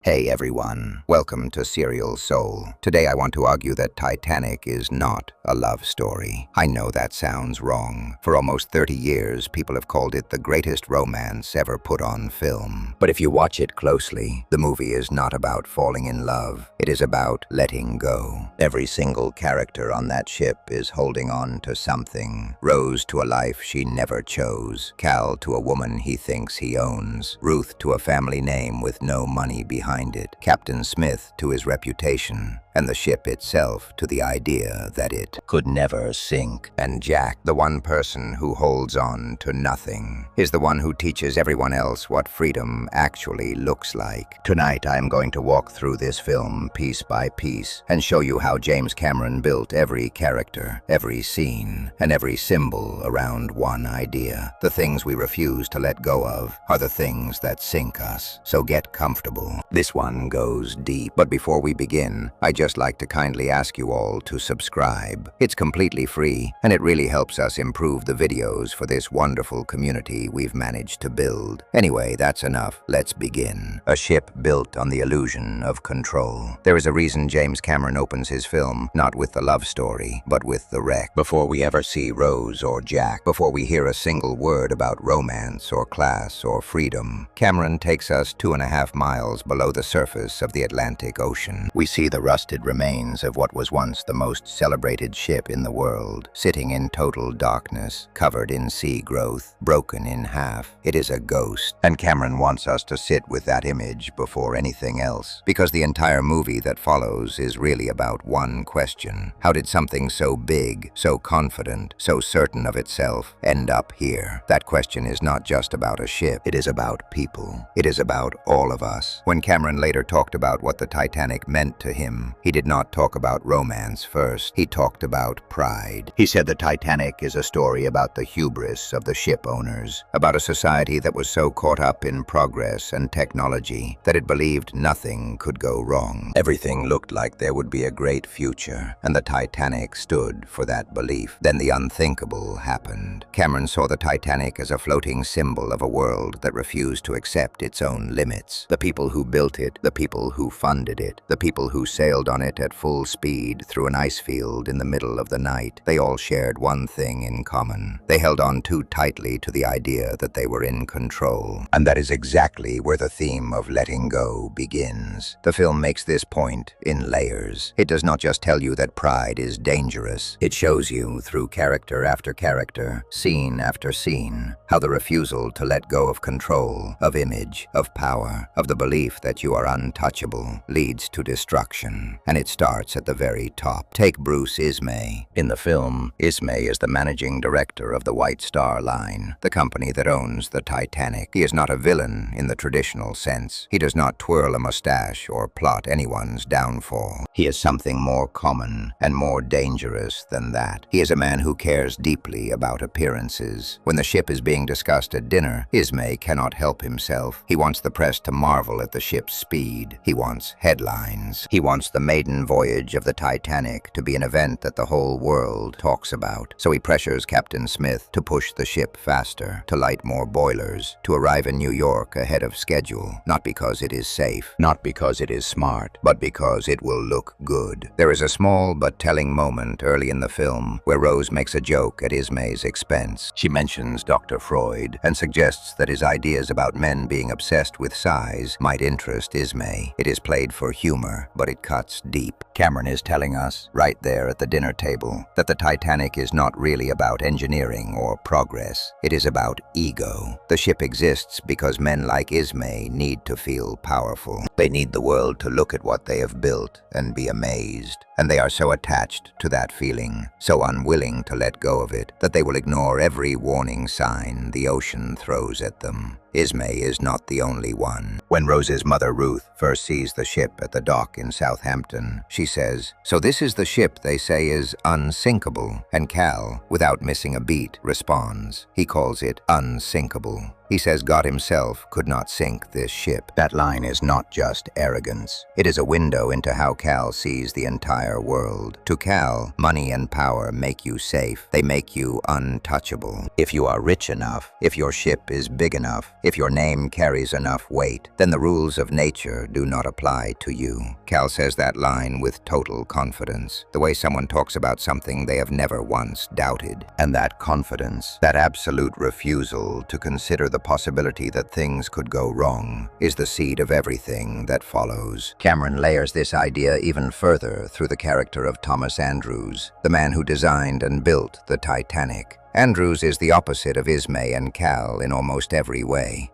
Hey everyone, welcome to Serial Soul. Today I want to argue that Titanic is not a love story. I know that sounds wrong. For almost 30 years, people have called it the greatest romance ever put on film. But if you watch it closely, the movie is not about falling in love. It is about letting go. Every single character on that ship is holding on to something. Rose to a life she never chose. Cal to a woman he thinks he owns. Ruth to a family name with no money behind it, Captain Smith to his reputation, and the ship itself to the idea that it could never sink. And Jack, the one person who holds on to nothing, is the one who teaches everyone else what freedom actually looks like. Tonight I am going to walk through this film piece by piece and show you how James Cameron built every character, every scene, and every symbol around one idea. The things we refuse to let go of are the things that sink us. So get comfortable. This one goes deep. But before we begin, I'd just like to kindly ask you all to subscribe. It's completely free, and it really helps us improve the videos for this wonderful community we've managed to build. Anyway, that's enough. Let's begin. A ship built on the illusion of control. There is a reason James Cameron opens his film not with the love story, but with the wreck. Before we ever see Rose or Jack, before we hear a single word about romance or class or freedom, Cameron takes us 2.5 miles below the surface of the Atlantic Ocean. We see the rusted remains of what was once the most celebrated ship in the world, sitting in total darkness, covered in sea growth, broken in half. It is a ghost, and Cameron wants us to sit with that image before anything else, because the entire movie that follows is really about one question. How did something so big, so confident, so certain of itself end up here? That question is not just about a ship, it is about people. It is about all of us. When Cameron later talked about what the Titanic meant to him, he did not talk about romance first. He talked about pride. He said the Titanic is a story about the hubris of the ship owners, about a society that was so caught up in progress and technology that it believed nothing could go wrong. Everything looked like there would be a great future, and the Titanic stood for that belief. Then the unthinkable happened. Cameron saw the Titanic as a floating symbol of a world that refused to accept its own limits. The people who built it, the people who funded it, the people who sailed on it at full speed through an ice field in the middle of the night, they all shared one thing in common. They held on too tightly to the idea that they were in control. And that is exactly where the theme of letting go begins. The film makes this point in layers. It does not just tell you that pride is dangerous. It shows you, through character after character, scene after scene, how the refusal to let go of control, of image, of power, of the belief that you are untouchable, leads to destruction. And it starts at the very top. Take Bruce Ismay. In the film, Ismay is the managing director of the White Star Line, the company that owns the Titanic. He is not a villain in the traditional sense. He does not twirl a mustache or plot anyone's downfall. He is something more common and more dangerous than that. He is a man who cares deeply about appearances. When the ship is being discussed at dinner, Ismay cannot help himself. He wants the press to marvel at the ship's speed. He wants headlines. He wants the maiden voyage of the Titanic to be an event that the whole world talks about. So he pressures Captain Smith to push the ship faster, to light more boilers, to arrive in New York ahead of schedule, not because it is safe, not because it is smart, but because it will look good. There is a small but telling moment early in the film where Rose makes a joke at Ismay's expense. She mentions Dr. Freud and suggests that his ideas about men being obsessed with size might interest Ismay. It is played for humor, but it cuts deep. Cameron is telling us, right there at the dinner table, that the Titanic is not really about engineering or progress. It is about ego. The ship exists because men like Ismay need to feel powerful. They need the world to look at what they have built and be amazed. And they are so attached to that feeling, so unwilling to let go of it, that they will ignore every warning sign the ocean throws at them. Ismay is not the only one. When Rose's mother Ruth first sees the ship at the dock in Southampton, she says, "So this is the ship they say is unsinkable." And Cal, without missing a beat, responds. He calls it unsinkable. He says God himself could not sink this ship. That line is not just arrogance. It is a window into how Cal sees the entire world. To Cal, money and power make you safe. They make you untouchable. If you are rich enough, if your ship is big enough, if your name carries enough weight, then the rules of nature do not apply to you. Cal says that line with total confidence, the way someone talks about something they have never once doubted. And that confidence, that absolute refusal to consider the possibility that things could go wrong, is the seed of everything that follows. Cameron layers this idea even further through the character of Thomas Andrews, the man who designed and built the Titanic. Andrews is the opposite of Ismay and Cal in almost every way.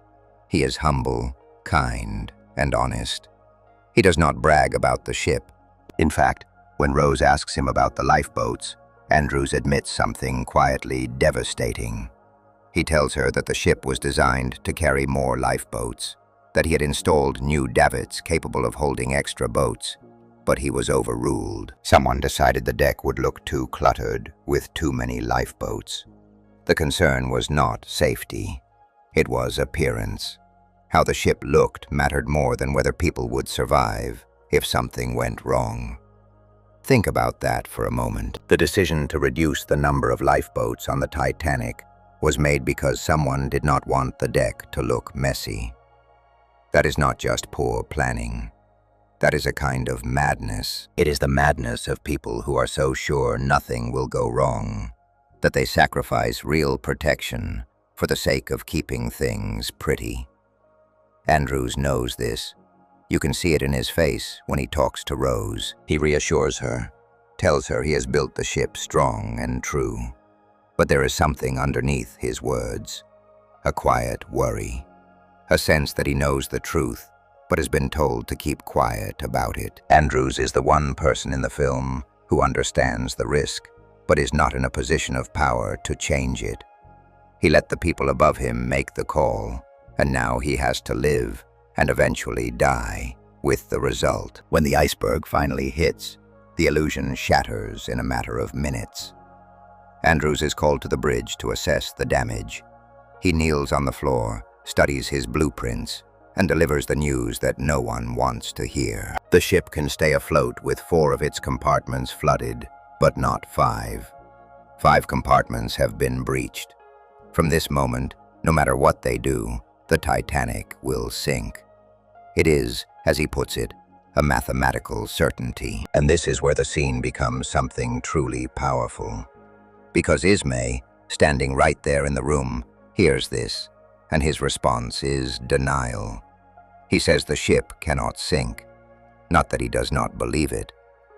He is humble, kind, and honest. He does not brag about the ship. In fact, when Rose asks him about the lifeboats, Andrews admits something quietly devastating. He tells her that the ship was designed to carry more lifeboats, that he had installed new davits capable of holding extra boats, but he was overruled. Someone decided the deck would look too cluttered with too many lifeboats. The concern was not safety. It was appearance. How the ship looked mattered more than whether people would survive if something went wrong. Think about that for a moment. The decision to reduce the number of lifeboats on the Titanic was made because someone did not want the deck to look messy. That is not just poor planning. That is a kind of madness. It is the madness of people who are so sure nothing will go wrong that they sacrifice real protection for the sake of keeping things pretty. Andrews knows this. You can see it in his face when he talks to Rose. He reassures her, tells her he has built the ship strong and true. But there is something underneath his words, a quiet worry, a sense that he knows the truth, but has been told to keep quiet about it. Andrews is the one person in the film who understands the risk, but is not in a position of power to change it. He let the people above him make the call, and now he has to live and eventually die with the result. When the iceberg finally hits, the illusion shatters in a matter of minutes. Andrews is called to the bridge to assess the damage. He kneels on the floor, studies his blueprints, and delivers the news that no one wants to hear. The ship can stay afloat with 4 of its compartments flooded, but not 5. 5 compartments have been breached. From this moment, no matter what they do, the Titanic will sink. It is, as he puts it, a mathematical certainty. And this is where the scene becomes something truly powerful. Because Ismay, standing right there in the room, hears this, and his response is denial. He says the ship cannot sink. Not that he does not believe it,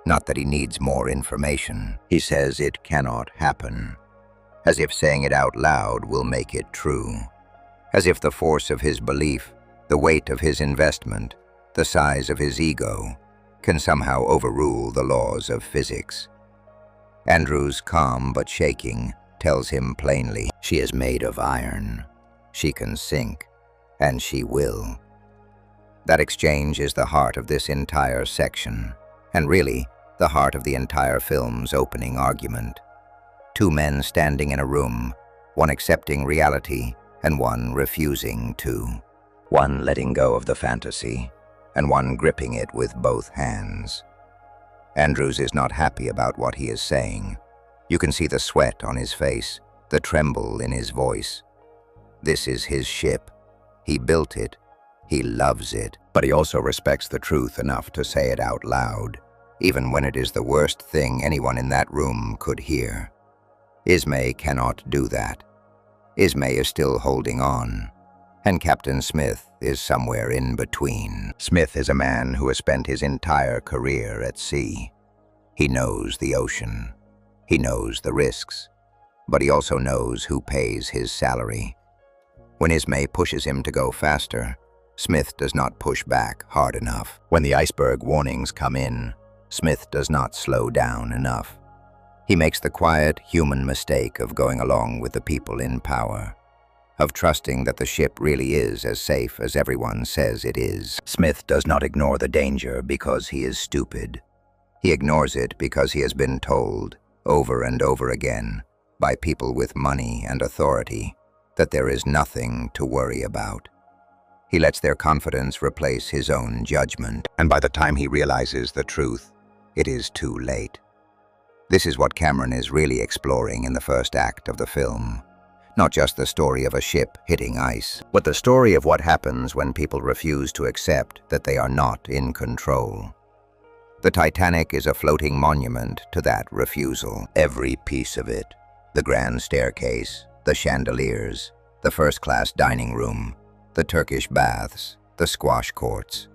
not that he needs more information. He says it cannot happen, as if saying it out loud will make it true. As if the force of his belief, the weight of his investment, the size of his ego, can somehow overrule the laws of physics. Andrews, calm but shaking, tells him plainly, she is made of iron. She can sink, and she will. That exchange is the heart of this entire section, and really, the heart of the entire film's opening argument. 2 men standing in a room, one accepting reality, and one refusing to. One letting go of the fantasy, and one gripping it with both hands. Andrews is not happy about what he is saying. You can see the sweat on his face, the tremble in his voice. This is his ship. He built it. He loves it. But he also respects the truth enough to say it out loud, even when it is the worst thing anyone in that room could hear. Ismay cannot do that. Ismay is still holding on, and Captain Smith is somewhere in between. Smith is a man who has spent his entire career at sea. He knows the ocean. He knows the risks. But he also knows who pays his salary. When Ismay pushes him to go faster, Smith does not push back hard enough. When the iceberg warnings come in, Smith does not slow down enough. He makes the quiet, human mistake of going along with the people in power, of trusting that the ship really is as safe as everyone says it is. Smith does not ignore the danger because he is stupid. He ignores it because he has been told, over and over again, by people with money and authority, that there is nothing to worry about. He lets their confidence replace his own judgment, and by the time he realizes the truth, it is too late. This is what Cameron is really exploring in the first act of the film. Not just the story of a ship hitting ice, but the story of what happens when people refuse to accept that they are not in control. The Titanic is a floating monument to that refusal. Every piece of it, the grand staircase, the chandeliers, the first-class dining room, the Turkish baths, the squash courts,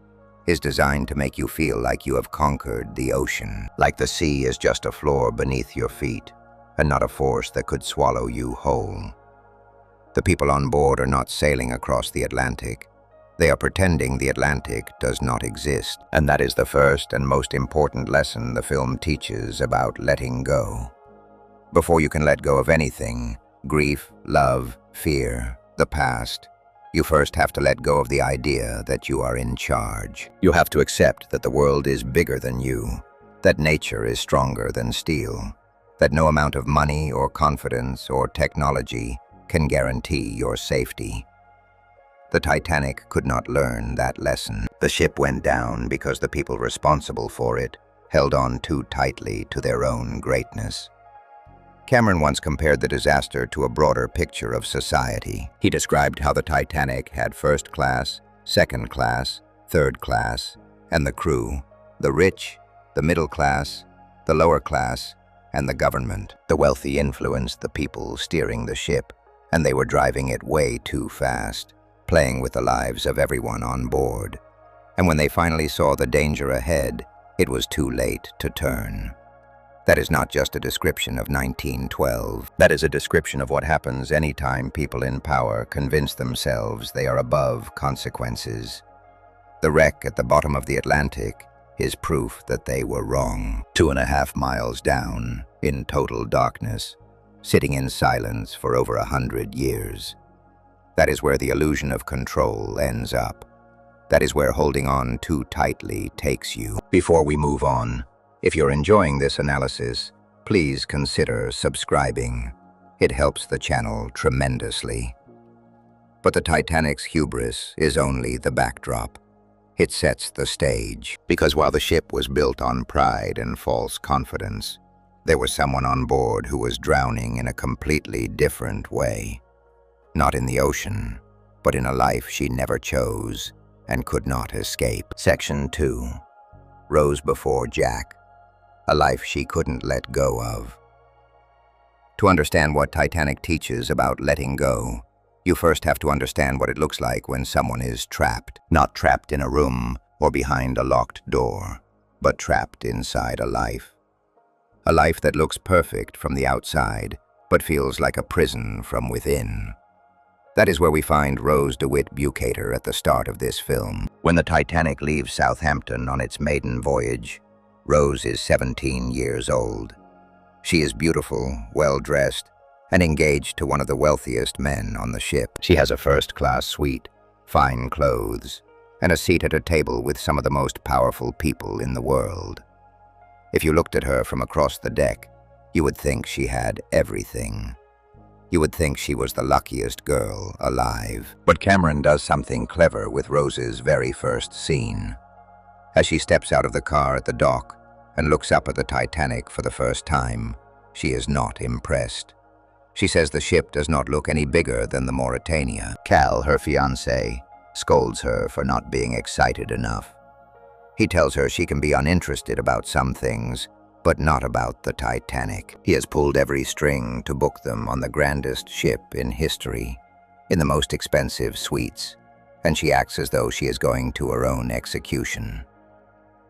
is designed to make you feel like you have conquered the ocean, like the sea is just a floor beneath your feet, and not a force that could swallow you whole. The people on board are not sailing across the Atlantic. They are pretending the Atlantic does not exist, and that is the first and most important lesson the film teaches about letting go. Before you can let go of anything, grief, love, fear, the past, you first have to let go of the idea that you are in charge. You have to accept that the world is bigger than you, that nature is stronger than steel, that no amount of money or confidence or technology can guarantee your safety. The Titanic could not learn that lesson. The ship went down because the people responsible for it held on too tightly to their own greatness. Cameron once compared the disaster to a broader picture of society. He described how the Titanic had first class, second class, third class, and the crew, the rich, the middle class, the lower class, and the government. The wealthy influenced the people steering the ship, and they were driving it way too fast, playing with the lives of everyone on board. And when they finally saw the danger ahead, it was too late to turn. That is not just a description of 1912. That is a description of what happens anytime people in power convince themselves they are above consequences. The wreck at the bottom of the Atlantic is proof that they were wrong. 2.5 miles down, in total darkness, sitting in silence for over 100 years. That is where the illusion of control ends up. That is where holding on too tightly takes you. Before we move on, if you're enjoying this analysis, please consider subscribing. It helps the channel tremendously. But the Titanic's hubris is only the backdrop. It sets the stage, because while the ship was built on pride and false confidence, there was someone on board who was drowning in a completely different way. Not in the ocean, but in a life she never chose and could not escape. Section 2. Rose before Jack. A life she couldn't let go of. To understand what Titanic teaches about letting go, you first have to understand what it looks like when someone is trapped. Not trapped in a room or behind a locked door, but trapped inside a life. A life that looks perfect from the outside, but feels like a prison from within. That is where we find Rose DeWitt Bukater at the start of this film. When the Titanic leaves Southampton on its maiden voyage, Rose is 17 years old. She is beautiful, well-dressed, and engaged to one of the wealthiest men on the ship. She has a first-class suite, fine clothes, and a seat at a table with some of the most powerful people in the world. If you looked at her from across the deck, you would think she had everything. You would think she was the luckiest girl alive. But Cameron does something clever with Rose's very first scene. As she steps out of the car at the dock and looks up at the Titanic for the first time, she is not impressed. She says the ship does not look any bigger than the Mauretania. Cal, her fiancé, scolds her for not being excited enough. He tells her she can be uninterested about some things, but not about the Titanic. He has pulled every string to book them on the grandest ship in history, in the most expensive suites, and she acts as though she is going to her own execution.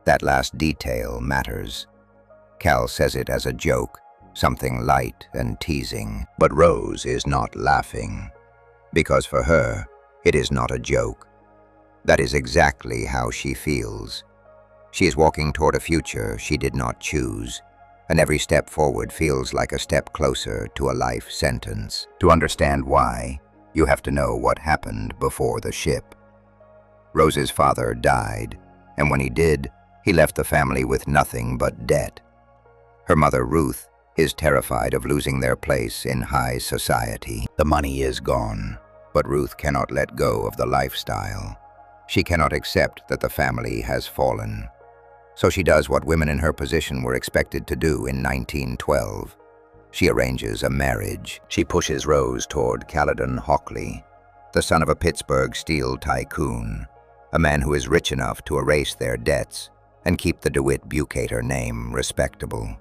That last detail matters. Cal says it as a joke, something light and teasing, but Rose is not laughing, because for her, it is not a joke. That is exactly how she feels. She is walking toward a future she did not choose, and every step forward feels like a step closer to a life sentence. To understand why, you have to know what happened before the ship. Rose's father died, and when he did, he left the family with nothing but debt. Her mother, Ruth, is terrified of losing their place in high society. The money is gone, but Ruth cannot let go of the lifestyle. She cannot accept that the family has fallen. So she does what women in her position were expected to do in 1912. She arranges a marriage. She pushes Rose toward Caledon Hockley, the son of a Pittsburgh steel tycoon, a man who is rich enough to erase their debts and keep the DeWitt Bucator name respectable.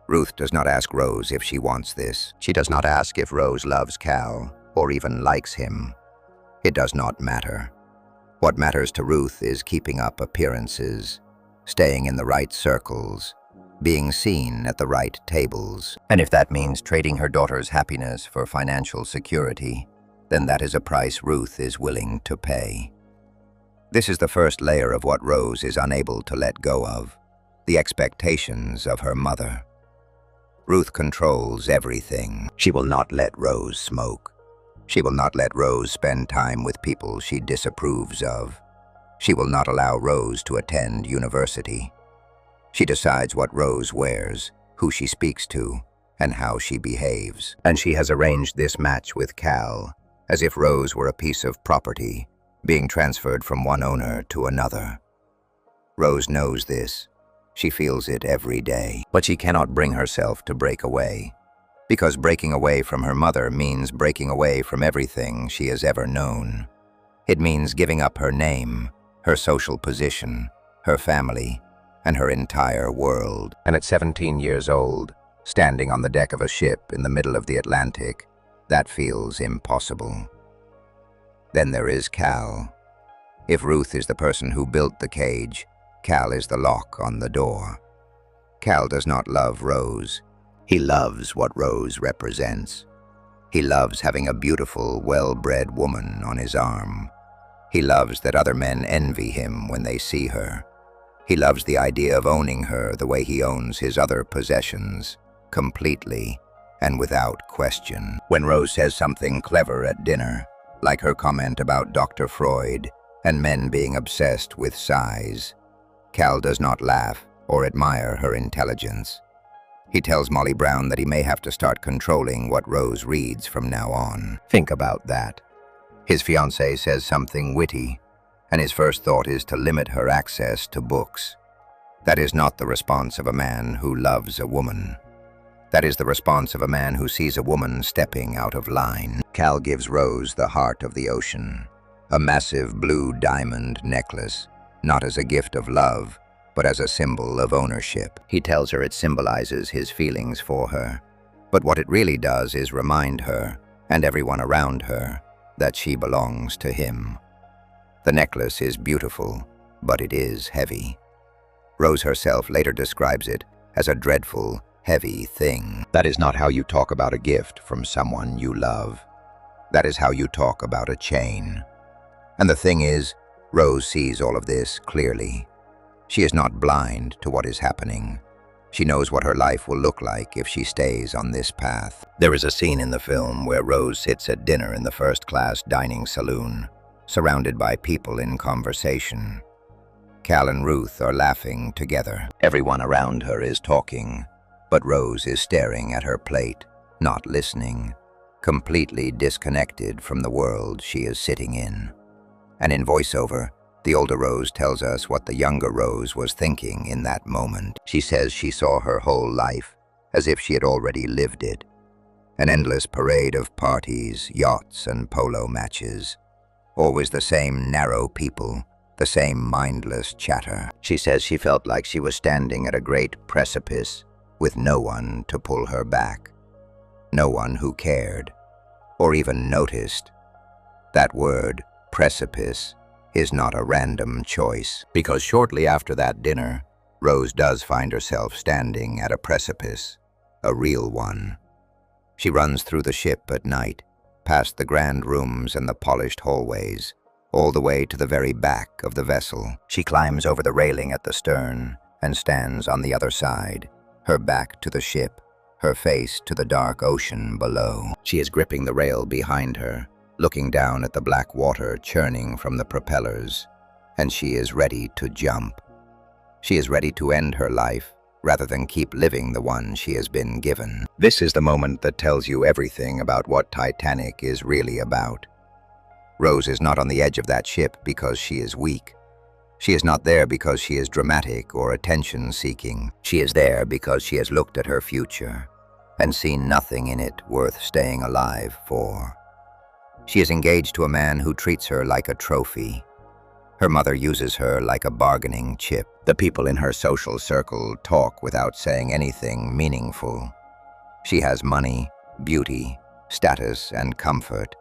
Ruth does not ask Rose if she wants this. She does not ask if Rose loves Cal or even likes him. It does not matter. What matters to Ruth is keeping up appearances, staying in the right circles, being seen at the right tables. And if that means trading her daughter's happiness for financial security, then that is a price Ruth is willing to pay. This is the first layer of what Rose is unable to let go of, the expectations of her mother. Ruth controls everything. She will not let Rose smoke. She will not let Rose spend time with people she disapproves of. She will not allow Rose to attend university. She decides what Rose wears, who she speaks to, and how she behaves. And she has arranged this match with Cal, as if Rose were a piece of property, being transferred from one owner to another. Rose knows this. She feels it every day. But she cannot bring herself to break away, because breaking away from her mother means breaking away from everything she has ever known. It means giving up her name, her social position, her family, and her entire world. And at 17 years old, standing on the deck of a ship in the middle of the Atlantic, that feels impossible. Then there is Cal. If Ruth is the person who built the cage, Cal is the lock on the door. Cal does not love Rose. He loves what Rose represents. He loves having a beautiful, well-bred woman on his arm. He loves that other men envy him when they see her. He loves the idea of owning her the way he owns his other possessions, completely and without question. When Rose says something clever at dinner, like her comment about Dr. Freud and men being obsessed with size, Cal does not laugh or admire her intelligence. He tells Molly Brown that he may have to start controlling what Rose reads from now on. Think about that. His fiancée says something witty, and his first thought is to limit her access to books. That is not the response of a man who loves a woman. That is the response of a man who sees a woman stepping out of line. Cal gives Rose the heart of the ocean, a massive blue diamond necklace, not as a gift of love, but as a symbol of ownership. He tells her it symbolizes his feelings for her, but what it really does is remind her, and everyone around her, that she belongs to him. The necklace is beautiful, but it is heavy. Rose herself later describes it as a dreadful, heavy thing. That is not how you talk about a gift from someone you love. That is how you talk about a chain. And the thing is, Rose sees all of this clearly. She is not blind to what is happening. She knows what her life will look like if she stays on this path. There is a scene in the film where Rose sits at dinner in the first-class dining saloon, surrounded by people in conversation. Cal and Ruth are laughing together. Everyone around her is talking, but Rose is staring at her plate, not listening, completely disconnected from the world she is sitting in. And in voiceover, the older Rose tells us what the younger Rose was thinking in that moment. She says she saw her whole life as if she had already lived it. An endless parade of parties, yachts, and polo matches. Always the same narrow people, the same mindless chatter. She says she felt like she was standing at a great precipice with no one to pull her back. No one who cared, or even noticed. That word, precipice, is not a random choice, because shortly after that dinner, Rose does find herself standing at a precipice, a real one. She runs through the ship at night, past the grand rooms and the polished hallways, all the way to the very back of the vessel. She climbs over the railing at the stern and stands on the other side, her back to the ship, her face to the dark ocean below. She is gripping the rail behind her, looking down at the black water churning from the propellers, and she is ready to jump. She is ready to end her life rather than keep living the one she has been given. This is the moment that tells you everything about what Titanic is really about. Rose is not on the edge of that ship because she is weak. She is not there because she is dramatic or attention-seeking. She is there because she has looked at her future and seen nothing in it worth staying alive for. She is engaged to a man who treats her like a trophy. Her mother uses her like a bargaining chip. The people in her social circle talk without saying anything meaningful. She has money, beauty, status, and comfort,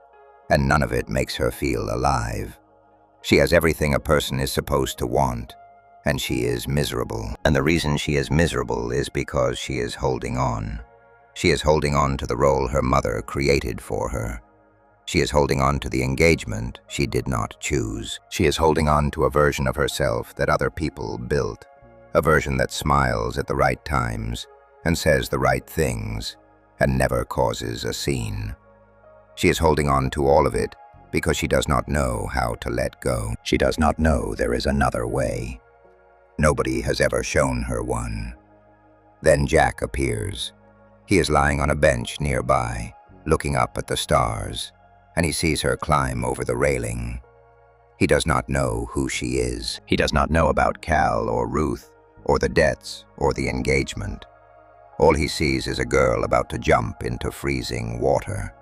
and none of it makes her feel alive. She has everything a person is supposed to want, and she is miserable. And the reason she is miserable is because she is holding on. She is holding on to the role her mother created for her. She is holding on to the engagement she did not choose. She is holding on to a version of herself that other people built, a version that smiles at the right times and says the right things and never causes a scene. She is holding on to all of it because she does not know how to let go. She does not know there is another way. Nobody has ever shown her one. Then Jack appears. He is lying on a bench nearby, looking up at the stars, and he sees her climb over the railing. He does not know who she is. He does not know about Cal or Ruth, or the debts, or the engagement. All he sees is a girl about to jump into freezing water.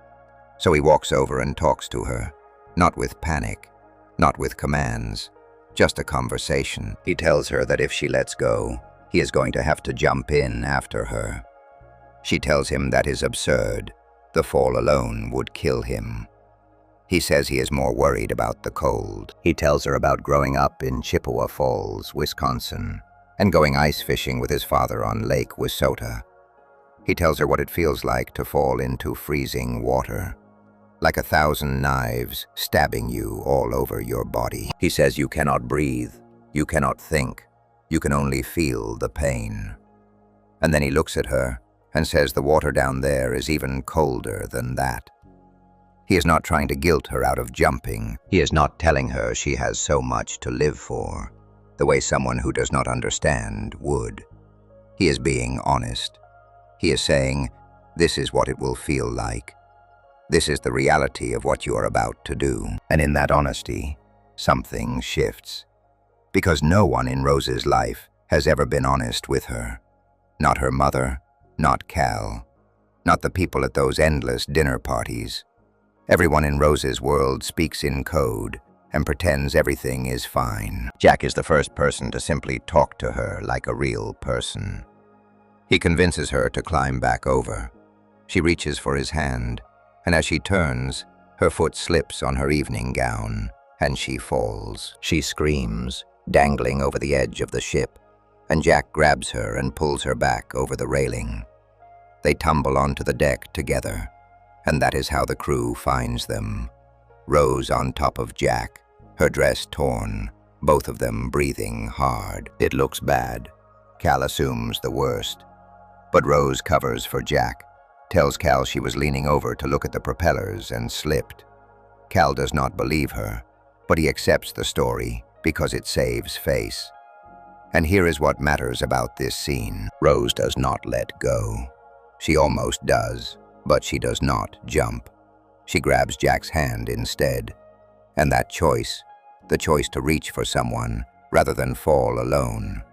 So he walks over and talks to her, not with panic, not with commands, just a conversation. He tells her that if she lets go, he is going to have to jump in after her. She tells him that is absurd. The fall alone would kill him. He says he is more worried about the cold. He tells her about growing up in Chippewa Falls, Wisconsin, and going ice fishing with his father on Lake Wissota. He tells her what it feels like to fall into freezing water, like 1,000 knives stabbing you all over your body. He says you cannot breathe, you cannot think, you can only feel the pain. And then he looks at her and says the water down there is even colder than that. He is not trying to guilt her out of jumping. He is not telling her she has so much to live for, the way someone who does not understand would. He is being honest. He is saying, this is what it will feel like. This is the reality of what you are about to do. And in that honesty, something shifts. Because no one in Rose's life has ever been honest with her. Not her mother, not Cal, not the people at those endless dinner parties. Everyone in Rose's world speaks in code and pretends everything is fine. Jack is the first person to simply talk to her like a real person. He convinces her to climb back over. She reaches for his hand, and as she turns, her foot slips on her evening gown, and she falls. She screams, dangling over the edge of the ship, and Jack grabs her and pulls her back over the railing. They tumble onto the deck together, and that is how the crew finds them. Rose on top of Jack, her dress torn, both of them breathing hard. It looks bad. Cal assumes the worst. But Rose covers for Jack, tells Cal she was leaning over to look at the propellers and slipped. Cal does not believe her, but he accepts the story because it saves face. And here is what matters about this scene. Rose does not let go. She almost does, but she does not jump. She grabs Jack's hand instead. And that choice, the choice to reach for someone rather than fall alone,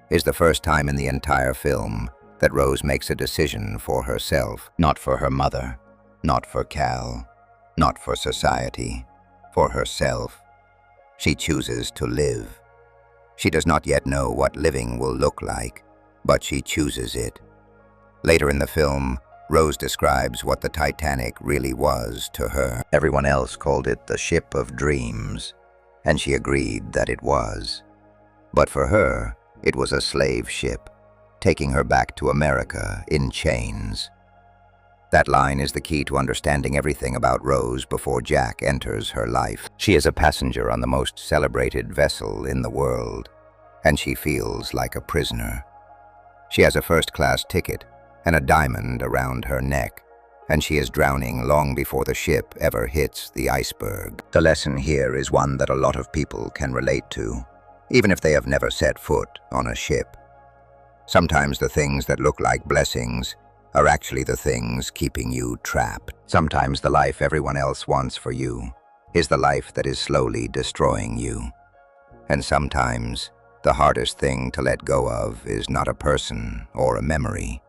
is the first time in the entire film that Rose makes a decision for herself, not for her mother, not for Cal, not for society, for herself. She chooses to live. She does not yet know what living will look like, but she chooses it. Later in the film, Rose describes what the Titanic really was to her. Everyone else called it the ship of dreams, and she agreed that it was. But for her, it was a slave ship, taking her back to America in chains. That line is the key to understanding everything about Rose before Jack enters her life. She is a passenger on the most celebrated vessel in the world, and she feels like a prisoner. She has a first-class ticket and a diamond around her neck, and she is drowning long before the ship ever hits the iceberg. The lesson here is one that a lot of people can relate to, even if they have never set foot on a ship. Sometimes the things that look like blessings are actually the things keeping you trapped. Sometimes the life everyone else wants for you is the life that is slowly destroying you. And sometimes the hardest thing to let go of is not a person or a memory.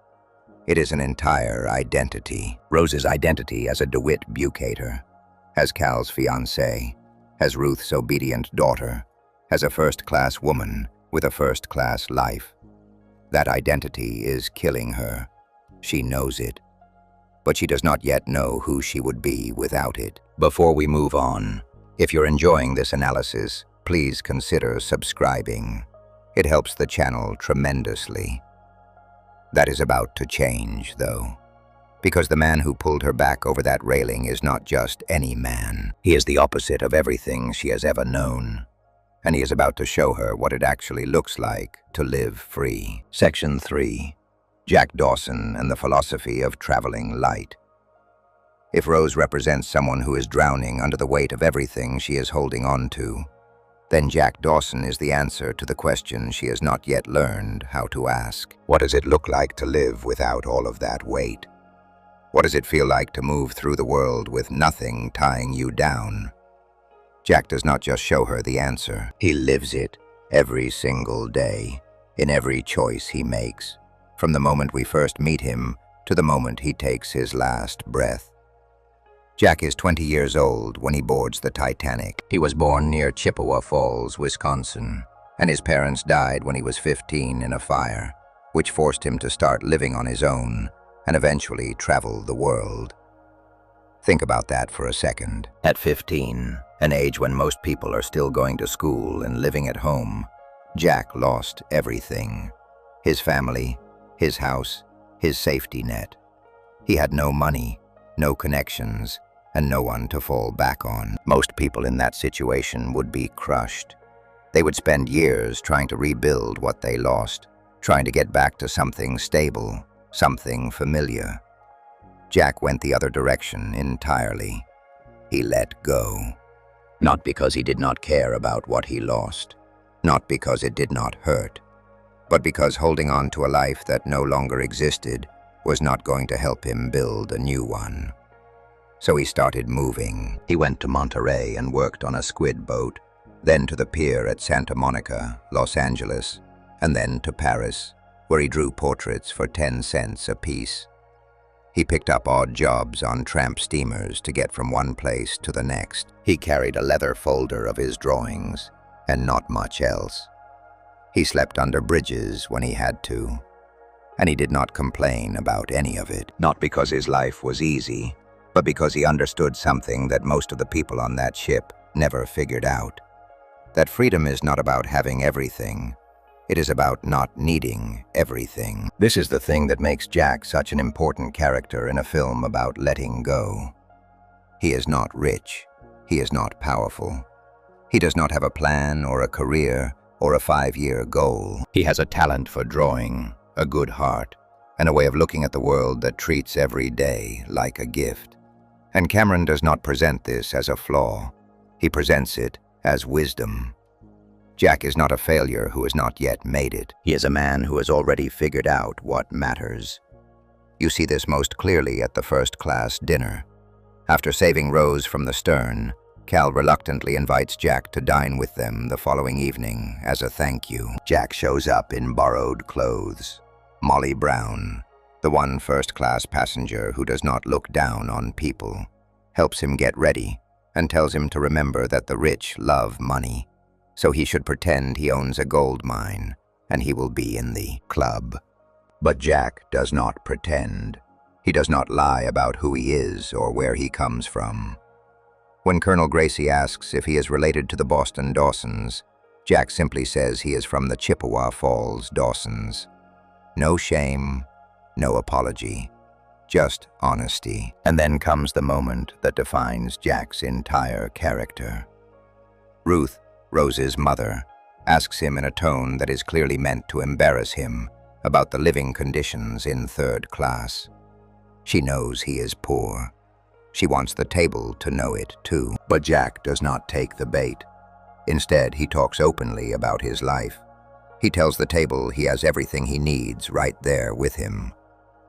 It is an entire identity. Rose's identity as a DeWitt Bucator, as Cal's fiancée, as Ruth's obedient daughter, as a first-class woman with a first-class life. That identity is killing her. She knows it, but she does not yet know who she would be without it. Before we move on, if you're enjoying this analysis, please consider subscribing. It helps the channel tremendously. That is about to change, though, because the man who pulled her back over that railing is not just any man. He is the opposite of everything she has ever known, and he is about to show her what it actually looks like to live free. Section 3. Jack Dawson and the Philosophy of Traveling Light. If Rose represents someone who is drowning under the weight of everything she is holding on to, then Jack Dawson is the answer to the question she has not yet learned how to ask. What does it look like to live without all of that weight? What does it feel like to move through the world with nothing tying you down? Jack does not just show her the answer. He lives it every single day, in every choice he makes, from the moment we first meet him to the moment he takes his last breath. Jack is 20 years old when he boards the Titanic. He was born near Chippewa Falls, Wisconsin, and his parents died when he was 15 in a fire, which forced him to start living on his own and eventually travel the world. Think about that for a second. At 15, an age when most people are still going to school and living at home, Jack lost everything. His family, his house, his safety net. He had no money, no connections, and no one to fall back on. Most people in that situation would be crushed. They would spend years trying to rebuild what they lost, trying to get back to something stable, something familiar. Jack went the other direction entirely. He let go. Not because he did not care about what he lost, not because it did not hurt, but because holding on to a life that no longer existed was not going to help him build a new one. So he started moving. He went to Monterey and worked on a squid boat, then to the pier at Santa Monica, Los Angeles, and then to Paris, where he drew portraits for 10 cents apiece. He picked up odd jobs on tramp steamers to get from one place to the next. He carried a leather folder of his drawings, and not much else. He slept under bridges when he had to, and he did not complain about any of it. Not because his life was easy, but because he understood something that most of the people on that ship never figured out. That freedom is not about having everything. It is about not needing everything. This is the thing that makes Jack such an important character in a film about letting go. He is not rich. He is not powerful. He does not have a plan or a career or a 5-year goal. He has a talent for drawing, a good heart, and a way of looking at the world that treats every day like a gift. And Cameron does not present this as a flaw. He presents it as wisdom. Jack is not a failure who has not yet made it. He is a man who has already figured out what matters. You see this most clearly at the first-class dinner. After saving Rose from the stern, Cal reluctantly invites Jack to dine with them the following evening as a thank you. Jack shows up in borrowed clothes. Molly Brown, the one first-class passenger who does not look down on people, helps him get ready and tells him to remember that the rich love money, so he should pretend he owns a gold mine and he will be in the club. But Jack does not pretend. He does not lie about who he is or where he comes from. When Colonel Gracie asks if he is related to the Boston Dawsons, Jack simply says he is from the Chippewa Falls Dawsons. No shame, no apology, just honesty. And then comes the moment that defines Jack's entire character. Ruth, Rose's mother, asks him in a tone that is clearly meant to embarrass him about the living conditions in third class. She knows he is poor. She wants the table to know it too. But Jack does not take the bait. Instead, he talks openly about his life. He tells the table he has everything he needs right there with him.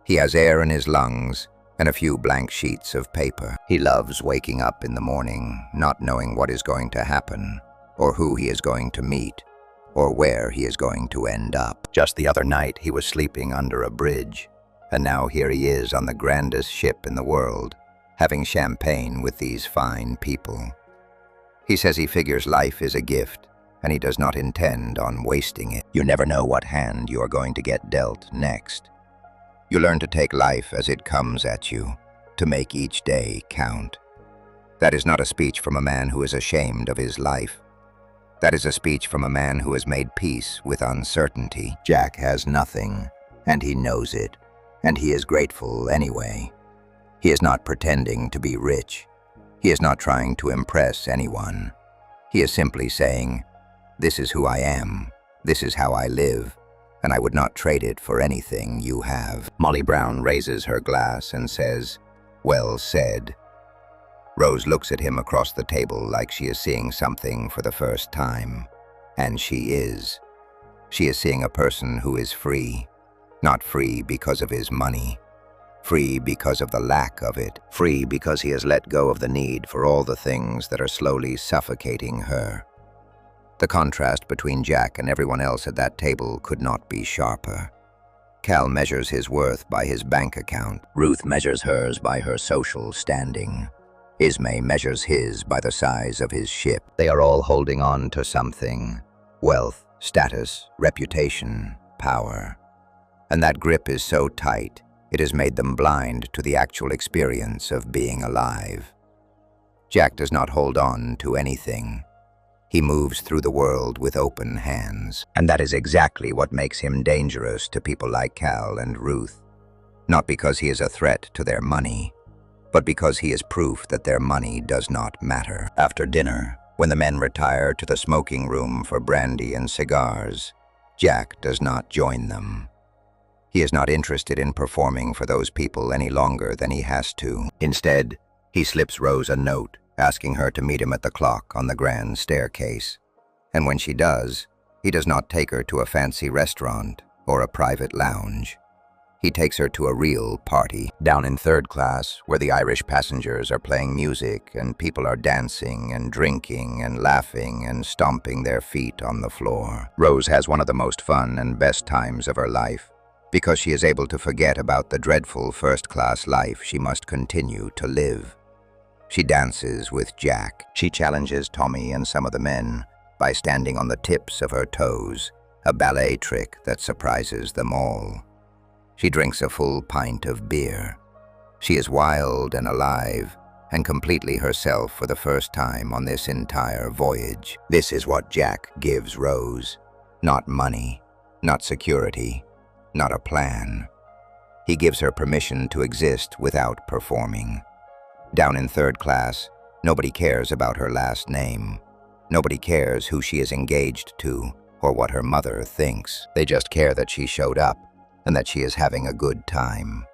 He has air in his lungs and a few blank sheets of paper. He loves waking up in the morning, not knowing what is going to happen, or who he is going to meet, or where he is going to end up. Just the other night, he was sleeping under a bridge, and now here he is on the grandest ship in the world, having champagne with these fine people. He says he figures life is a gift, and he does not intend on wasting it. You never know what hand you are going to get dealt next. You learn to take life as it comes at you, to make each day count. That is not a speech from a man who is ashamed of his life. That is a speech from a man who has made peace with uncertainty. Jack has nothing, and he knows it, and he is grateful anyway. He is not pretending to be rich. He is not trying to impress anyone. He is simply saying, "This is who I am, this is how I live, and I would not trade it for anything you have." Molly Brown raises her glass and says, "Well said." Rose looks at him across the table like she is seeing something for the first time. And she is. She is seeing a person who is free. Not free because of his money. Free because of the lack of it. Free because he has let go of the need for all the things that are slowly suffocating her. The contrast between Jack and everyone else at that table could not be sharper. Cal measures his worth by his bank account. Ruth measures hers by her social standing. Ismay measures his by the size of his ship. They are all holding on to something. Wealth, status, reputation, power. And that grip is so tight, it has made them blind to the actual experience of being alive. Jack does not hold on to anything. He moves through the world with open hands. And that is exactly what makes him dangerous to people like Cal and Ruth. Not because he is a threat to their money, but because he is proof that their money does not matter. After dinner, when the men retire to the smoking room for brandy and cigars, Jack does not join them. He is not interested in performing for those people any longer than he has to. Instead, he slips Rose a note asking her to meet him at the clock on the grand staircase. And when she does, he does not take her to a fancy restaurant or a private lounge. He takes her to a real party, down in third class, where the Irish passengers are playing music and people are dancing and drinking and laughing and stomping their feet on the floor. Rose has one of the most fun and best times of her life, because she is able to forget about the dreadful first-class life she must continue to live. She dances with Jack. She challenges Tommy and some of the men by standing on the tips of her toes, a ballet trick that surprises them all. She drinks a full pint of beer. She is wild and alive, and completely herself for the first time on this entire voyage. This is what Jack gives Rose. Not money, not security, not a plan. He gives her permission to exist without performing. Down in third class, nobody cares about her last name. Nobody cares who she is engaged to or what her mother thinks. They just care that she showed up and that she is having a good time.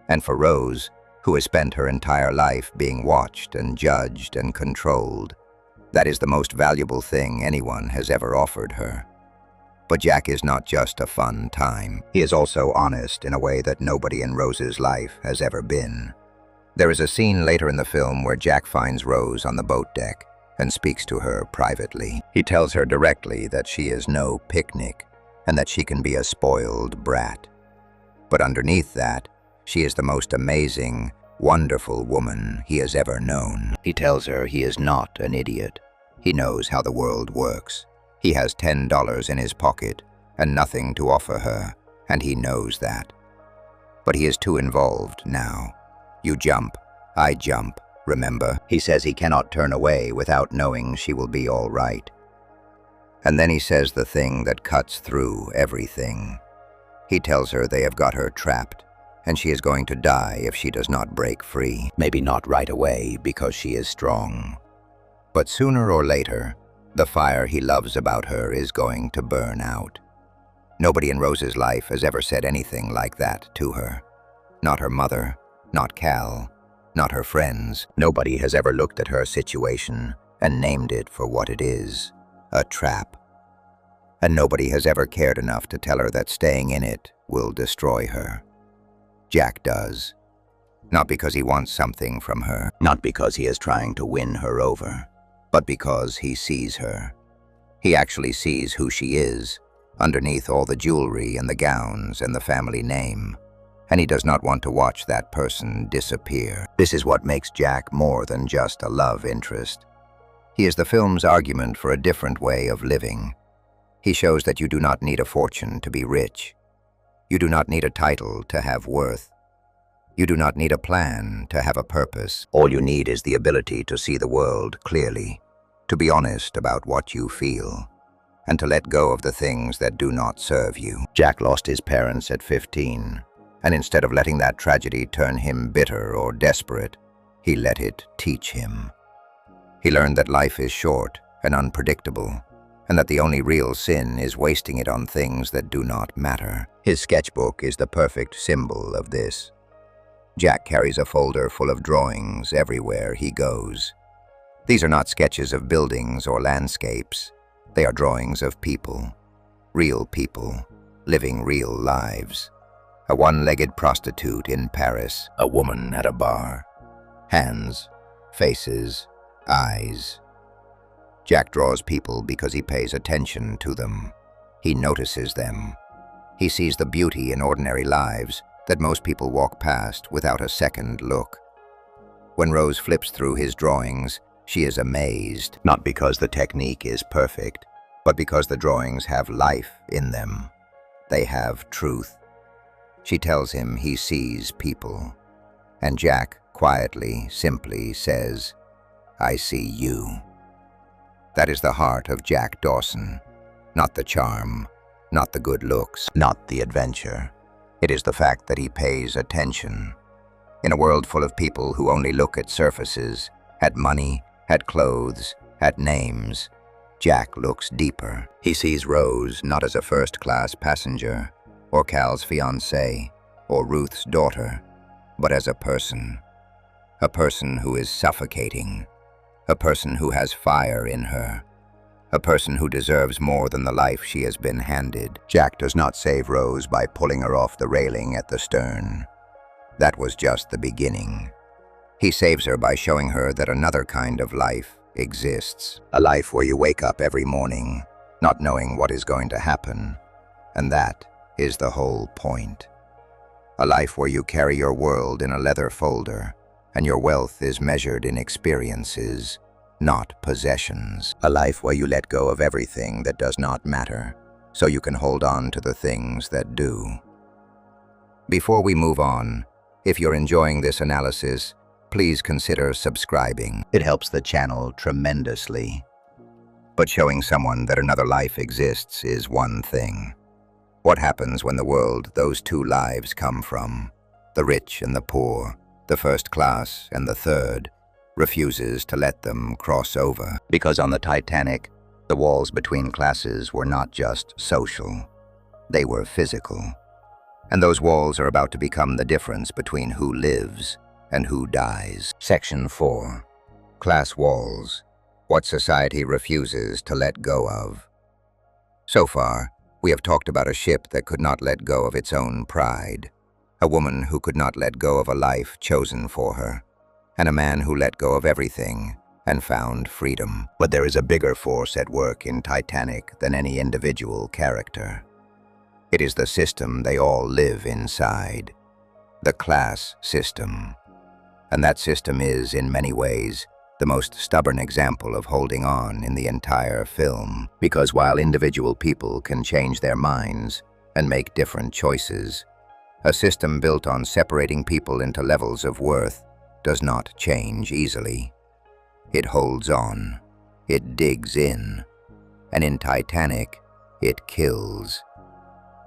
And for Rose, who has spent her entire life being watched and judged and controlled, that is the most valuable thing anyone has ever offered her. But Jack is not just a fun time. He is also honest in a way that nobody in Rose's life has ever been. There is a scene later in the film where Jack finds Rose on the boat deck and speaks to her privately. He tells her directly that she is no picnic and that she can be a spoiled brat. But underneath that, she is the most amazing, wonderful woman he has ever known. He tells her he is not an idiot. He knows how the world works. He has $10 in his pocket and nothing to offer her, and he knows that. But he is too involved now. You jump, I jump, remember? He says he cannot turn away without knowing she will be all right. And then he says the thing that cuts through everything. He tells her they have got her trapped, and she is going to die if she does not break free. Maybe not right away because she is strong. But sooner or later, the fire he loves about her is going to burn out. Nobody in Rose's life has ever said anything like that to her. Not her mother. Not Cal, not her friends. Nobody has ever looked at her situation and named it for what it is, a trap. and nobody has ever cared enough to tell her that staying in it will destroy her. Jack does. Not because he wants something from her, not because he is trying to win her over, but because he sees her. He actually sees who she is, underneath all the jewelry and the gowns and the family name, and he does not want to watch that person disappear. This is what makes Jack more than just a love interest. He is the film's argument for a different way of living. He shows that you do not need a fortune to be rich. You do not need a title to have worth. You do not need a plan to have a purpose. All you need is the ability to see the world clearly, to be honest about what you feel, and to let go of the things that do not serve you. Jack lost his parents at 15, and instead of letting that tragedy turn him bitter or desperate, he let it teach him. He learned that life is short and unpredictable, and that the only real sin is wasting it on things that do not matter. His sketchbook is the perfect symbol of this. Jack carries a folder full of drawings everywhere he goes. These are not sketches of buildings or landscapes. They are drawings of people, living real lives. A one-legged prostitute in Paris, a woman at a bar. Hands, faces, eyes. Jack draws people because he pays attention to them. He notices them. He sees the beauty in ordinary lives that most people walk past without a second look. When Rose flips through his drawings, she is amazed, not because the technique is perfect, but because the drawings have life in them. They have truth. She tells him he sees people, and Jack quietly, simply says, "I see you." That is the heart of Jack Dawson, not the charm, not the good looks, not the adventure. It is the fact that he pays attention. In a world full of people who only look at surfaces, at money, at clothes, at names, Jack looks deeper. He sees Rose not as a first-class passenger, or Cal's fiancée, or Ruth's daughter, but as a person who is suffocating, a person who has fire in her, a person who deserves more than the life she has been handed. Jack does not save Rose by pulling her off the railing at the stern. That was just the beginning. He saves her by showing her that another kind of life exists. A life where you wake up every morning, not knowing what is going to happen. And that is the whole point. A life where you carry your world in a leather folder, and your wealth is measured in experiences, not possessions. A life where you let go of everything that does not matter, so you can hold on to the things that do. Before we move on, if you're enjoying this analysis, please consider subscribing. It helps the channel tremendously. But showing someone that another life exists is one thing. What happens when the world those two lives come from, the rich and the poor, the first class and the third, refuses to let them cross over? Because on the Titanic, the walls between classes were not just social, they were physical. And those walls are about to become the difference between who lives and who dies. Section 4. Class walls. What society refuses to let go of. So far, we have talked about a ship that could not let go of its own pride, a woman who could not let go of a life chosen for her, and a man who let go of everything and found freedom. But there is a bigger force at work in Titanic than any individual character. It is the system they all live inside, the class system. And that system is, in many ways, the most stubborn example of holding on in the entire film. Because while individual people can change their minds and make different choices, a system built on separating people into levels of worth does not change easily. It holds on, it digs in, and in Titanic, it kills.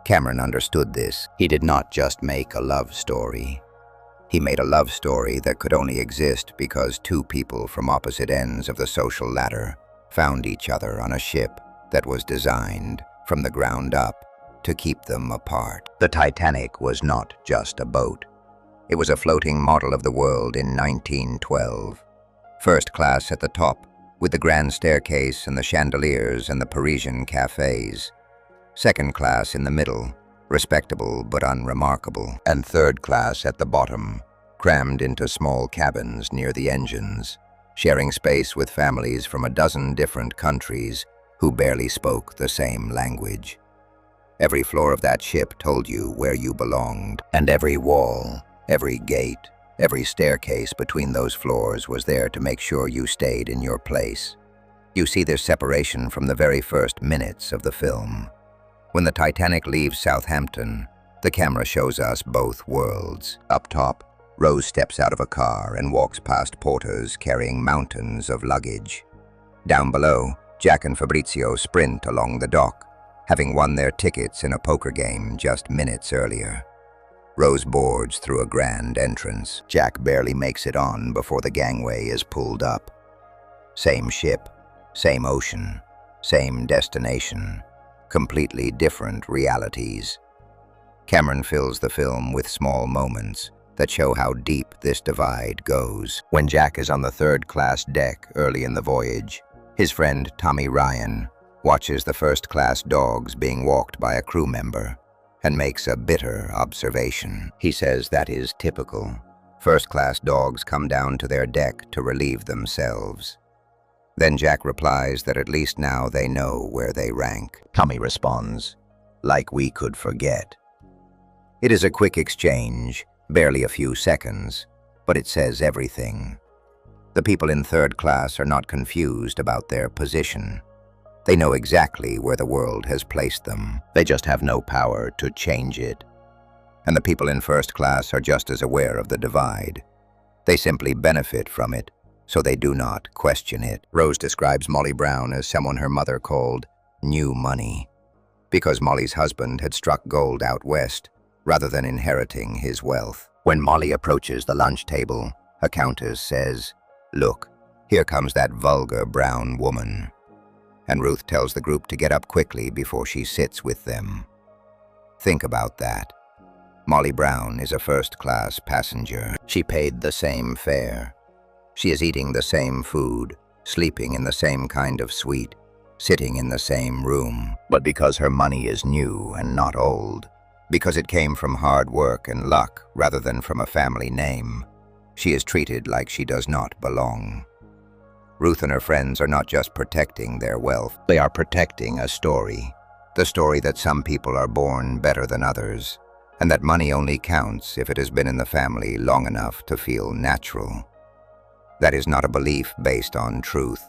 Cameron understood this. He did not just make a love story. He made a love story that could only exist because two people from opposite ends of the social ladder found each other on a ship that was designed, from the ground up, to keep them apart. The Titanic was not just a boat. It was a floating model of the world in 1912. First class at the top, with the grand staircase and the chandeliers and the Parisian cafes. second class in the middle, respectable but unremarkable, and third class at the bottom, crammed into small cabins near the engines, sharing space with families from a dozen different countries who barely spoke the same language. Every floor of that ship told you where you belonged, and every wall, every gate, every staircase between those floors was there to make sure you stayed in your place. You see this separation from the very first minutes of the film. When the Titanic leaves Southampton, the camera shows us both worlds. Up top, Rose steps out of a car and walks past porters carrying mountains of luggage. Down below, Jack and Fabrizio sprint along the dock, having won their tickets in a poker game just minutes earlier. Rose boards through a grand entrance. Jack barely makes it on before the gangway is pulled up. Same ship, same ocean, same destination, completely different realities. Cameron fills the film with small moments that show how deep this divide goes. When Jack is on the third-class deck early in the voyage, his friend Tommy Ryan watches the first-class dogs being walked by a crew member and makes a bitter observation. He says that is typical. First-class dogs come down to their deck to relieve themselves. Then Jack replies that at least now they know where they rank. Tommy responds, "Like we could forget." It is a quick exchange, barely a few seconds, but it says everything. The people in third class are not confused about their position. They know exactly where the world has placed them. They just have no power to change it. And the people in first class are just as aware of the divide. They simply benefit from it, so they do not question it. Rose describes Molly Brown as someone her mother called new money, because Molly's husband had struck gold out west rather than inheriting his wealth. When Molly approaches the lunch table, a countess says, "Look, here comes that vulgar brown woman." And Ruth tells the group to get up quickly before she sits with them. Think about that. Molly Brown is a first-class passenger. She paid the same fare. She is eating the same food, sleeping in the same kind of suite, sitting in the same room. But because her money is new and not old, because it came from hard work and luck rather than from a family name, she is treated like she does not belong. Ruth and her friends are not just protecting their wealth, they are protecting a story. The story that some people are born better than others, and that money only counts if it has been in the family long enough to feel natural. That is not a belief based on truth.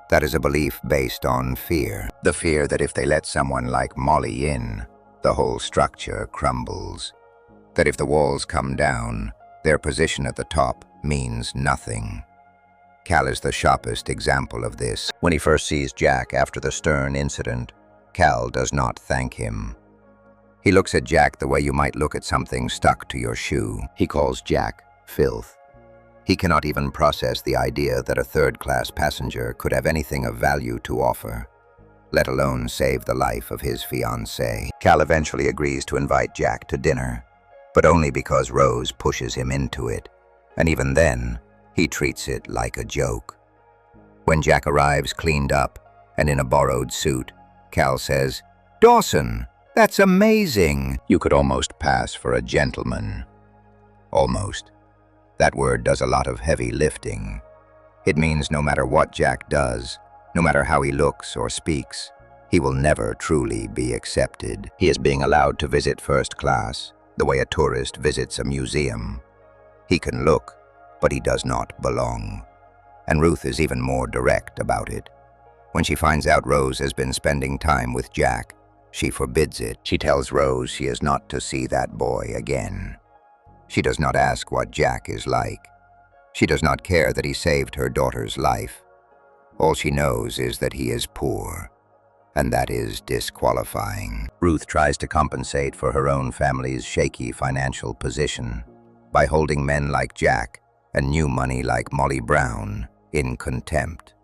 That is a belief based on fear. The fear that if they let someone like Molly in, the whole structure crumbles. That if the walls come down, their position at the top means nothing. Cal is the sharpest example of this. When he first sees Jack after the Stern incident, Cal does not thank him. He looks at Jack the way you might look at something stuck to your shoe. He calls Jack filth. He cannot even process the idea that a third-class passenger could have anything of value to offer, let alone save the life of his fiancée. Cal eventually agrees to invite Jack to dinner, but only because Rose pushes him into it, and even then, he treats it like a joke. When Jack arrives cleaned up and in a borrowed suit, Cal says, "Dawson, that's amazing." You could almost pass for a gentleman. Almost. That word does a lot of heavy lifting. It means no matter what Jack does, no matter how he looks or speaks, he will never truly be accepted. He is being allowed to visit first class, the way a tourist visits a museum. He can look, but he does not belong. And Ruth is even more direct about it. When she finds out Rose has been spending time with Jack, she forbids it. She tells Rose she is not to see that boy again. She does not ask what Jack is like. She does not care that he saved her daughter's life. All she knows is that he is poor, and that is disqualifying. Ruth tries to compensate for her own family's shaky financial position by holding men like Jack and new money like Molly Brown in contempt,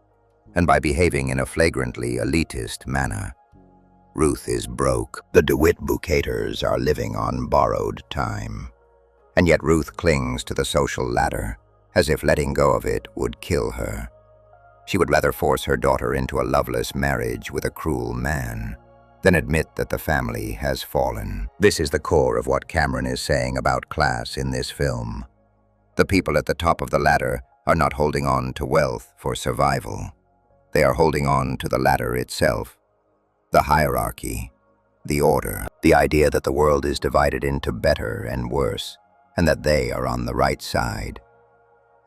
and by behaving in a flagrantly elitist manner. Ruth is broke. The DeWitt Bouqueters are living on borrowed time. And yet Ruth clings to the social ladder, as if letting go of it would kill her. She would rather force her daughter into a loveless marriage with a cruel man then admit that the family has fallen. This is the core of what Cameron is saying about class in this film. The people at the top of the ladder are not holding on to wealth for survival. They are holding on to the ladder itself. The hierarchy, the order, the idea that the world is divided into better and worse, and that they are on the right side.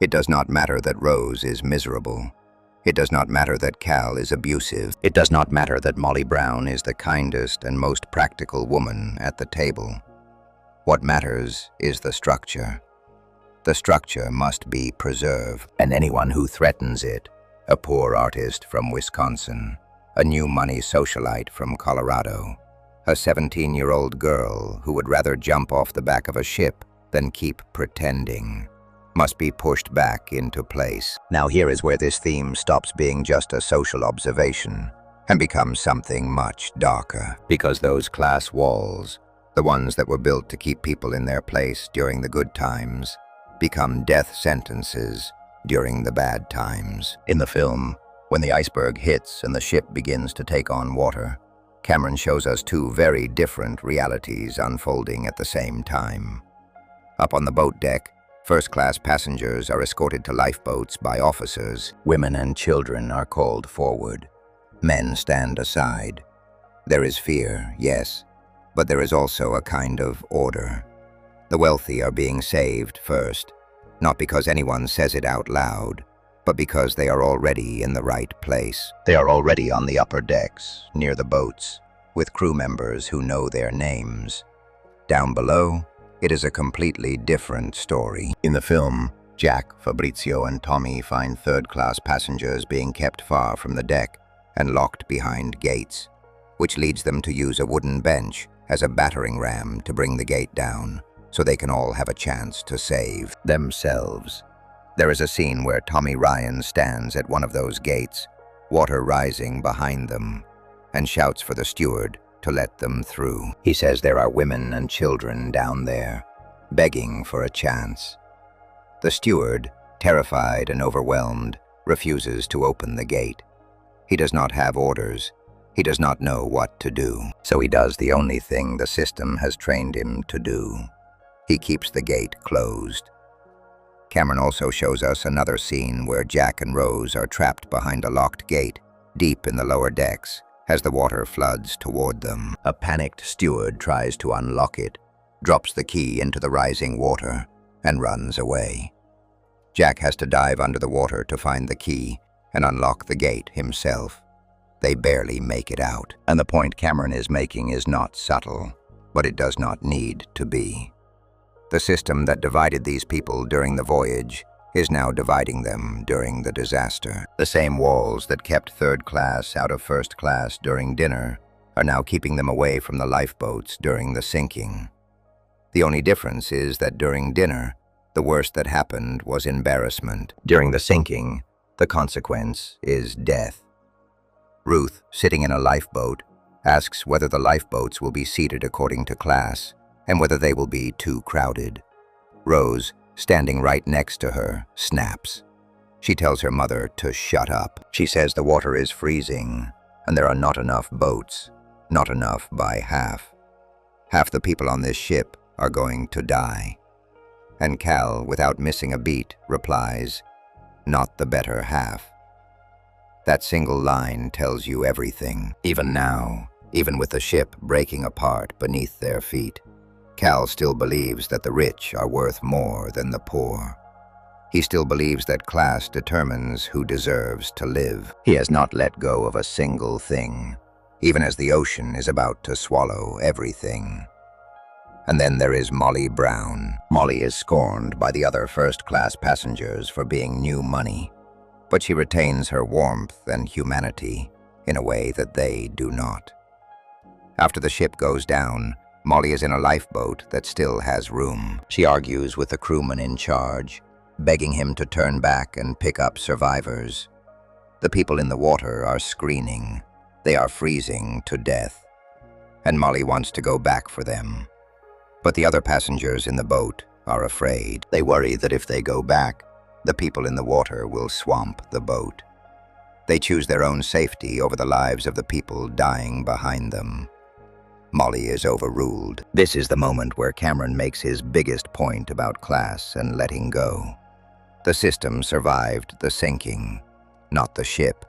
It does not matter that Rose is miserable. It does not matter that Cal is abusive. It does not matter that Molly Brown is the kindest and most practical woman at the table. What matters is the structure. The structure must be preserved, and anyone who threatens it, a poor artist from Wisconsin, a new money socialite from Colorado, a 17-year-old girl who would rather jump off the back of a ship than keep pretending, must be pushed back into place. Now here is where this theme stops being just a social observation and becomes something much darker. Because those class walls, the ones that were built to keep people in their place during the good times, become death sentences during the bad times. In the film, when the iceberg hits and the ship begins to take on water, Cameron shows us two very different realities unfolding at the same time. Up on the boat deck, first-class passengers are escorted to lifeboats by officers. Women and children are called forward. Men stand aside. There is fear, yes, but there is also a kind of order. The wealthy are being saved first, not because anyone says it out loud, but because they are already in the right place. They are already on the upper decks, near the boats, with crew members who know their names. Down below, it is a completely different story. In the film, Jack, Fabrizio, and Tommy find third-class passengers being kept far from the deck and locked behind gates, which leads them to use a wooden bench as a battering ram to bring the gate down, so they can all have a chance to save themselves. There is a scene where Tommy Ryan stands at one of those gates, water rising behind them, and shouts for the steward to let them through. He says there are women and children down there, begging for a chance. The steward, terrified and overwhelmed, refuses to open the gate. He does not have orders. He does not know what to do. So he does the only thing the system has trained him to do. He keeps the gate closed. Cameron also shows us another scene where Jack and Rose are trapped behind a locked gate, deep in the lower decks, as the water floods toward them. A panicked steward tries to unlock it, drops the key into the rising water, and runs away. Jack has to dive under the water to find the key and unlock the gate himself. They barely make it out. And the point Cameron is making is not subtle, but it does not need to be. The system that divided these people during the voyage is now dividing them during the disaster. The same walls that kept third class out of first class during dinner are now keeping them away from the lifeboats during the sinking. The only difference is that during dinner, the worst that happened was embarrassment. During the sinking, the consequence is death. Ruth, sitting in a lifeboat, asks whether the lifeboats will be seated according to class and whether they will be too crowded. Rose, standing right next to her, snaps. She tells her mother to shut up. She says the water is freezing and there are not enough boats, not enough by half. Half the people on this ship are going to die. And Cal, without missing a beat, replies, "Not the better half." That single line tells you everything. Even now, even with the ship breaking apart beneath their feet, Cal still believes that the rich are worth more than the poor. He still believes that class determines who deserves to live. He has not let go of a single thing, even as the ocean is about to swallow everything. And then there is Molly Brown. Molly is scorned by the other first-class passengers for being new money, but she retains her warmth and humanity in a way that they do not. After the ship goes down, Molly is in a lifeboat that still has room. She argues with the crewman in charge, begging him to turn back and pick up survivors. The people in the water are screaming. They are freezing to death. And Molly wants to go back for them. But the other passengers in the boat are afraid. They worry that if they go back, the people in the water will swamp the boat. They choose their own safety over the lives of the people dying behind them. Molly is overruled. This is the moment where Cameron makes his biggest point about class and letting go. The system survived the sinking, not the ship,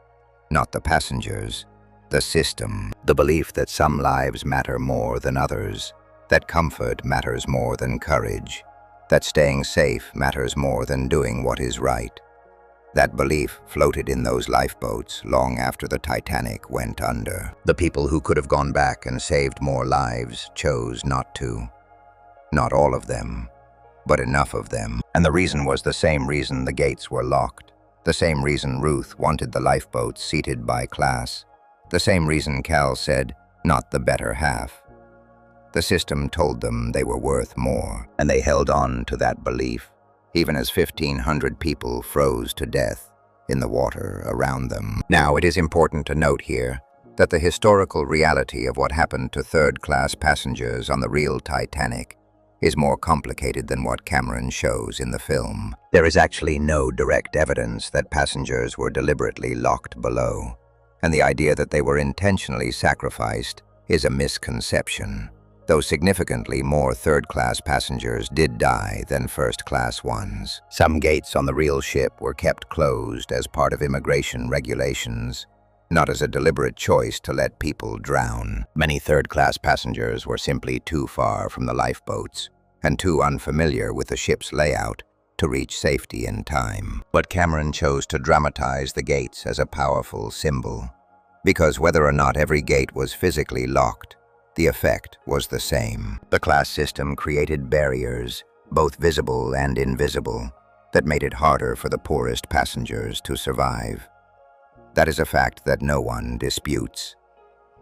not the passengers. The system, the belief that some lives matter more than others, that comfort matters more than courage, that staying safe matters more than doing what is right. That belief floated in those lifeboats long after the Titanic went under. The people who could have gone back and saved more lives chose not to. Not all of them, but enough of them. And the reason was the same reason the gates were locked, the same reason Ruth wanted the lifeboats seated by class, the same reason Cal said, "Not the better half." The system told them they were worth more, and they held on to that belief, even as 1,500 people froze to death in the water around them. Now, it is important to note here that the historical reality of what happened to third-class passengers on the real Titanic is more complicated than what Cameron shows in the film. There is actually no direct evidence that passengers were deliberately locked below, and the idea that they were intentionally sacrificed is a misconception, though significantly more third-class passengers did die than first-class ones. Some gates on the real ship were kept closed as part of immigration regulations, not as a deliberate choice to let people drown. Many third-class passengers were simply too far from the lifeboats and too unfamiliar with the ship's layout to reach safety in time. But Cameron chose to dramatize the gates as a powerful symbol, because whether or not every gate was physically locked, the effect was the same. The class system created barriers, both visible and invisible, that made it harder for the poorest passengers to survive. That is a fact that no one disputes.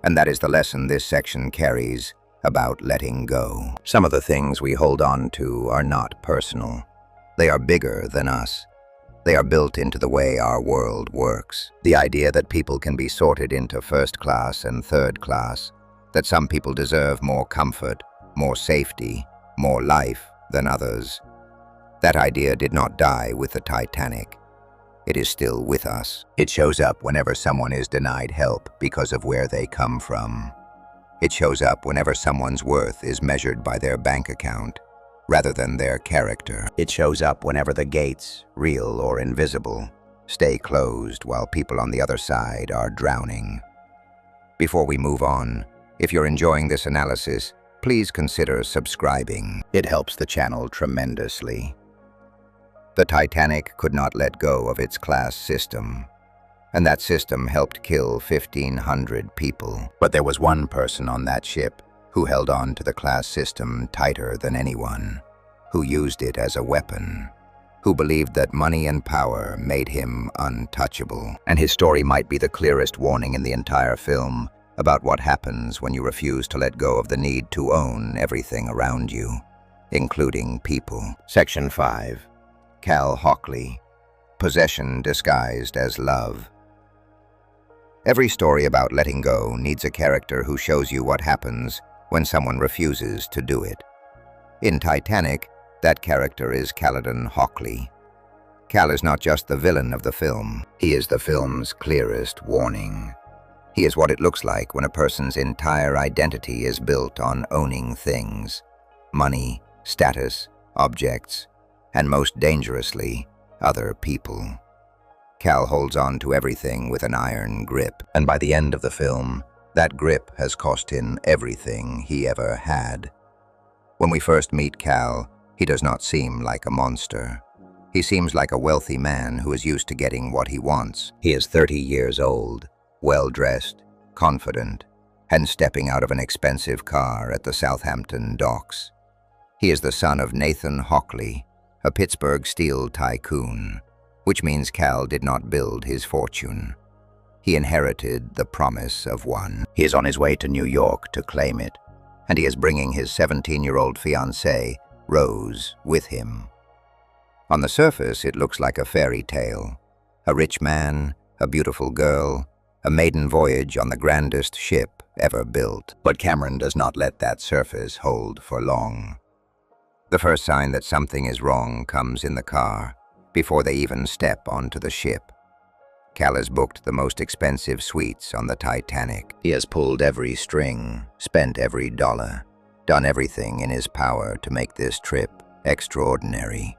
And that is the lesson this section carries about letting go. Some of the things we hold on to are not personal. They are bigger than us. They are built into the way our world works. The idea that people can be sorted into first class and third class, that some people deserve more comfort, more safety, more life than others. That idea did not die with the Titanic. It is still with us. It shows up whenever someone is denied help because of where they come from. It shows up whenever someone's worth is measured by their bank account, rather than their character. It shows up whenever the gates, real or invisible, stay closed while people on the other side are drowning. Before we move on, if you're enjoying this analysis, please consider subscribing. It helps the channel tremendously. The Titanic could not let go of its class system, and that system helped kill 1,500 people. But there was one person on that ship who held on to the class system tighter than anyone, who used it as a weapon, who believed that money and power made him untouchable. And his story might be the clearest warning in the entire film about what happens when you refuse to let go of the need to own everything around you, including people. Section 5. Cal Hockley. Possession disguised as love. Every story about letting go needs a character who shows you what happens when someone refuses to do it. In Titanic, that character is Caledon Hockley. Cal is not just the villain of the film, he is the film's clearest warning. He is what it looks like when a person's entire identity is built on owning things: money, status, objects, and most dangerously, other people. Cal holds on to everything with an iron grip, and by the end of the film, that grip has cost him everything he ever had. When we first meet Cal, he does not seem like a monster. He seems like a wealthy man who is used to getting what he wants. He is 30 years old, well-dressed, confident, and stepping out of an expensive car at the Southampton docks. He is the son of Nathan Hockley, a Pittsburgh steel tycoon, which means Cal did not build his fortune. He inherited the promise of one. He is on his way to New York to claim it, and he is bringing his 17-year-old fiancée, Rose, with him. On the surface, it looks like a fairy tale. A rich man, a beautiful girl, a maiden voyage on the grandest ship ever built. But Cameron does not let that surface hold for long. The first sign that something is wrong comes in the car, before they even step onto the ship. Cal has booked the most expensive suites on the Titanic. He has pulled every string, spent every dollar, done everything in his power to make this trip extraordinary.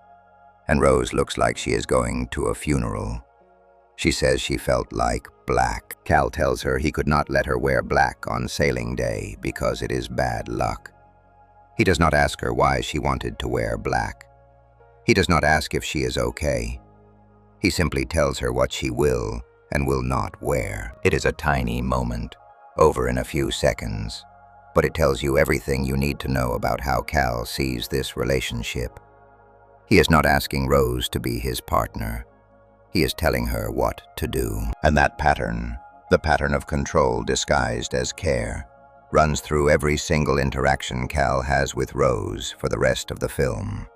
And Rose looks like she is going to a funeral. She says she felt like black. Cal tells her he could not let her wear black on sailing day because it is bad luck. He does not ask her why she wanted to wear black. He does not ask if she is okay. He simply tells her what she will and will not wear. It is a tiny moment, over in a few seconds, but it tells you everything you need to know about how Cal sees this relationship. He is not asking Rose to be his partner. He is telling her what to do. And that pattern, the pattern of control disguised as care, runs through every single interaction Cal has with Rose for the rest of the film.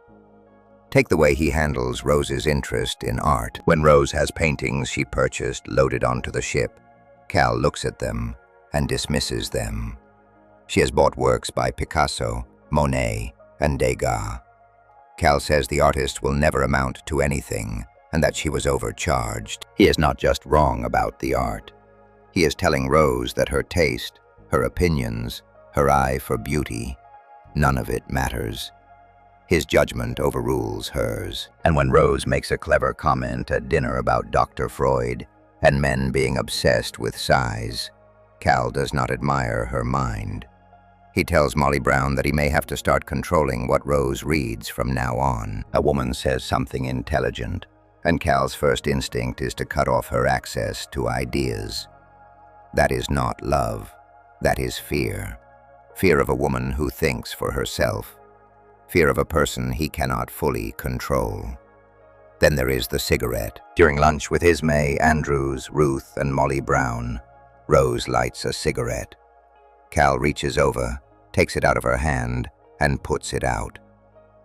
Take the way he handles Rose's interest in art. When Rose has paintings she purchased loaded onto the ship, Cal looks at them and dismisses them. She has bought works by Picasso, Monet, and Degas. Cal says the artist will never amount to anything and that she was overcharged. He is not just wrong about the art. He is telling Rose that her taste, her opinions, her eye for beauty, none of it matters. His judgment overrules hers. And when Rose makes a clever comment at dinner about Dr. Freud and men being obsessed with size, Cal does not admire her mind. He tells Molly Brown that he may have to start controlling what Rose reads from now on. A woman says something intelligent, and Cal's first instinct is to cut off her access to ideas. That is not love. That is fear. Fear of a woman who thinks for herself. Fear of a person he cannot fully control. Then there is the cigarette. During lunch with Ismay, Andrews, Ruth, and Molly Brown, Rose lights a cigarette. Cal reaches over, takes it out of her hand, and puts it out.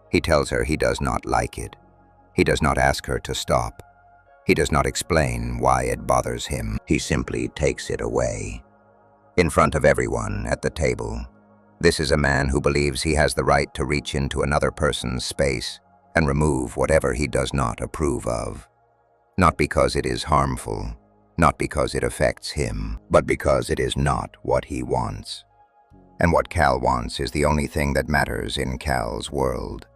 He tells her he does not like it. He does not ask her to stop. He does not explain why it bothers him. He simply takes it away. In front of everyone at the table. This is a man who believes he has the right to reach into another person's space and remove whatever he does not approve of. Not because it is harmful, not because it affects him, but because it is not what he wants. And what Cal wants is the only thing that matters in Cal's world.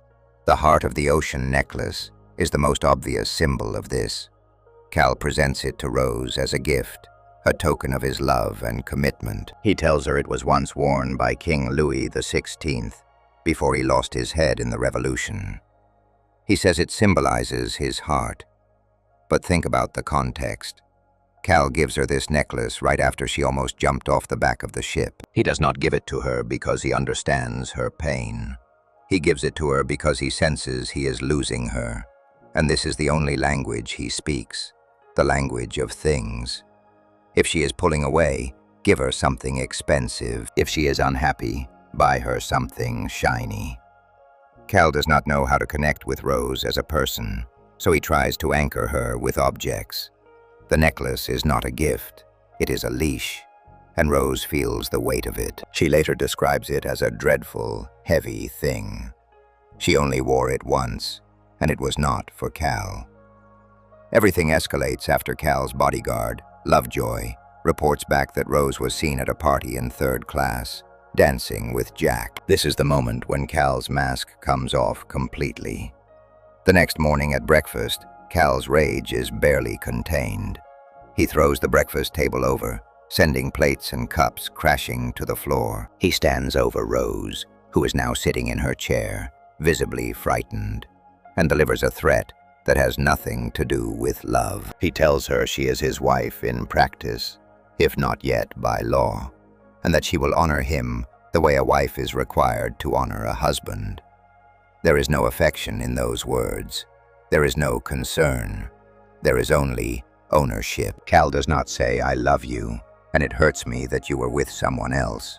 The Heart of the Ocean necklace is the most obvious symbol of this. Cal presents it to Rose as a gift, a token of his love and commitment. He tells her it was once worn by King Louis XVI before he lost his head in the Revolution. He says it symbolizes his heart. But think about the context. Cal gives her this necklace right after she almost jumped off the back of the ship. He does not give it to her because he understands her pain. He gives it to her because he senses he is losing her. And this is the only language he speaks, the language of things. If she is pulling away, give her something expensive. If she is unhappy, buy her something shiny. Cal does not know how to connect with Rose as a person, so he tries to anchor her with objects. The necklace is not a gift, it is a leash, and Rose feels the weight of it. She later describes it as a dreadful, heavy thing. She only wore it once, and it was not for Cal. Everything escalates after Cal's bodyguard, Lovejoy, reports back that Rose was seen at a party in 3rd class, dancing with Jack. This is the moment when Cal's mask comes off completely. The next morning at breakfast, Cal's rage is barely contained. He throws the breakfast table over, sending plates and cups crashing to the floor. He stands over Rose, who is now sitting in her chair, visibly frightened, and delivers a threat that has nothing to do with love. He tells her she is his wife in practice, if not yet by law, and that she will honor him the way a wife is required to honor a husband. There is no affection in those words. There is no concern. There is only ownership. Cal does not say, "I love you, and it hurts me that you were with someone else."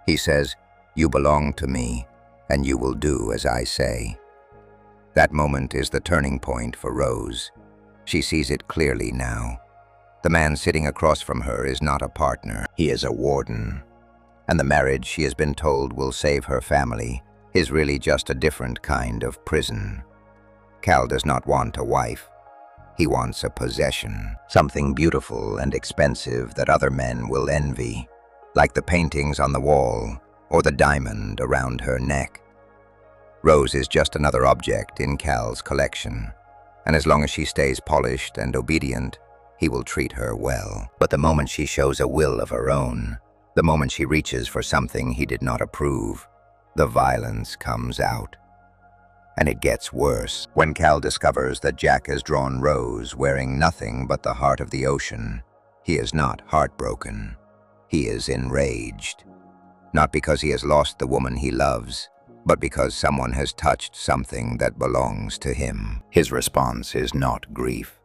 He says, "You belong to me, and you will do as I say." That moment is the turning point for Rose. She sees it clearly now. The man sitting across from her is not a partner. He is a warden. And the marriage she has been told will save her family is really just a different kind of prison. Cal does not want a wife. He wants a possession, something beautiful and expensive that other men will envy, like the paintings on the wall or the diamond around her neck. Rose is just another object in Cal's collection, and as long as she stays polished and obedient, he will treat her well. But the moment she shows a will of her own, the moment she reaches for something he did not approve, the violence comes out. And it gets worse. When Cal discovers that Jack has drawn Rose wearing nothing but the heart of the ocean, he is not heartbroken. He is enraged. Not because he has lost the woman he loves, but because someone has touched something that belongs to him. His response is not grief.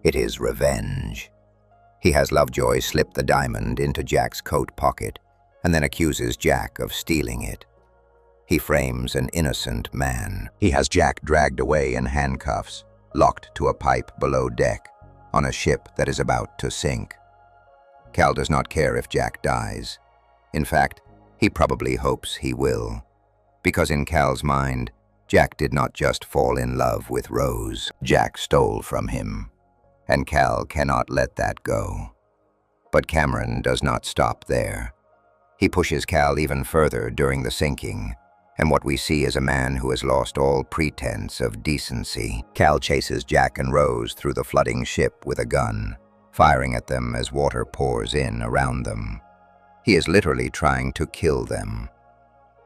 It is revenge. He has Lovejoy slip the diamond into Jack's coat pocket and then accuses Jack of stealing it. He frames an innocent man. He has Jack dragged away in handcuffs, locked to a pipe below deck, on a ship that is about to sink. Cal does not care if Jack dies. In fact, he probably hopes he will. Because in Cal's mind, Jack did not just fall in love with Rose. Jack stole from him, and Cal cannot let that go. But Cameron does not stop there. He pushes Cal even further during the sinking, and what we see is a man who has lost all pretense of decency. Cal chases Jack and Rose through the flooding ship with a gun, firing at them as water pours in around them. He is literally trying to kill them.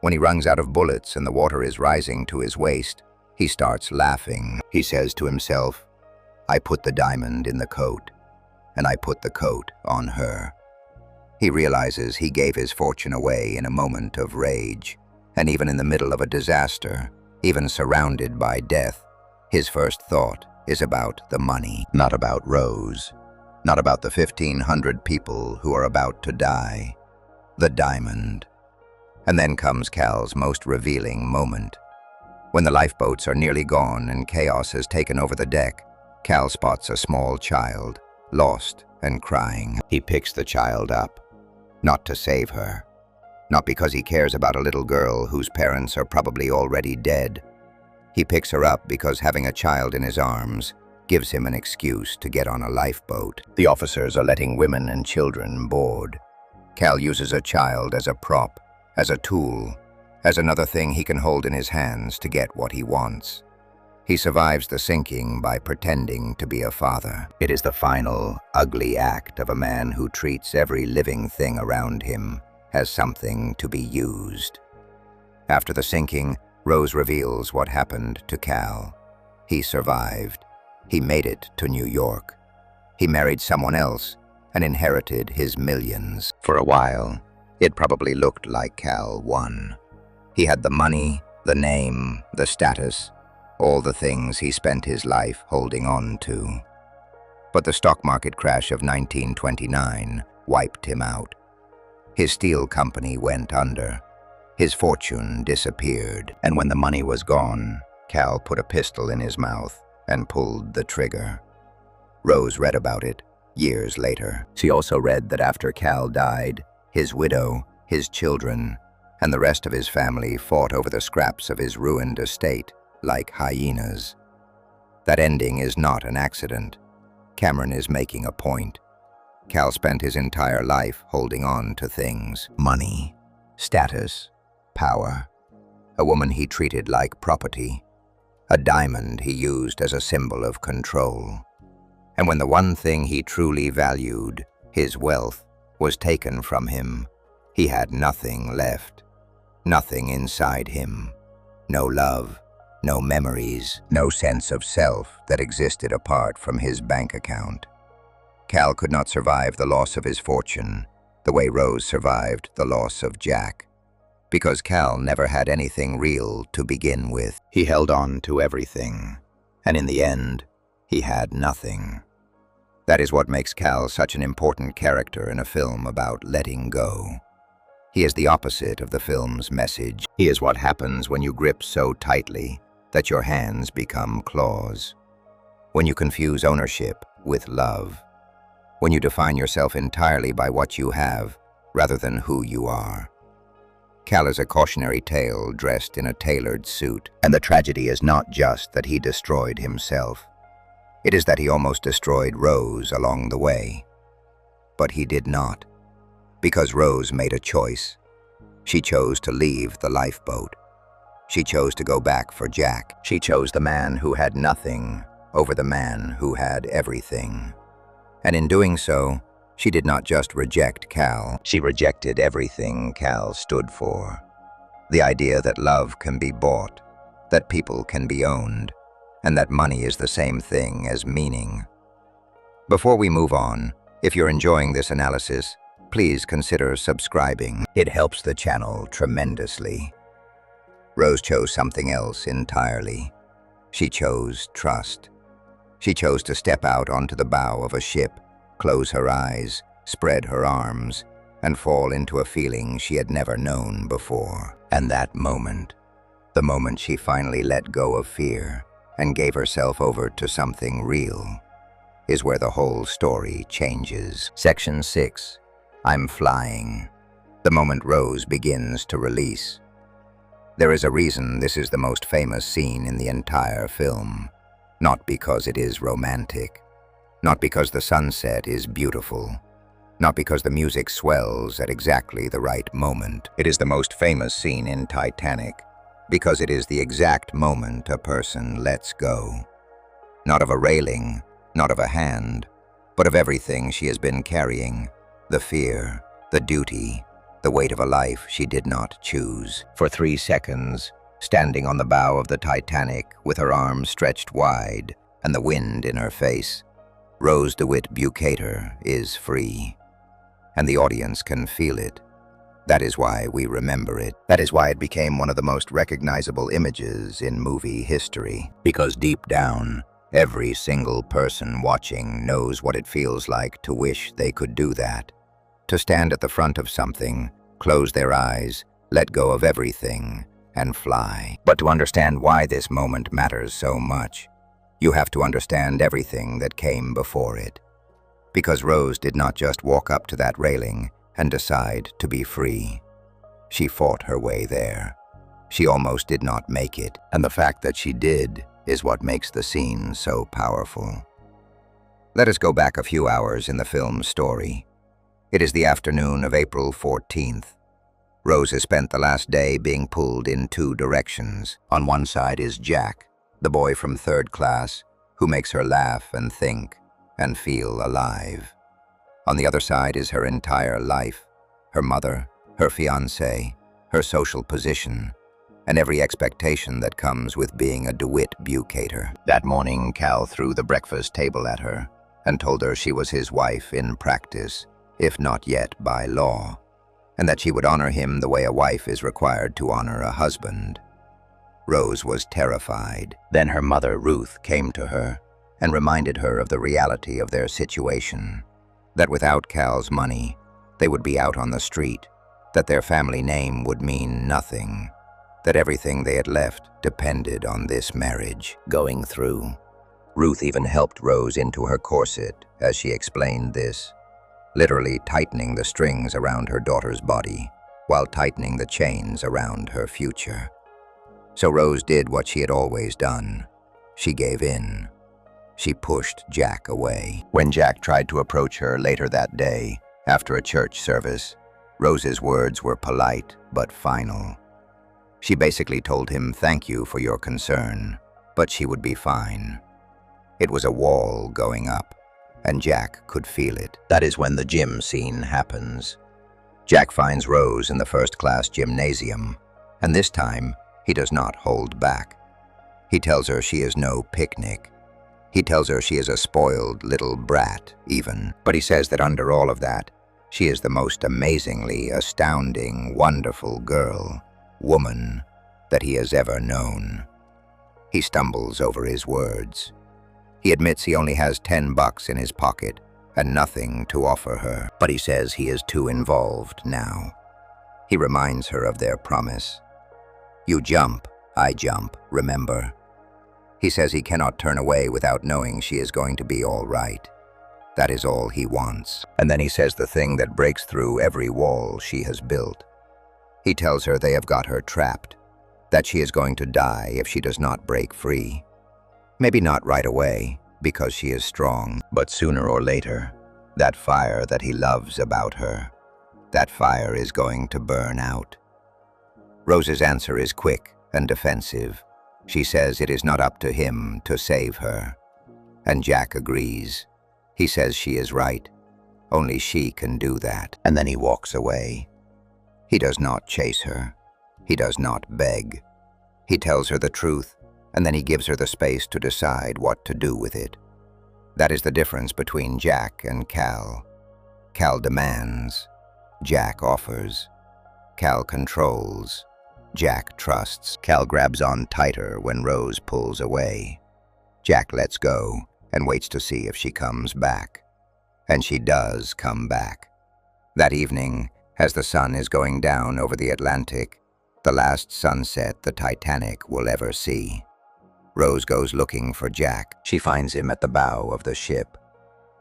When he runs out of bullets and the water is rising to his waist, he starts laughing. He says to himself, "I put the diamond in the coat, and I put the coat on her." He realizes he gave his fortune away in a moment of rage, and even in the middle of a disaster, even surrounded by death, his first thought is about the money, not about Rose, not about the 1,500 people who are about to die. The diamond. And then comes Cal's most revealing moment. When the lifeboats are nearly gone and chaos has taken over the deck, Cal spots a small child, lost and crying. He picks the child up, not to save her, not because he cares about a little girl whose parents are probably already dead. He picks her up because having a child in his arms gives him an excuse to get on a lifeboat. The officers are letting women and children board. Cal uses a child as a prop, as a tool, as another thing he can hold in his hands to get what he wants. He survives the sinking by pretending to be a father. It is the final, ugly act of a man who treats every living thing around him as something to be used. After the sinking, Rose reveals what happened to Cal. He survived. He made it to New York. He married someone else and inherited his millions. For a while, it probably looked like Cal won. He had the money, the name, the status, all the things he spent his life holding on to. But the stock market crash of 1929 wiped him out. His steel company went under. His fortune disappeared. And when the money was gone, Cal put a pistol in his mouth and pulled the trigger. Rose read about it years later. She also read that after Cal died, his widow, his children, and the rest of his family fought over the scraps of his ruined estate like hyenas. That ending is not an accident. Cameron is making a point. Cal spent his entire life holding on to things: money, status, power, a woman he treated like property, a diamond he used as a symbol of control. And when the one thing he truly valued, his wealth, was taken from him, he had nothing left. Nothing inside him. No love, no memories, no sense of self that existed apart from his bank account. Cal could not survive the loss of his fortune the way Rose survived the loss of Jack. Because Cal never had anything real to begin with. He held on to everything, and in the end, he had nothing. That is what makes Cal such an important character in a film about letting go. He is the opposite of the film's message. He is what happens when you grip so tightly that your hands become claws. When you confuse ownership with love. When you define yourself entirely by what you have, rather than who you are. Cal is a cautionary tale dressed in a tailored suit, and the tragedy is not just that he destroyed himself. It is that he almost destroyed Rose along the way. But he did not, because Rose made a choice. She chose to leave the lifeboat. She chose to go back for Jack. She chose the man who had nothing over the man who had everything. And in doing so, she did not just reject Cal. She rejected everything Cal stood for. The idea that love can be bought, that people can be owned, and that money is the same thing as meaning. Before we move on, if you're enjoying this analysis, please consider subscribing. It helps the channel tremendously. Rose chose something else entirely. She chose trust. She chose to step out onto the bow of a ship, close her eyes, spread her arms, and fall into a feeling she had never known before. And that moment, the moment she finally let go of fear and gave herself over to something real, is where the whole story changes. Section 6. I'm flying. The moment Rose begins to release. There is a reason this is the most famous scene in the entire film. Not because it is romantic. Not because the sunset is beautiful. Not because the music swells at exactly the right moment. It is the most famous scene in Titanic because it is the exact moment a person lets go. Not of a railing, not of a hand, but of everything she has been carrying. The fear, the duty, the weight of a life she did not choose. For 3 seconds, standing on the bow of the Titanic with her arms stretched wide and the wind in her face, Rose DeWitt Bukater is free. And the audience can feel it. That is why we remember it. That is why it became one of the most recognizable images in movie history. Because deep down, every single person watching knows what it feels like to wish they could do that. To stand at the front of something, close their eyes, let go of everything, and fly. But to understand why this moment matters so much, you have to understand everything that came before it. Because Rose did not just walk up to that railing and decide to be free. She fought her way there. She almost did not make it, and the fact that she did is what makes the scene so powerful. Let us go back a few hours in the film's story. It is the afternoon of April 14th. Rose has spent the last day being pulled in 2 directions. On one side is Jack, the boy from 3rd class, who makes her laugh and think and feel alive. On the other side is her entire life, her mother, her fiancé, her social position, and every expectation that comes with being a DeWitt Bukater. That morning, Cal threw the breakfast table at her and told her she was his wife in practice, if not yet by law, and that she would honor him the way a wife is required to honor a husband. Rose was terrified. Then her mother, Ruth, came to her and reminded her of the reality of their situation, that without Cal's money, they would be out on the street, that their family name would mean nothing, that everything they had left depended on this marriage going through. Ruth even helped Rose into her corset as she explained this, literally tightening the strings around her daughter's body while tightening the chains around her future. So Rose did what she had always done. She gave in. She pushed Jack away. When Jack tried to approach her later that day, after a church service, Rose's words were polite but final. She basically told him, "Thank you for your concern, but she would be fine." It was a wall going up, and Jack could feel it. That is when the gym scene happens. Jack finds Rose in the 1st-class gymnasium, and this time, he does not hold back. He tells her she is no picnic. He tells her she is a spoiled little brat, even. But he says that under all of that, she is the most amazingly astounding, wonderful girl, woman, that he has ever known. He stumbles over his words. He admits he only has $10 in his pocket and nothing to offer her. But he says he is too involved now. He reminds her of their promise. You jump, I jump, remember? He says he cannot turn away without knowing she is going to be all right. That is all he wants. And then he says the thing that breaks through every wall she has built. He tells her they have got her trapped, that she is going to die if she does not break free. Maybe not right away, because she is strong. But sooner or later, that fire that he loves about her, that fire is going to burn out. Rose's answer is quick and defensive. She says it is not up to him to save her. And Jack agrees. He says she is right. Only she can do that. And then he walks away. He does not chase her. He does not beg. He tells her the truth, and then he gives her the space to decide what to do with it. That is the difference between Jack and Cal. Cal demands. Jack offers. Cal controls. Jack trusts. Cal grabs on tighter when Rose pulls away. Jack lets go and waits to see if she comes back. And she does come back. That evening, as the sun is going down over the Atlantic, the last sunset the Titanic will ever see, Rose goes looking for Jack. She finds him at the bow of the ship.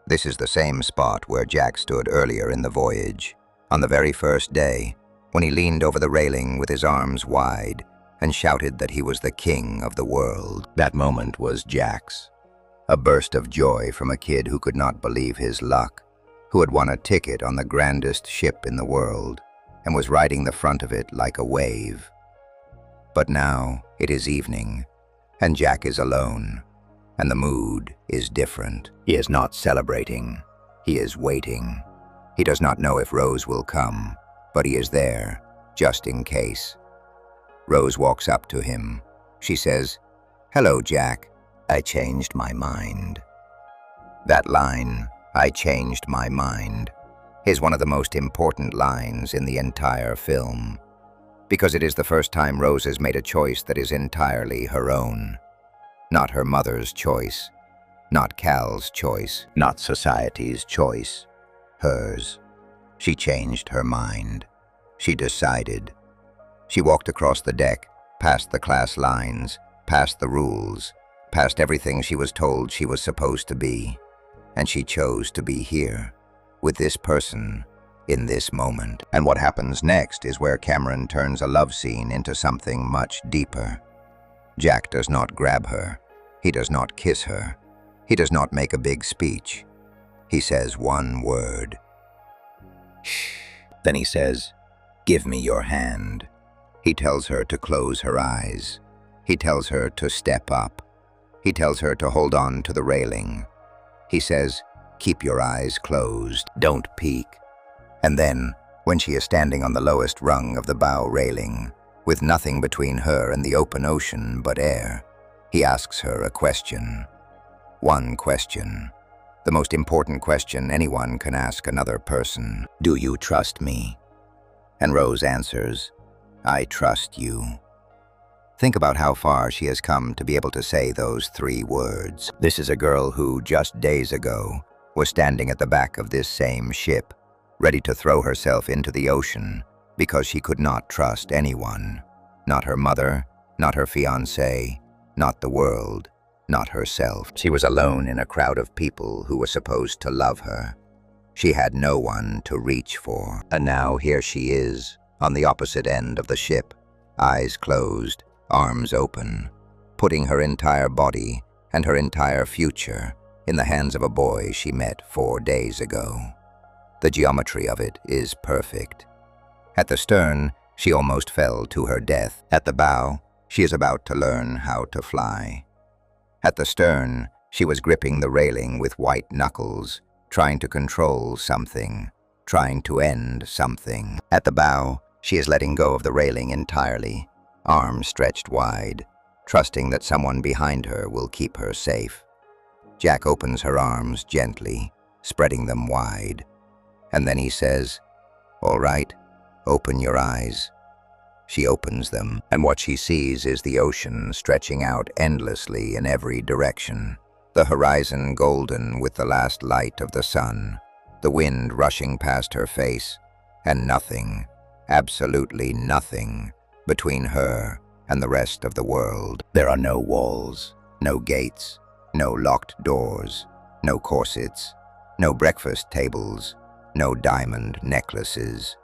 This is the same spot where Jack stood earlier in the voyage, on the very first day, when he leaned over the railing with his arms wide and shouted that he was the king of the world. That moment was Jack's. A burst of joy from a kid who could not believe his luck, who had won a ticket on the grandest ship in the world and was riding the front of it like a wave. But now it is evening, and Jack is alone, and the mood is different. He is not celebrating. He is waiting. He does not know if Rose will come, but he is there, just in case. Rose walks up to him. She says, "Hello, Jack. I changed my mind." That line, "I changed my mind," is one of the most important lines in the entire film, because it is the first time Rose has made a choice that is entirely her own. Not her mother's choice, not Cal's choice, not society's choice. Hers. She changed her mind. She decided. She walked across the deck, past the class lines, past the rules, past everything she was told she was supposed to be, and she chose to be here, with this person, in this moment. And what happens next is where Cameron turns a love scene into something much deeper. Jack does not grab her. He does not kiss her. He does not make a big speech. He says one word. Shh. Then he says, "Give me your hand." He tells her to close her eyes. He tells her to step up. He tells her to hold on to the railing. He says, "Keep your eyes closed. Don't peek." And then, when she is standing on the lowest rung of the bow railing, with nothing between her and the open ocean but air, he asks her a question. One question. The most important question anyone can ask another person. "Do you trust me?" And Rose answers, "I trust you." Think about how far she has come to be able to say those 3 words. This is a girl who, just days ago, was standing at the back of this same ship, ready to throw herself into the ocean because she could not trust anyone. Not her mother, not her fiancé, not the world, not herself. She was alone in a crowd of people who were supposed to love her. She had no one to reach for. And now here she is, on the opposite end of the ship, eyes closed, arms open, putting her entire body and her entire future in the hands of a boy she met 4 days ago. The geometry of it is perfect. At the stern, she almost fell to her death. At the bow, she is about to learn how to fly. At the stern, she was gripping the railing with white knuckles, trying to control something, trying to end something. At the bow, she is letting go of the railing entirely, arms stretched wide, trusting that someone behind her will keep her safe. Jack opens her arms gently, spreading them wide. And then he says, "All right, open your eyes." She opens them, and what she sees is the ocean stretching out endlessly in every direction. The horizon golden with the last light of the sun, the wind rushing past her face, and nothing, absolutely nothing, between her and the rest of the world. There are no walls, no gates, no locked doors, no corsets, no breakfast tables, no diamond necklaces,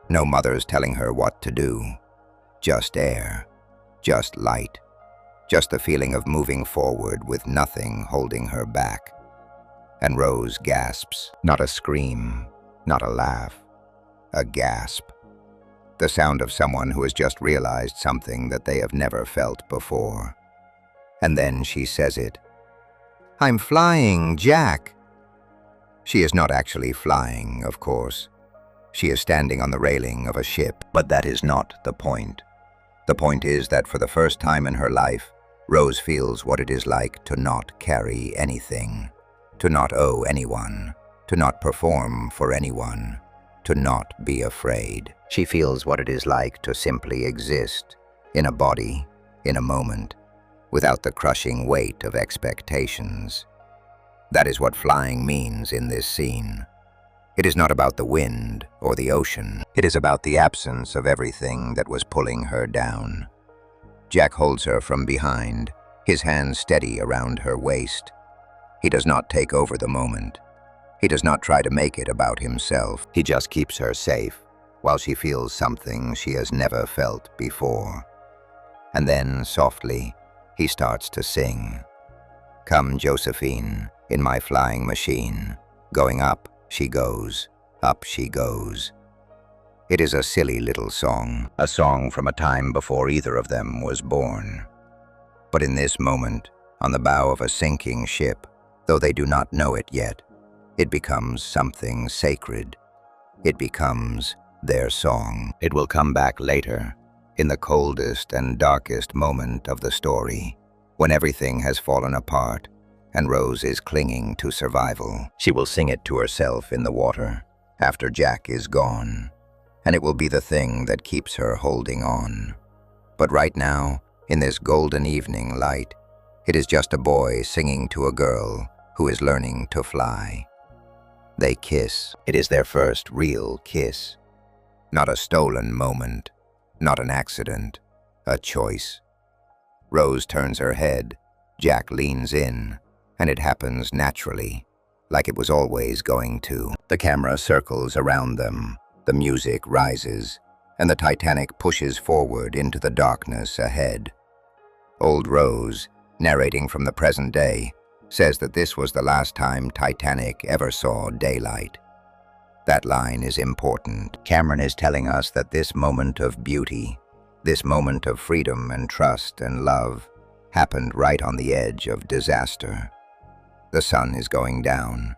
no mothers telling her what to do. Just air, just light, just the feeling of moving forward with nothing holding her back. And Rose gasps, not a scream, not a laugh, a gasp. The sound of someone who has just realized something that they have never felt before. And then she says it. "I'm flying, Jack." She is not actually flying, of course. She is standing on the railing of a ship, but that is not the point. The point is that for the first time in her life, Rose feels what it is like to not carry anything, to not owe anyone, to not perform for anyone, to not be afraid. She feels what it is like to simply exist, in a body, in a moment, without the crushing weight of expectations. That is what flying means in this scene. It is not about the wind or the ocean. It is about the absence of everything that was pulling her down. Jack holds her from behind, his hands steady around her waist. He does not take over the moment. He does not try to make it about himself. He just keeps her safe while she feels something she has never felt before. And then, softly, he starts to sing. "Come, Josephine, in my flying machine. Going up, she goes. Up she goes." It is a silly little song, a song from a time before either of them was born. But in this moment, on the bow of a sinking ship, though they do not know it yet, it becomes something sacred. It becomes their song. It will come back later, in the coldest and darkest moment of the story, when everything has fallen apart and Rose is clinging to survival. She will sing it to herself in the water, after Jack is gone, and it will be the thing that keeps her holding on. But right now, in this golden evening light, it is just a boy singing to a girl who is learning to fly. They kiss. It is their first real kiss. Not a stolen moment, not an accident, a choice. Rose turns her head, Jack leans in, and it happens naturally, like it was always going to. The camera circles around them, the music rises, and the Titanic pushes forward into the darkness ahead. Old Rose, narrating from the present day, says that this was the last time Titanic ever saw daylight. That line is important. Cameron is telling us that this moment of beauty, this moment of freedom and trust and love, happened right on the edge of disaster. The sun is going down.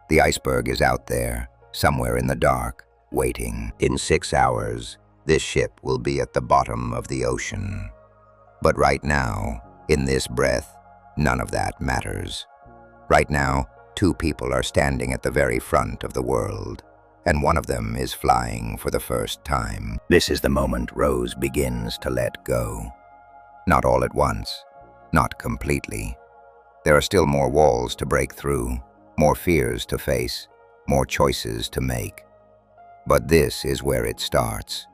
The iceberg is out there, somewhere in the dark, waiting. In 6 hours, this ship will be at the bottom of the ocean. But right now, in this breath, none of that matters. Right now, 2 people are standing at the very front of the world, and one of them is flying for the first time. This is the moment Rose begins to let go. Not all at once, not completely. There are still more walls to break through, more fears to face, more choices to make. But this is where it starts.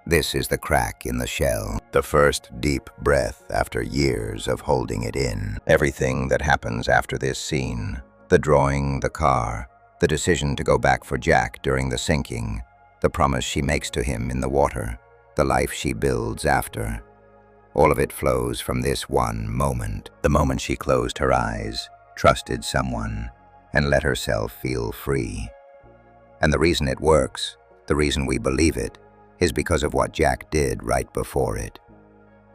This is the crack in the shell, the first deep breath after years of holding it in. Everything that happens after this scene, the drawing, the car, the decision to go back for Jack during the sinking, the promise she makes to him in the water, the life she builds after. All of it flows from this one moment, the moment she closed her eyes, trusted someone, and let herself feel free. And the reason it works, the reason we believe it, is because of what Jack did right before it.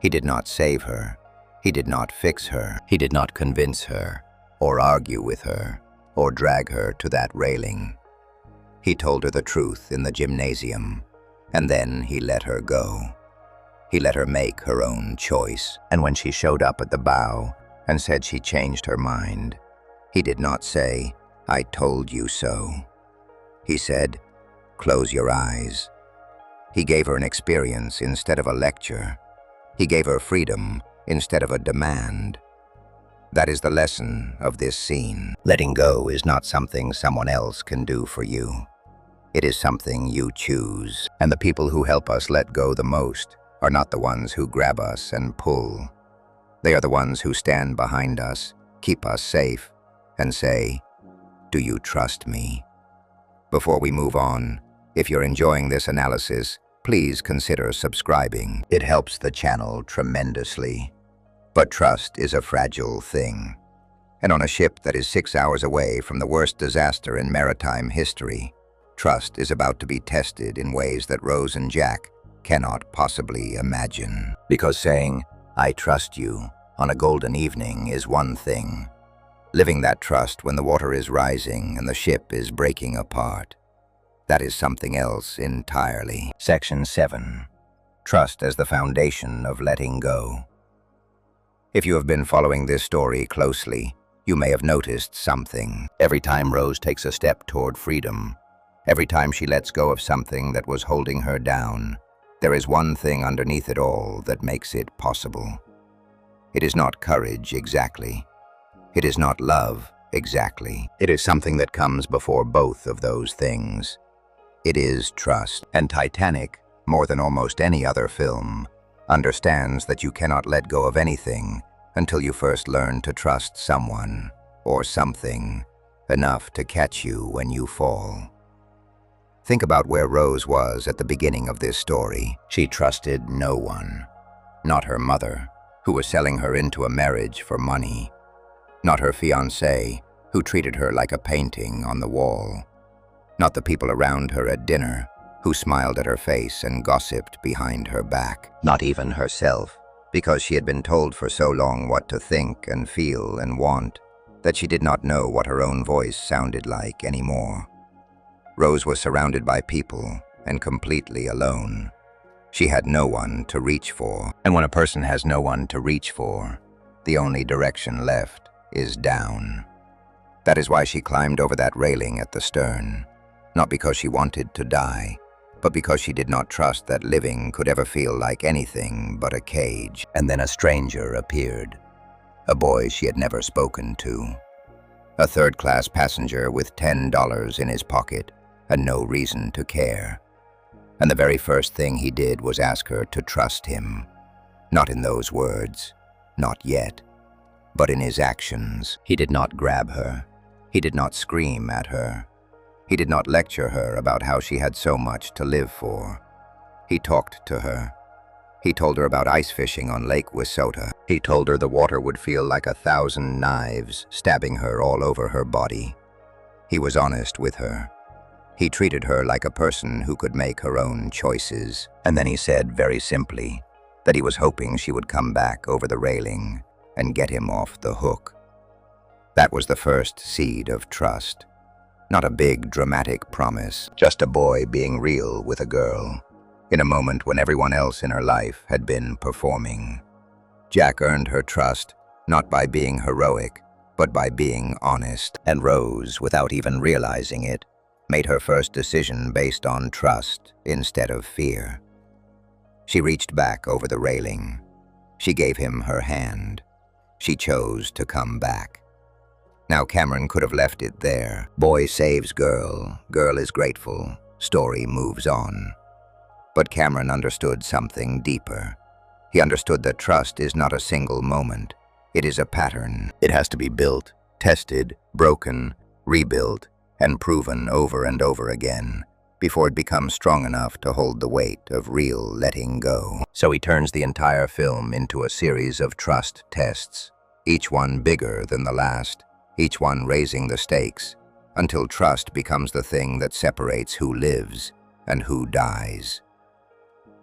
He did not save her. He did not fix her. He did not convince her, or argue with her, or drag her to that railing. He told her the truth in the gymnasium, and then he let her go. He let her make her own choice. And when she showed up at the bow and said she changed her mind, he did not say, "I told you so." He said, "Close your eyes." He gave her an experience instead of a lecture. He gave her freedom instead of a demand. That is the lesson of this scene. Letting go is not something someone else can do for you. It is something you choose. And the people who help us let go the most are not the ones who grab us and pull. They are the ones who stand behind us, keep us safe, and say, "Do you trust me?" Before we move on, if you're enjoying this analysis, please consider subscribing. It helps the channel tremendously. But trust is a fragile thing. And on a ship that is 6 hours away from the worst disaster in maritime history, trust is about to be tested in ways that Rose and Jack cannot possibly imagine. Because saying, "I trust you," on a golden evening is one thing. Living that trust when the water is rising and the ship is breaking apart, that is something else entirely. Section 7. Trust as the foundation of letting go. If you have been following this story closely, you may have noticed something. Every time Rose takes a step toward freedom, every time she lets go of something that was holding her down, there is one thing underneath it all that makes it possible. It is not courage exactly. It is not love exactly. It is something that comes before both of those things. It is trust. And Titanic, more than almost any other film, understands that you cannot let go of anything until you first learn to trust someone or something enough to catch you when you fall. Think about where Rose was at the beginning of this story. She trusted no one. Not her mother, who was selling her into a marriage for money. Not her fiancé, who treated her like a painting on the wall. Not the people around her at dinner, who smiled at her face and gossiped behind her back. Not even herself, because she had been told for so long what to think and feel and want, that she did not know what her own voice sounded like anymore. Rose was surrounded by people and completely alone. She had no one to reach for. And when a person has no one to reach for, the only direction left is down. That is why she climbed over that railing at the stern. Not because she wanted to die, but because she did not trust that living could ever feel like anything but a cage. And then a stranger appeared. A boy she had never spoken to. A third-class passenger with $10 in his pocket and no reason to care. And the very first thing he did was ask her to trust him. Not in those words, not yet, but in his actions. He did not grab her. He did not scream at her. He did not lecture her about how she had so much to live for. He talked to her. He told her about ice fishing on Lake Wissota. He told her the water would feel like 1,000 knives stabbing her all over her body. He was honest with her. He treated her like a person who could make her own choices. And then he said very simply that he was hoping she would come back over the railing and get him off the hook. That was the first seed of trust. Not a big, dramatic promise, just a boy being real with a girl, in a moment when everyone else in her life had been performing. Jack earned her trust, not by being heroic, but by being honest. And Rose, without even realizing it, made her first decision based on trust instead of fear. She reached back over the railing. She gave him her hand. She chose to come back. Now Cameron could have left it there. Boy saves girl, girl is grateful, story moves on. But Cameron understood something deeper. He understood that trust is not a single moment. It is a pattern. It has to be built, tested, broken, rebuilt, and proven over and over again before it becomes strong enough to hold the weight of real letting go. So he turns the entire film into a series of trust tests, each one bigger than the last, each one raising the stakes, until trust becomes the thing that separates who lives and who dies.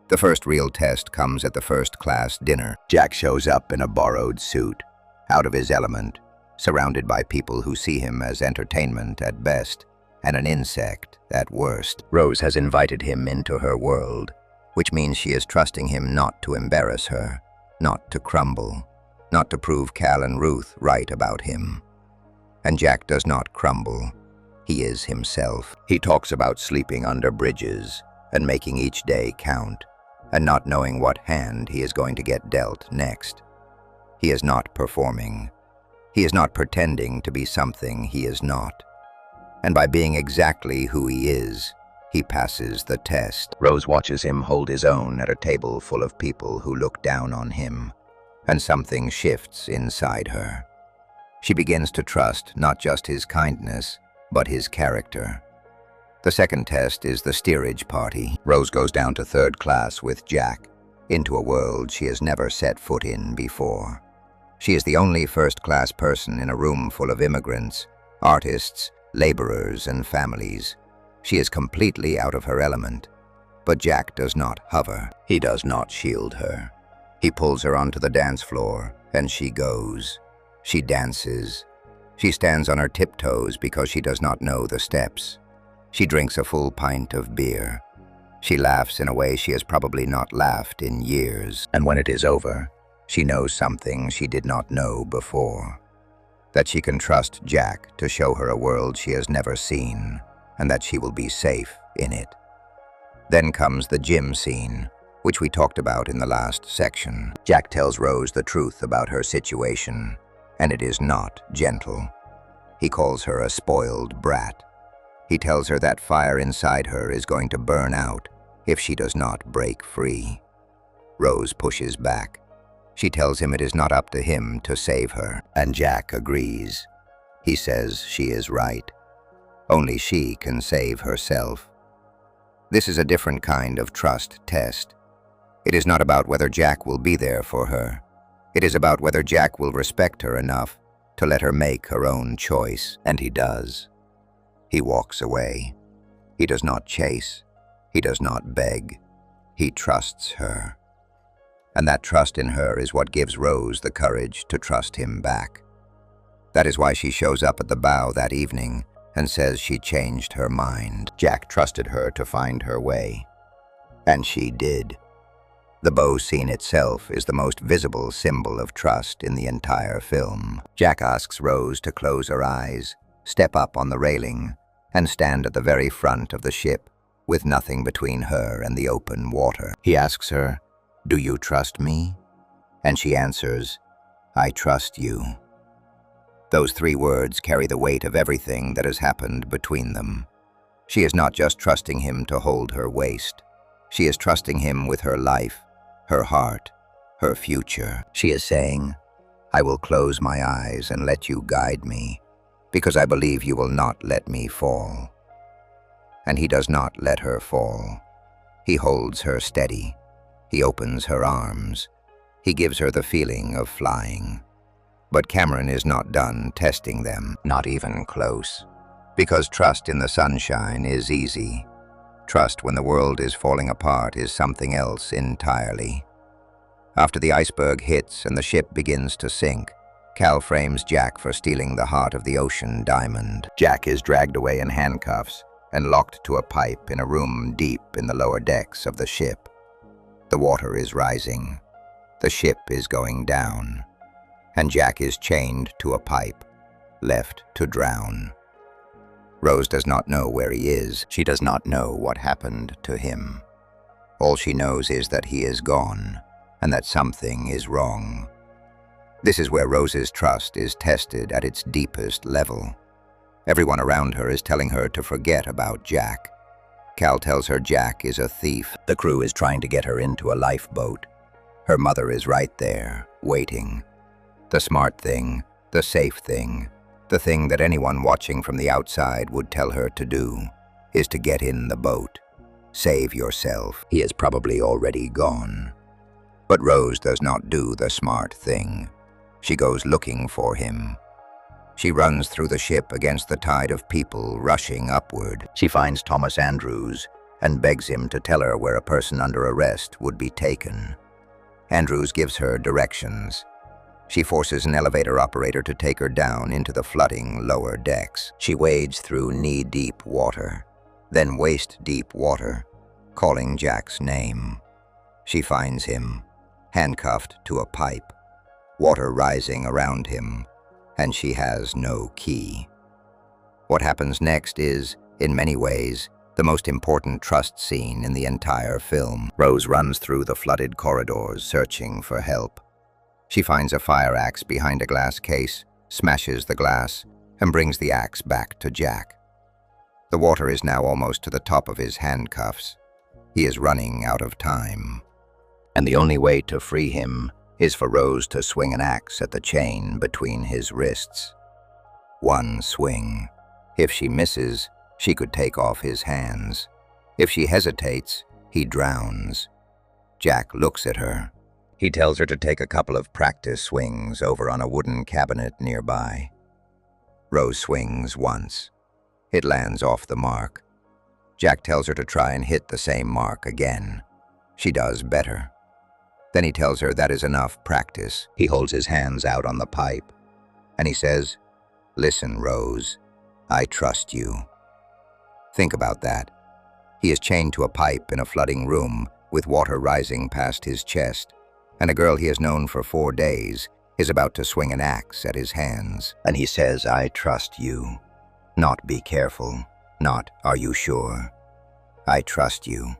The first real test comes at the first-class dinner. Jack shows up in a borrowed suit, out of his element, surrounded by people who see him as entertainment at best and an insect at worst. Rose has invited him into her world, which means she is trusting him not to embarrass her, not to crumble, not to prove Cal and Ruth right about him. And Jack does not crumble. He is himself. He talks about sleeping under bridges and making each day count, and not knowing what hand he is going to get dealt next. He is not performing. He is not pretending to be something he is not. And by being exactly who he is, he passes the test. Rose watches him hold his own at a table full of people who look down on him, and something shifts inside her. She begins to trust not just his kindness, but his character. The second test is the steerage party. Rose goes down to 3rd class with Jack, into a world she has never set foot in before. She is the only first-class person in a room full of immigrants, artists, laborers, and families. She is completely out of her element. But Jack does not hover. He does not shield her. He pulls her onto the dance floor, and she goes. She dances. She stands on her tiptoes because she does not know the steps. She drinks a full pint of beer. She laughs in a way she has probably not laughed in years. And when it is over, she knows something she did not know before. That she can trust Jack to show her a world she has never seen, and that she will be safe in it. Then comes the gym scene, which we talked about in the last section. Jack tells Rose the truth about her situation, and it is not gentle. He calls her a spoiled brat. He tells her that fire inside her is going to burn out if she does not break free. Rose pushes back. She tells him it is not up to him to save her, and Jack agrees. He says she is right. Only she can save herself. This is a different kind of trust test. It is not about whether Jack will be there for her. It is about whether Jack will respect her enough to let her make her own choice, and he does. He walks away. He does not chase. He does not beg. He trusts her. And that trust in her is what gives Rose the courage to trust him back. That is why she shows up at the bow that evening and says she changed her mind. Jack trusted her to find her way. And she did. The bow scene itself is the most visible symbol of trust in the entire film. Jack asks Rose to close her eyes, step up on the railing, and stand at the very front of the ship, with nothing between her and the open water. He asks her, "Do you trust me?" And she answers, "I trust you." Those three words carry the weight of everything that has happened between them. She is not just trusting him to hold her waist. She is trusting him with her life, her heart, her future. She is saying, "I will close my eyes and let you guide me, because I believe you will not let me fall." And he does not let her fall. He holds her steady. He opens her arms. He gives her the feeling of flying. But Cameron is not done testing them, not even close. Because trust in the sunshine is easy. Trust when the world is falling apart is something else entirely. After the iceberg hits and the ship begins to sink, Cal frames Jack for stealing the heart of the ocean diamond. Jack is dragged away in handcuffs and locked to a pipe in a room deep in the lower decks of the ship. The water is rising. The ship is going down. And Jack is chained to a pipe, left to drown. Rose does not know where he is. She does not know what happened to him. All she knows is that he is gone, and that something is wrong. This is where Rose's trust is tested at its deepest level. Everyone around her is telling her to forget about Jack. Cal tells her Jack is a thief. The crew is trying to get her into a lifeboat. Her mother is right there, waiting. The smart thing, the safe thing, the thing that anyone watching from the outside would tell her to do, is to get in the boat. Save yourself. He is probably already gone. But Rose does not do the smart thing. She goes looking for him. She runs through the ship against the tide of people rushing upward. She finds Thomas Andrews and begs him to tell her where a person under arrest would be taken. Andrews gives her directions. She forces an elevator operator to take her down into the flooding lower decks. She wades through knee-deep water, then waist-deep water, calling Jack's name. She finds him, handcuffed to a pipe, water rising around him, and she has no key. What happens next is, in many ways, the most important trust scene in the entire film. Rose runs through the flooded corridors searching for help. She finds a fire axe behind a glass case, smashes the glass, and brings the axe back to Jack. The water is now almost to the top of his handcuffs. He is running out of time. And the only way to free him is for Rose to swing an axe at the chain between his wrists. One swing. If she misses, she could take off his hands. If she hesitates, he drowns. Jack looks at her. He tells her to take a couple of practice swings over on a wooden cabinet nearby. Rose swings once. It lands off the mark. Jack tells her to try and hit the same mark again. She does better. Then he tells her that is enough practice. He holds his hands out on the pipe, and he says, "Listen, Rose, I trust you." Think about that. He is chained to a pipe in a flooding room with water rising past his chest, and a girl he has known for 4 days is about to swing an axe at his hands. And he says, "I trust you." Not "be careful," not "are you sure?" I trust you.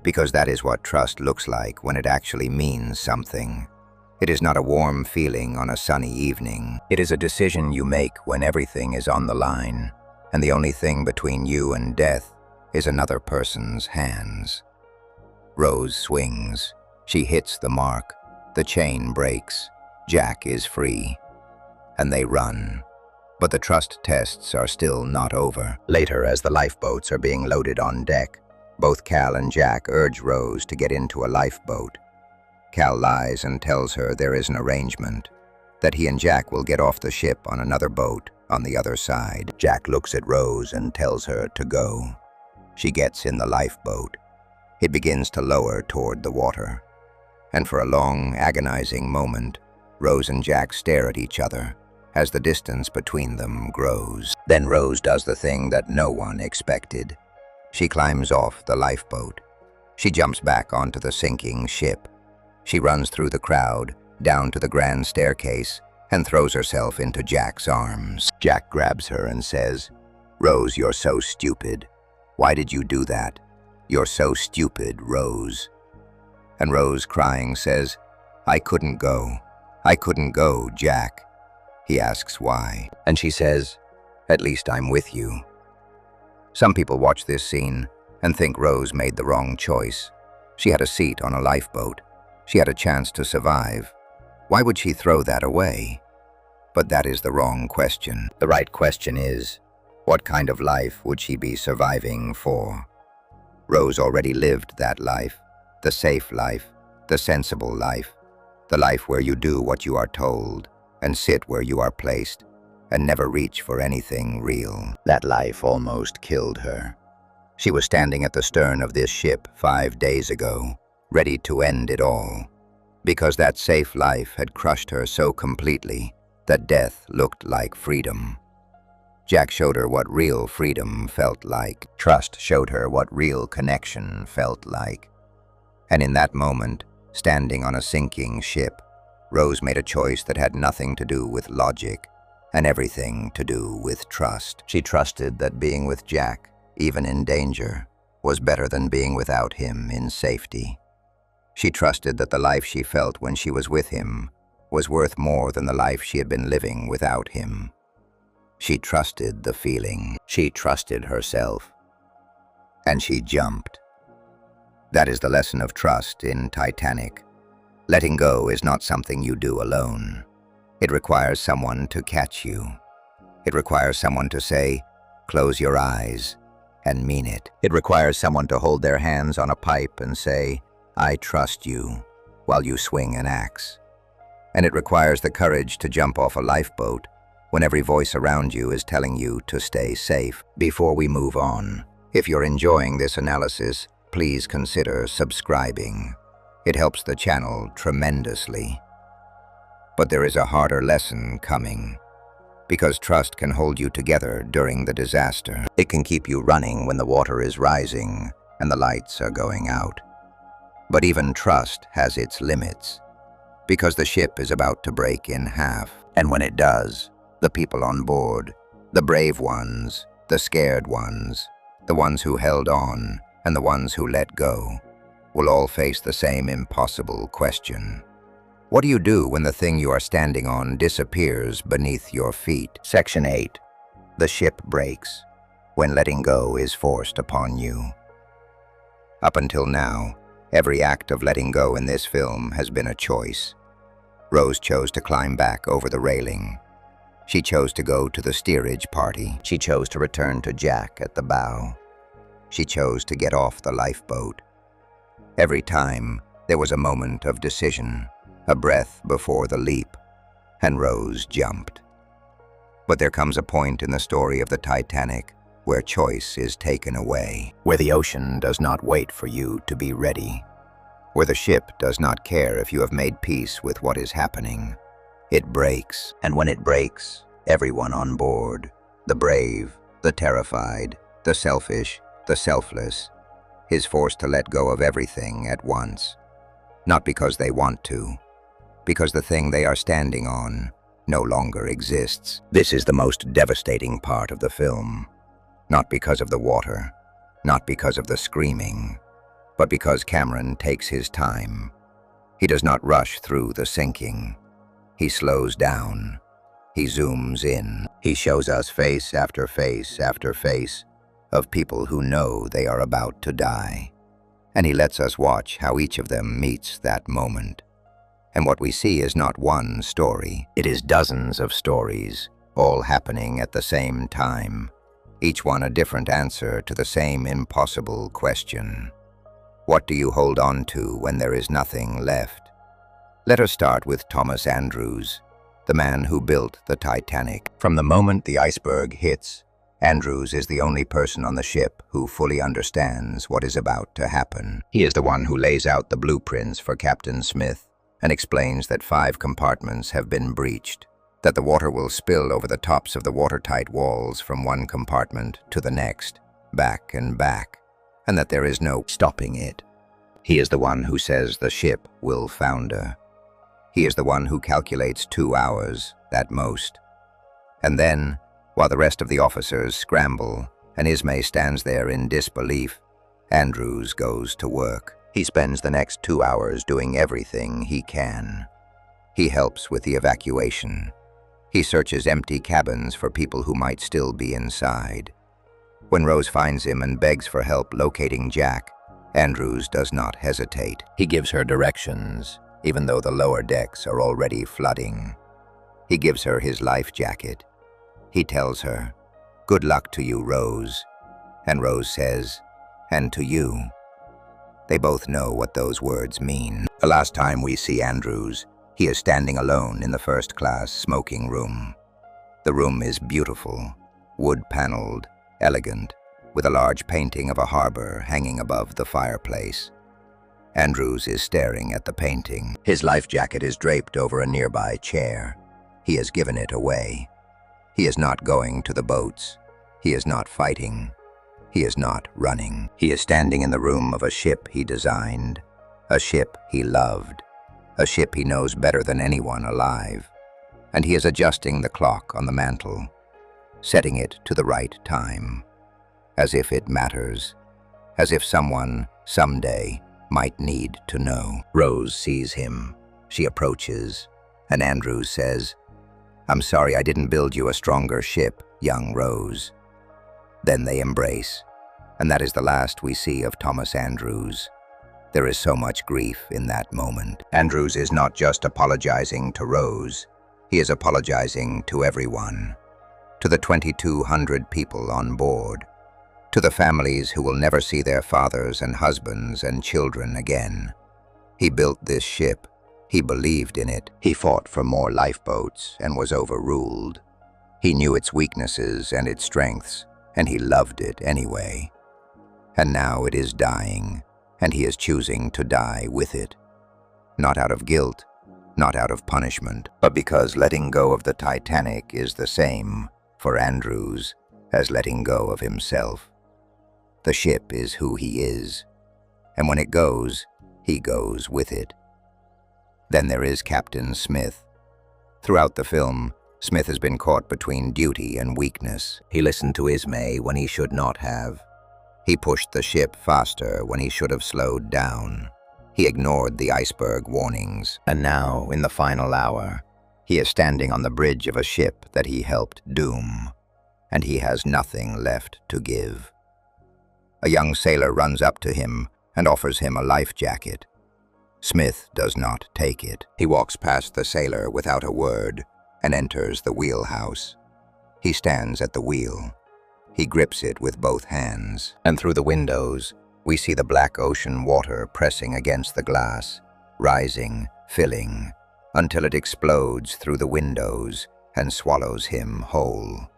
Because that is what trust looks like when it actually means something. It is not a warm feeling on a sunny evening. It is a decision you make when everything is on the line, and the only thing between you and death is another person's hands. Rose swings. She hits the mark. The chain breaks. Jack is free. And they run. But the trust tests are still not over. Later, as the lifeboats are being loaded on deck, both Cal and Jack urge Rose to get into a lifeboat. Cal lies and tells her there is an arrangement, that he and Jack will get off the ship on another boat on the other side. Jack looks at Rose and tells her to go. She gets in the lifeboat. It begins to lower toward the water. And for a long, agonizing moment, Rose and Jack stare at each other as the distance between them grows. Then Rose does the thing that no one expected. She climbs off the lifeboat. She jumps back onto the sinking ship. She runs through the crowd, down to the grand staircase, and throws herself into Jack's arms. Jack grabs her and says, "Rose, you're so stupid. Why did you do that? You're so stupid, Rose." And Rose, crying, says, "I couldn't go. I couldn't go, Jack." He asks why, and she says, "At least I'm with you." Some people watch this scene and think Rose made the wrong choice. She had a seat on a lifeboat. She had a chance to survive. Why would she throw that away? But that is the wrong question. The right question is, what kind of life would she be surviving for? Rose already lived that life, the safe life, the sensible life, the life where you do what you are told and sit where you are placed and never reach for anything real. That life almost killed her. She was standing at the stern of this ship 5 days ago, ready to end it all, because that safe life had crushed her so completely that death looked like freedom. Jack showed her what real freedom felt like. Trust showed her what real connection felt like. And in that moment, standing on a sinking ship, Rose made a choice that had nothing to do with logic and everything to do with trust. She trusted that being with Jack, even in danger, was better than being without him in safety. She trusted that the life she felt when she was with him was worth more than the life she had been living without him. She trusted the feeling. She trusted herself. And she jumped. That is the lesson of trust in Titanic. Letting go is not something you do alone. It requires someone to catch you. It requires someone to say, "Close your eyes," and mean it. It requires someone to hold their hands on a pipe and say, "I trust you," while you swing an axe. And it requires the courage to jump off a lifeboat when every voice around you is telling you to stay safe. Before we move on, if you're enjoying this analysis, please consider subscribing. It helps the channel tremendously. But there is a harder lesson coming, because trust can hold you together during the disaster. It can keep you running when the water is rising and the lights are going out. But even trust has its limits, because the ship is about to break in half. And when it does, the people on board, the brave ones, the scared ones, the ones who held on, and the ones who let go, will all face the same impossible question. What do you do when the thing you are standing on disappears beneath your feet? Section 8. The ship breaks, when letting go is forced upon you. Up until now, every act of letting go in this film has been a choice. Rose chose to climb back over the railing. She chose to go to the steerage party. She chose to return to Jack at the bow. She chose to get off the lifeboat. Every time, There was a moment of decision, a breath before the leap, and Rose jumped. But there comes a point in the story of the Titanic where choice is taken away, where the ocean does not wait for you to be ready, where the ship does not care if you have made peace with what is happening. It breaks, and when it breaks, everyone on board, the brave, the terrified, the selfish, the selfless, is forced to let go of everything at once. Not because they want to, because the thing they are standing on no longer exists. This is the most devastating part of the film. Not because of the water, not because of the screaming, but because Cameron takes his time. He does not rush through the sinking. He slows down. He zooms in. He shows us face after face after face of people who know they are about to die. And he lets us watch how each of them meets that moment. And what we see is not one story. It is dozens of stories, all happening at the same time. Each one a different answer to the same impossible question. What do you hold on to when there is nothing left? Let us start with Thomas Andrews, the man who built the Titanic. From the moment the iceberg hits, Andrews is the only person on the ship who fully understands what is about to happen. He is the one who lays out the blueprints for Captain Smith and explains that 5 compartments have been breached, that the water will spill over the tops of the watertight walls from one compartment to the next, back and back, and that there is no stopping it. He is the one who says the ship will founder. He is the one who calculates 2 hours, at most. And then, while the rest of the officers scramble and Ismay stands there in disbelief, Andrews goes to work. He spends the next 2 hours doing everything he can. He helps with the evacuation. He searches empty cabins for people who might still be inside. When Rose finds him and begs for help locating Jack, Andrews does not hesitate. He gives her directions, even though the lower decks are already flooding. He gives her his life jacket. He tells her, "Good luck to you, Rose." And Rose says, "And to you." They both know what those words mean. The last time we see Andrews, he is standing alone in the first-class smoking room. The room is beautiful, wood-paneled, elegant, with a large painting of a harbor hanging above the fireplace. Andrews is staring at the painting. His life jacket is draped over a nearby chair. He has given it away. He is not going to the boats. He is not fighting. He is not running. He is standing in the room of a ship he designed, a ship he loved, a ship he knows better than anyone alive. And he is adjusting the clock on the mantle, setting it to the right time, as if it matters, as if someone, someday, might need to know. Rose sees him. She approaches, and Andrews says, "I'm sorry I didn't build you a stronger ship, young Rose." Then they embrace, and that is the last we see of Thomas Andrews. There is so much grief in that moment. Andrews is not just apologizing to Rose, he is apologizing to everyone. To the 2,200 people on board, to the families who will never see their fathers and husbands and children again. He built this ship. He believed in it. He fought for more lifeboats and was overruled. He knew its weaknesses and its strengths, and he loved it anyway. And now it is dying, and he is choosing to die with it. Not out of guilt, not out of punishment, but because letting go of the Titanic is the same for Andrews as letting go of himself. The ship is who he is, and when it goes, he goes with it. Then there is Captain Smith. Throughout the film, Smith has been caught between duty and weakness. He listened to Ismay when he should not have. He pushed the ship faster when he should have slowed down. He ignored the iceberg warnings. And now, in the final hour, he is standing on the bridge of a ship that he helped doom, and he has nothing left to give. A young sailor runs up to him and offers him a life jacket. Smith does not take it. He walks past the sailor without a word and enters the wheelhouse. He stands at the wheel. He grips it with both hands, and through the windows, We see the black ocean water pressing against the glass, rising, filling, until it explodes through the windows and swallows him whole.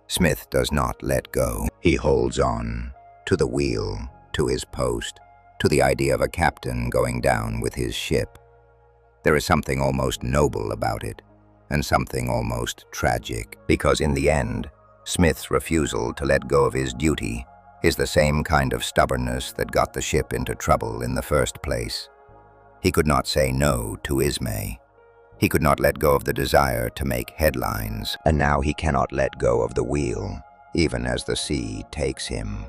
Smith does not let go. He holds on, to the wheel, to his post, to the idea of a captain going down with his ship. There is something almost noble about it, and something almost tragic, because in the end, Smith's refusal to let go of his duty is the same kind of stubbornness that got the ship into trouble in the first place. He could not say no to Ismay. He could not let go of the desire to make headlines, and now he cannot let go of the wheel, even as the sea takes him.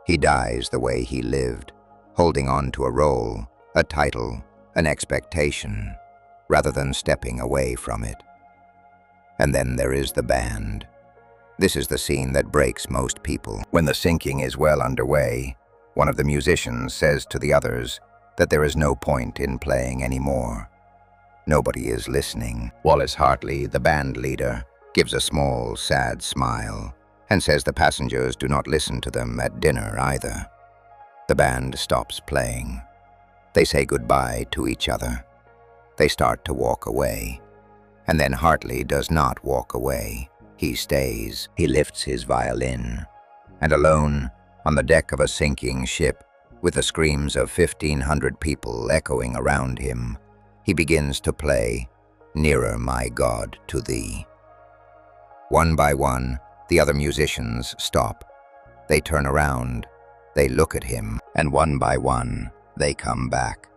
He dies the way he lived, holding on to a role, a title, an expectation, rather than stepping away from it. And then there is the band. This is the scene that breaks most people. When the sinking is well underway, one of the musicians says to the others that there is no point in playing anymore. Nobody is listening. Wallace Hartley, the band leader, gives a small, sad smile and says the passengers do not listen to them at dinner either. The band stops playing. They say goodbye to each other. They start to walk away. And then Hartley does not walk away. He stays. He lifts his violin. And alone, on the deck of a sinking ship, with the screams of 1,500 people echoing around him, he begins to play "Nearer, My God, to Thee." One by one, the other musicians stop. They turn around. They look at him. And one by one, they come back.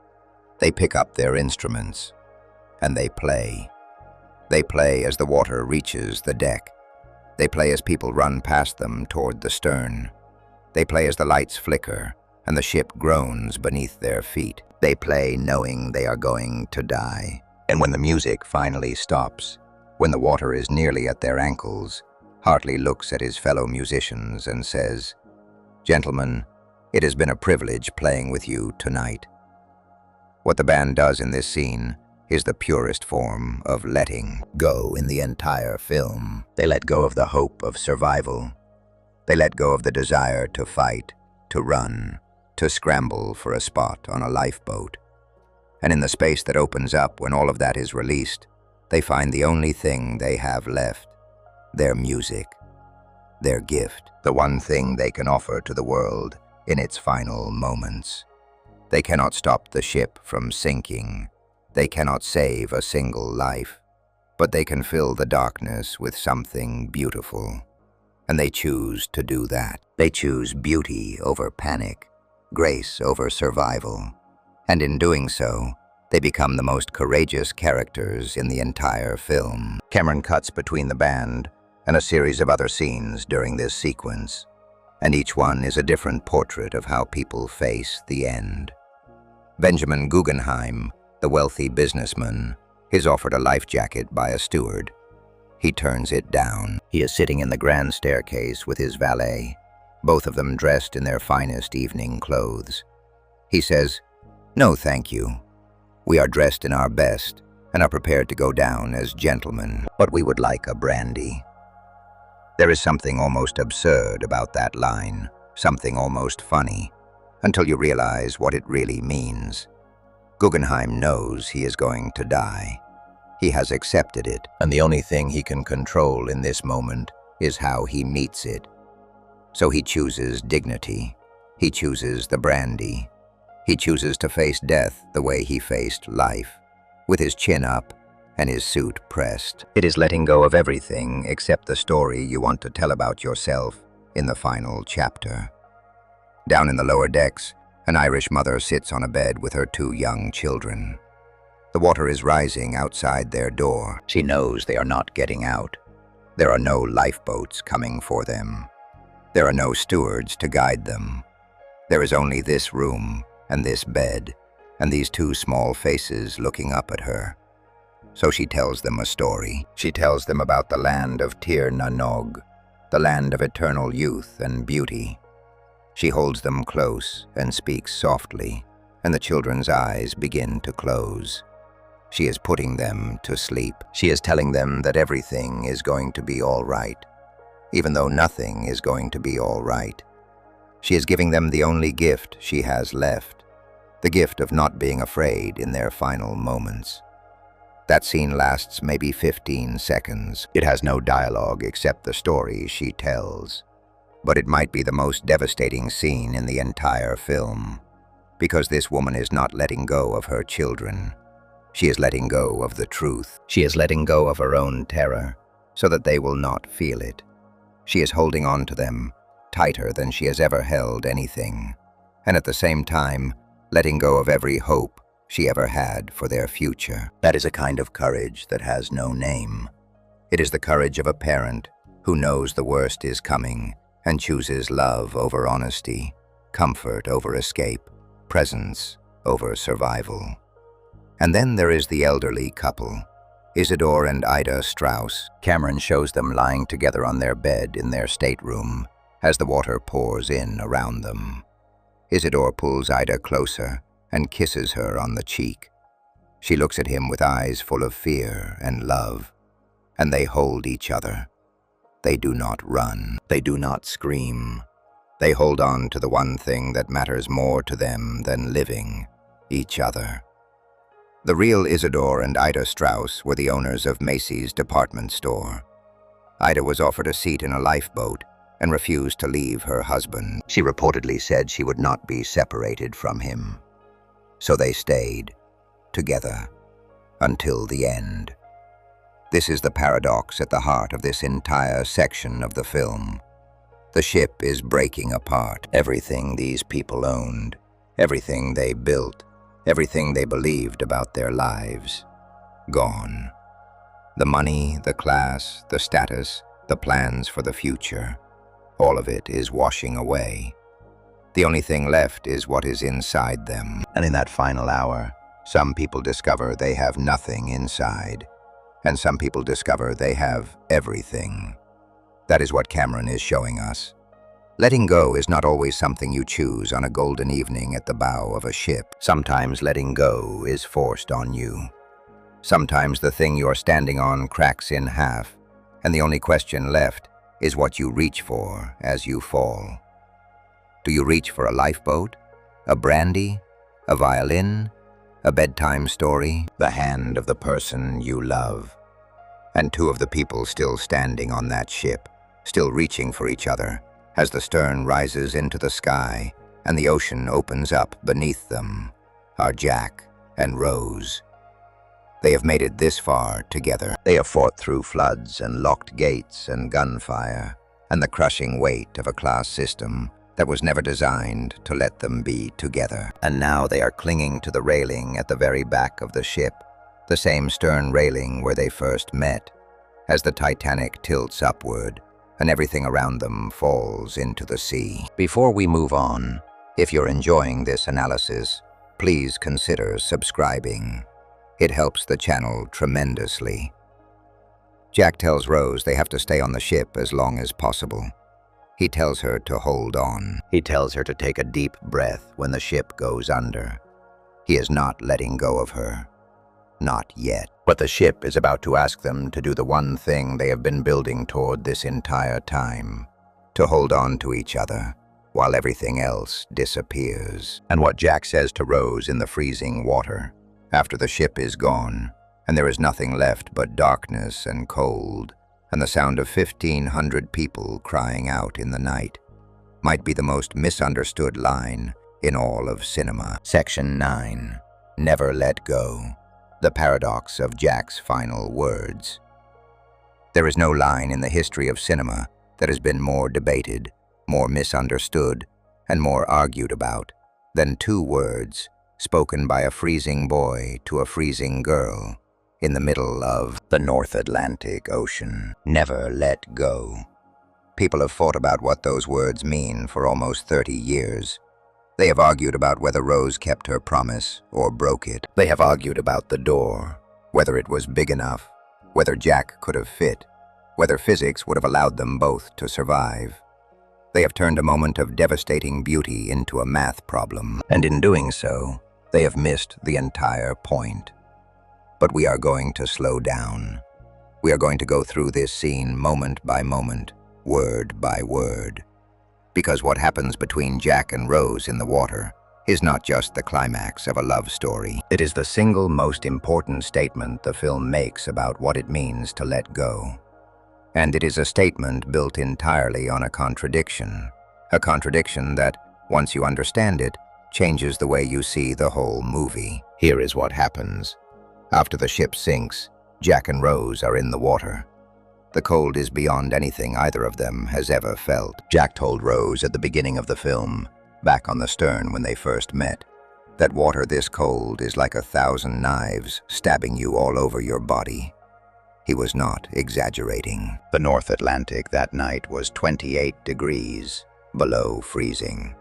They pick up their instruments. And they play. They play as the water reaches the deck. They play as people run past them toward the stern. They play as the lights flicker and the ship groans beneath their feet. They play knowing they are going to die. And when the music finally stops, when the water is nearly at their ankles, Hartley looks at his fellow musicians and says, "Gentlemen, it has been a privilege playing with you tonight." What the band does in this scene is the purest form of letting go in the entire film. They let go of the hope of survival. They let go of the desire to fight, to run, to scramble for a spot on a lifeboat. And in the space that opens up when all of that is released, they find the only thing they have left: their music, their gift, the one thing they can offer to the world in its final moments. They cannot stop the ship from sinking. They cannot save a single life, but they can fill the darkness with something beautiful. And they choose to do that. They choose beauty over panic, grace over survival. And in doing so, they become the most courageous characters in the entire film. Cameron cuts between the band and a series of other scenes during this sequence, and each one is a different portrait of how people face the end. Benjamin Guggenheim, the wealthy businessman, is offered a life jacket by a steward. He turns it down. He is sitting in the grand staircase with his valet, both of them dressed in their finest evening clothes. He says, "No, thank you. We are dressed in our best and are prepared to go down as gentlemen, but we would like a brandy." There is something almost absurd about that line, something almost funny, until you realize what it really means. Guggenheim knows he is going to die. He has accepted it, and the only thing he can control in this moment is how he meets it. So he chooses dignity. He chooses the brandy. He chooses to face death the way he faced life, with his chin up and his suit pressed. It is letting go of everything except the story you want to tell about yourself in the final chapter. Down in the lower decks, an Irish mother sits on a bed with her 2 young children. The water is rising outside their door. She knows they are not getting out. There are no lifeboats coming for them. There are no stewards to guide them. There is only this room and this bed, and these 2 small faces looking up at her. So she tells them a story. She tells them about the land of Tir na Nog, the land of eternal youth and beauty. She holds them close and speaks softly, and the children's eyes begin to close. She is putting them to sleep. She is telling them that everything is going to be all right, even though nothing is going to be all right. She is giving them the only gift she has left, the gift of not being afraid in their final moments. That scene lasts maybe 15 seconds. It has no dialogue except the story she tells. But it might be the most devastating scene in the entire film, because this woman is not letting go of her children. She is letting go of the truth. She is letting go of her own terror, so that they will not feel it. She is holding on to them, tighter than she has ever held anything, and at the same time, letting go of every hope she ever had for their future. That is a kind of courage that has no name. It is the courage of a parent who knows the worst is coming and chooses love over honesty, comfort over escape, presence over survival. And then there is the elderly couple, Isidore and Ida Strauss. Cameron shows them lying together on their bed in their stateroom as the water pours in around them. Isidore pulls Ida closer and kisses her on the cheek. She looks at him with eyes full of fear and love, and they hold each other. They do not run. They do not scream. They hold on to the one thing that matters more to them than living, each other. The real Isidore and Ida Strauss were the owners of Macy's department store. Ida was offered a seat in a lifeboat and refused to leave her husband. She reportedly said she would not be separated from him. So they stayed together until the end. This is the paradox at the heart of this entire section of the film. The ship is breaking apart. Everything these people owned, everything they built, everything they believed about their lives, gone. The money, the class, the status, the plans for the future, all of it is washing away. The only thing left is what is inside them. And in that final hour, some people discover they have nothing inside, and some people discover they have everything. That is what Cameron is showing us. Letting go is not always something you choose on a golden evening at the bow of a ship. Sometimes letting go is forced on you. Sometimes the thing you are standing on cracks in half, and the only question left is what you reach for as you fall. Do you reach for a lifeboat, a brandy, a violin, a bedtime story, the hand of the person you love? And two of the people still standing on that ship, still reaching for each other, as the stern rises into the sky and the ocean opens up beneath them, are Jack and Rose. They have made it this far together. They have fought through floods and locked gates and gunfire, and the crushing weight of a class system that was never designed to let them be together. And now they are clinging to the railing at the very back of the ship, the same stern railing where they first met, as the Titanic tilts upward and everything around them falls into the sea. Before we move on, if you're enjoying this analysis, please consider subscribing. It helps the channel tremendously. Jack tells Rose they have to stay on the ship as long as possible. He tells her to hold on. He tells her to take a deep breath when the ship goes under. He is not letting go of her. Not yet. But the ship is about to ask them to do the one thing they have been building toward this entire time, to hold on to each other while everything else disappears. And what Jack says to Rose in the freezing water, after the ship is gone, and there is nothing left but darkness and cold, and the sound of 1,500 people crying out in the night, might be the most misunderstood line in all of cinema. Section 9. Never let go. The paradox of Jack's final words. There is no line in the history of cinema that has been more debated, more misunderstood, and more argued about than two words spoken by a freezing boy to a freezing girl in the middle of the North Atlantic Ocean. Never let go. People have fought about what those words mean for almost 30 years. They have argued about whether Rose kept her promise or broke it. They have argued about the door, whether it was big enough, whether Jack could have fit, whether physics would have allowed them both to survive. They have turned a moment of devastating beauty into a math problem, and in doing so, they have missed the entire point. But we are going to slow down. We are going to go through this scene moment by moment, word by word. Because what happens between Jack and Rose in the water is not just the climax of a love story. It is the single most important statement the film makes about what it means to let go. And it is a statement built entirely on a contradiction that, once you understand it, changes the way you see the whole movie. Here is what happens. After the ship sinks, Jack and Rose are in the water. The cold is beyond anything either of them has ever felt. Jack told Rose at the beginning of the film, back on the stern when they first met, that water this cold is like 1,000 knives stabbing you all over your body. He was not exaggerating. The North Atlantic that night was 28 degrees below freezing.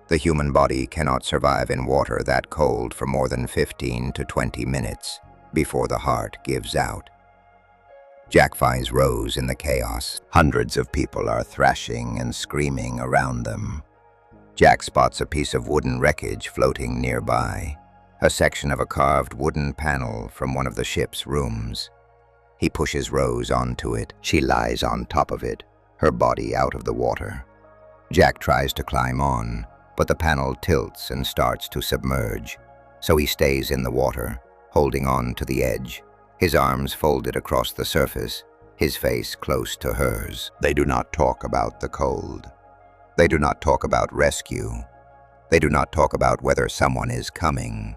The human body cannot survive in water that cold for more than 15 to 20 minutes before the heart gives out. Jack finds Rose in the chaos. Hundreds of people are thrashing and screaming around them. Jack spots a piece of wooden wreckage floating nearby, a section of a carved wooden panel from one of the ship's rooms. He pushes Rose onto it. She lies on top of it, her body out of the water. Jack tries to climb on, but the panel tilts and starts to submerge, so he stays in the water, holding on to the edge, his arms folded across the surface, his face close to hers. They do not talk about the cold. They do not talk about rescue. They do not talk about whether someone is coming.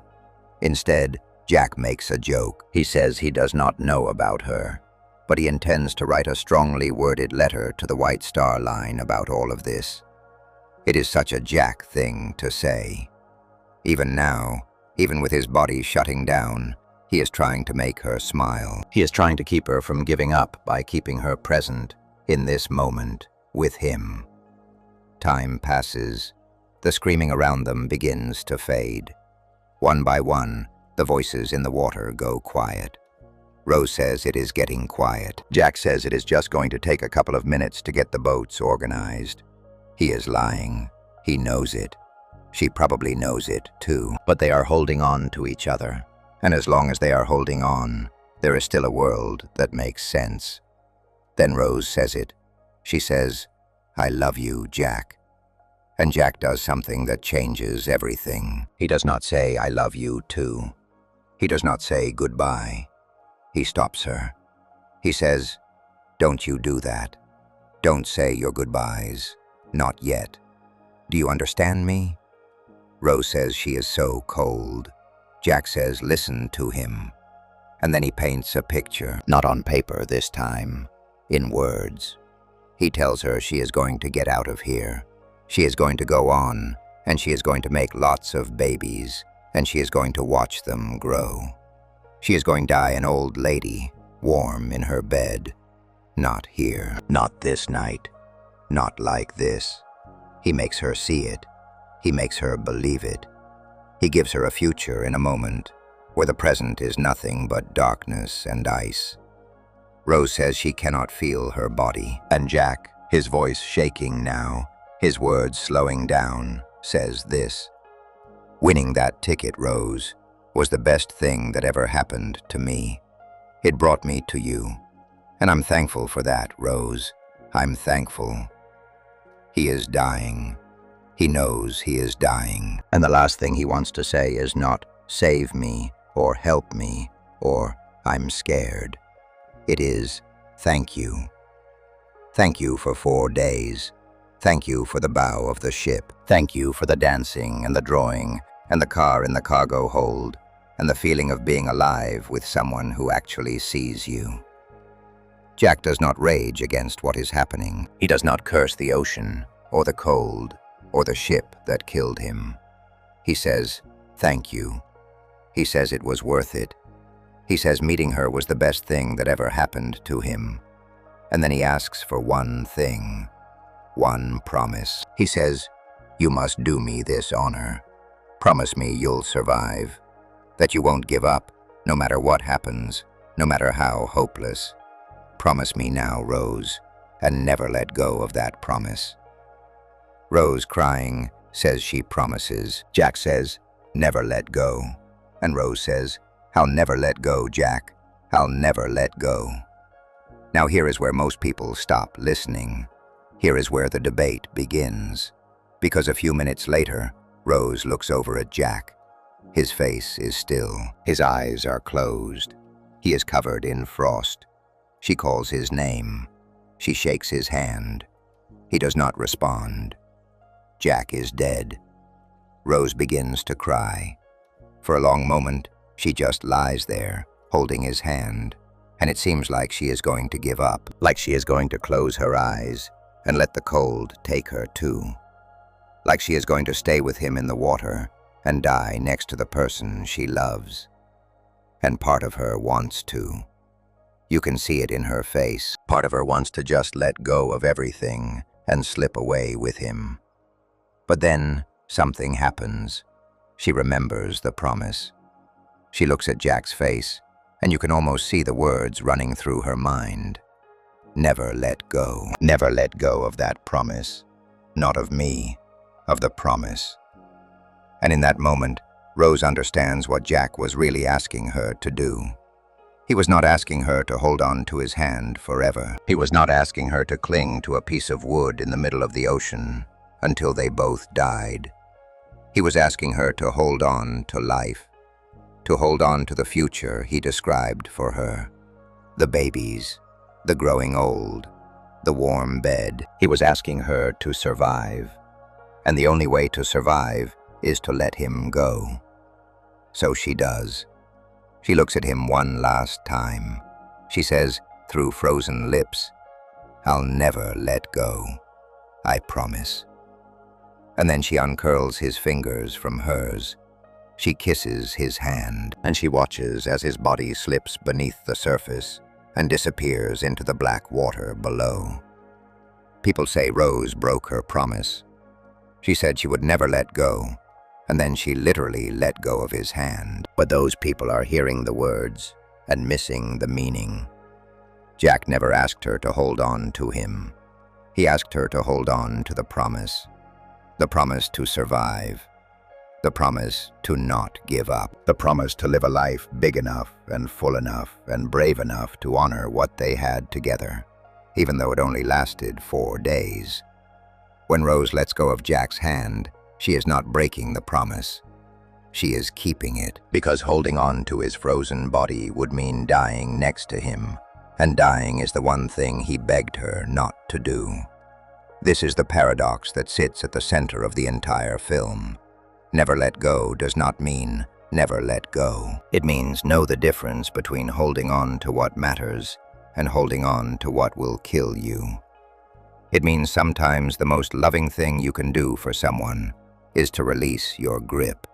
Instead, Jack makes a joke. He says he does not know about her, but he intends to write a strongly worded letter to the White Star Line about all of this. It is such a Jack thing to say. Even now, even with his body shutting down, he is trying to make her smile. He is trying to keep her from giving up by keeping her present in this moment with him. Time passes. The screaming around them begins to fade. One by one, the voices in the water go quiet. Rose says it is getting quiet. Jack says it is just going to take a couple of minutes to get the boats organized. He is lying. He knows it. She probably knows it too. But they are holding on to each other. And as long as they are holding on, there is still a world that makes sense. Then Rose says it. She says, "I love you, Jack." And Jack does something that changes everything. He does not say, "I love you too." He does not say goodbye. He stops her. He says, "Don't you do that. Don't say your goodbyes. Not yet. Do you understand me?" Rose says she is so cold. Jack says, "Listen to him." And then he paints a picture, not on paper this time, in words. He tells her she is going to get out of here. She is going to go on, and she is going to make lots of babies, and she is going to watch them grow. She is going to die an old lady, warm in her bed. Not here. Not this night. Not like this. He makes her see it. He makes her believe it. He gives her a future in a moment where the present is nothing but darkness and ice. Rose says she cannot feel her body, and Jack, his voice shaking now, his words slowing down, says this: "Winning that ticket, Rose, was the best thing that ever happened to me. It brought me to you, and I'm thankful for that, Rose. I'm thankful." He is dying. He knows he is dying, and the last thing he wants to say is not "save me" or "help me" or "I'm scared." It is "thank you." Thank you for 4 days. Thank you for the bow of the ship. Thank you for the dancing and the drawing and the car in the cargo hold and the feeling of being alive with someone who actually sees you. Jack does not rage against what is happening. He does not curse the ocean or the cold or the ship that killed him. He says, "Thank you." He says it was worth it. He says meeting her was the best thing that ever happened to him. And then he asks for one thing, one promise. He says, "You must do me this honor. Promise me you'll survive, that you won't give up, no matter what happens, no matter how hopeless. Promise me now, Rose, and never let go of that promise." Rose, crying, says she promises. Jack says, "Never let go." And Rose says, "I'll never let go, Jack. I'll never let go." Now here is where most people stop listening. Here is where the debate begins, because a few minutes later, Rose looks over at Jack. His face is still. His eyes are closed. He is covered in frost. She calls his name. She shakes his hand. He does not respond. Jack is dead. Rose begins to cry. For a long moment, she just lies there, holding his hand, and it seems like she is going to give up, like she is going to close her eyes and let the cold take her too, like she is going to stay with him in the water and die next to the person she loves. And part of her wants to. You can see it in her face. Part of her wants to just let go of everything and slip away with him. But then something happens. She remembers the promise. She looks at Jack's face, and you can almost see the words running through her mind. Never let go. Never let go of that promise. Not of me, of the promise. And in that moment, Rose understands what Jack was really asking her to do. He was not asking her to hold on to his hand forever. He was not asking her to cling to a piece of wood in the middle of the ocean until they both died. He was asking her to hold on to life, to hold on to the future he described for her. The babies, the growing old, the warm bed. He was asking her to survive. And the only way to survive is to let him go. So she does. She looks at him one last time. She says, through frozen lips, "I'll never let go. I promise." And then she uncurls his fingers from hers. She kisses his hand, and she watches as his body slips beneath the surface and disappears into the black water below. People say Rose broke her promise. She said she would never let go, and then she literally let go of his hand. But those people are hearing the words and missing the meaning. Jack never asked her to hold on to him. He asked her to hold on to the promise to survive, the promise to not give up, the promise to live a life big enough and full enough and brave enough to honor what they had together, even though it only lasted 4 days. When Rose lets go of Jack's hand, she is not breaking the promise. She is keeping it, because holding on to his frozen body would mean dying next to him, and dying is the one thing he begged her not to do. This is the paradox that sits at the center of the entire film. Never let go does not mean never let go. It means know the difference between holding on to what matters and holding on to what will kill you. It means sometimes the most loving thing you can do for someone is to release your grip.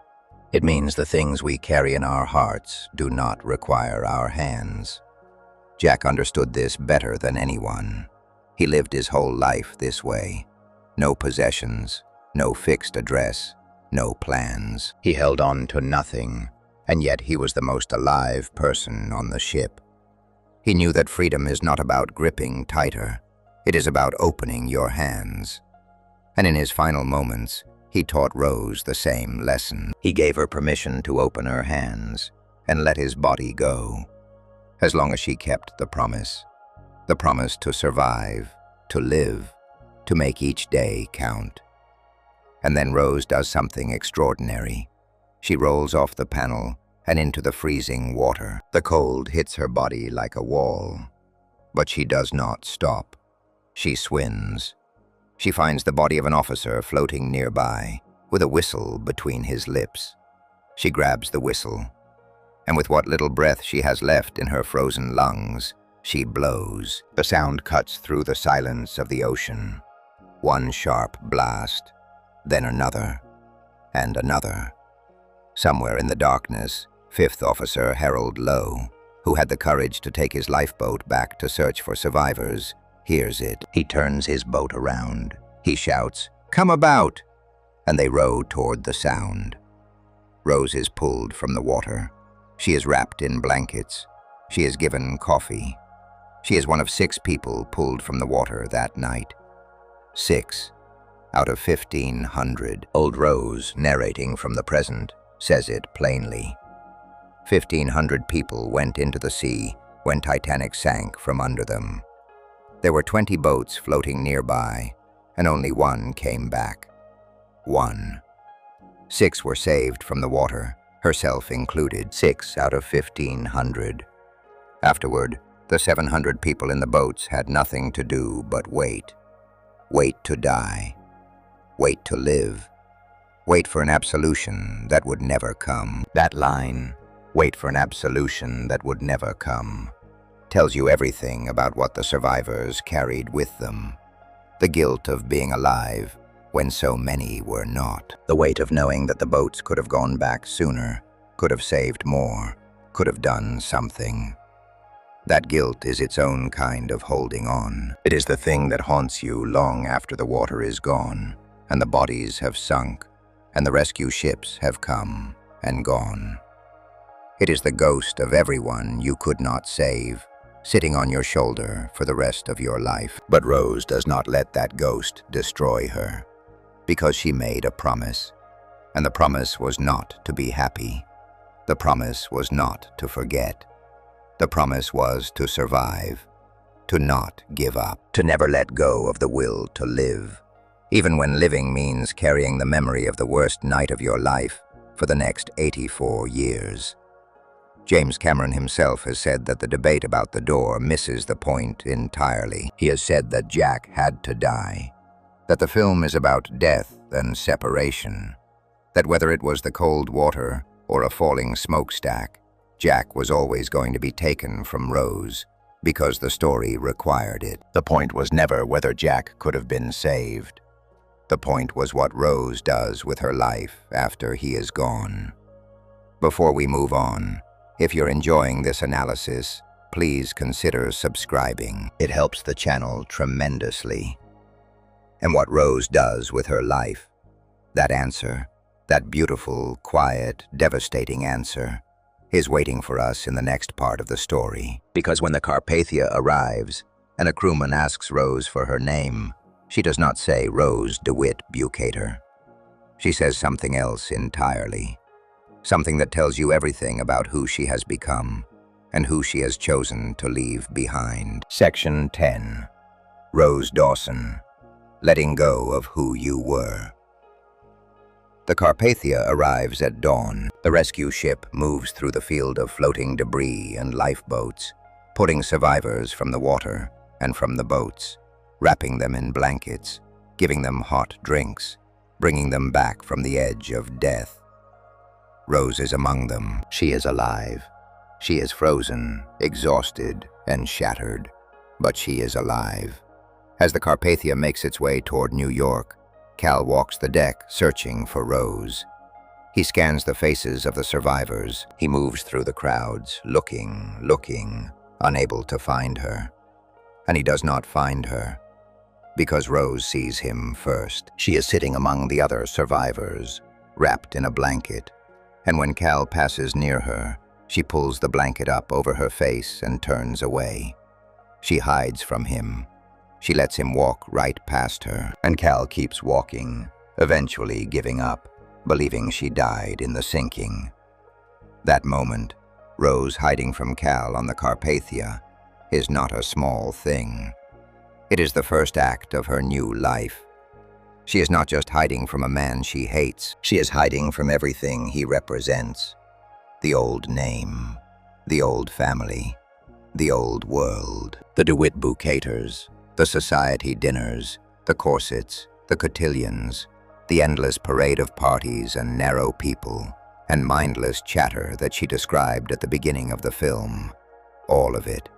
It means the things we carry in our hearts do not require our hands. Jack understood this better than anyone. He lived his whole life this way. No possessions, no fixed address, no plans. He held on to nothing, and yet he was the most alive person on the ship. He knew that freedom is not about gripping tighter. It is about opening your hands. And in his final moments, he taught Rose the same lesson. He gave her permission to open her hands and let his body go, as long as she kept the promise to survive, to live, to make each day count. And then Rose does something extraordinary. She rolls off the panel and into the freezing water. The cold hits her body like a wall, but she does not stop. She swims. She finds the body of an officer floating nearby, with a whistle between his lips. She grabs the whistle, and with what little breath she has left in her frozen lungs, she blows. The sound cuts through the silence of the ocean. One sharp blast, then another, and another. Somewhere in the darkness, 5th Officer Harold Lowe, who had the courage to take his lifeboat back to search for survivors, hears it. He turns his boat around. He shouts, "Come about!" And they row toward the sound. Rose is pulled from the water. She is wrapped in blankets. She is given coffee. She is one of 6 people pulled from the water that night. 6 out of 1,500. Old Rose, narrating from the present, says it plainly. 1,500 people went into the sea when Titanic sank from under them. There were 20 boats floating nearby, and only one came back. One. 6 were saved from the water, herself included, 6 out of 1,500. Afterward, the 700 people in the boats had nothing to do but wait. Wait to die. Wait to live. Wait for an absolution that would never come. That line, "Wait for an absolution that would never come," tells you everything about what the survivors carried with them. The guilt of being alive when so many were not. The weight of knowing that the boats could have gone back sooner, could have saved more, could have done something. That guilt is its own kind of holding on. It is the thing that haunts you long after the water is gone, and the bodies have sunk, and the rescue ships have come and gone. It is the ghost of everyone you could not save, sitting on your shoulder for the rest of your life. But Rose does not let that ghost destroy her, because she made a promise, and the promise was not to be happy. The promise was not to forget. The promise was to survive, to not give up, to never let go of the will to live, even when living means carrying the memory of the worst night of your life for the next 84 years. James Cameron himself has said that the debate about the door misses the point entirely. He has said that Jack had to die, that the film is about death and separation, that whether it was the cold water or a falling smokestack, Jack was always going to be taken from Rose because the story required it. The point was never whether Jack could have been saved. The point was what Rose does with her life after he is gone. Before we move on, if you're enjoying this analysis, please consider subscribing. It helps the channel tremendously. And what Rose does with her life, that answer, that beautiful, quiet, devastating answer, is waiting for us in the next part of the story. Because when the Carpathia arrives and a crewman asks Rose for her name, she does not say Rose DeWitt Bukater. She says something else entirely. Something that tells you everything about who she has become and who she has chosen to leave behind. Section 10. Rose Dawson. Letting go of who you were. The Carpathia arrives at dawn. The rescue ship moves through the field of floating debris and lifeboats, pulling survivors from the water and from the boats, wrapping them in blankets, giving them hot drinks, bringing them back from the edge of death. Rose is among them. She is alive. She is frozen, exhausted, and shattered, but she is alive. As the Carpathia makes its way toward New York, Cal walks the deck, searching for Rose. He scans the faces of the survivors. He moves through the crowds, looking, unable to find her. And he does not find her, because Rose sees him first. She is sitting among the other survivors, wrapped in a blanket, and when Cal passes near her, she pulls the blanket up over her face and turns away. She hides from him. She lets him walk right past her, and Cal keeps walking, eventually giving up, believing she died in the sinking. That moment, Rose hiding from Cal on the Carpathia, is not a small thing. It is the first act of her new life. She is not just hiding from a man she hates, she is hiding from everything he represents. The old name, the old family, the old world, the DeWitt Bukaters, the society dinners, the corsets, the cotillions, the endless parade of parties and narrow people, and mindless chatter that she described at the beginning of the film. All of it.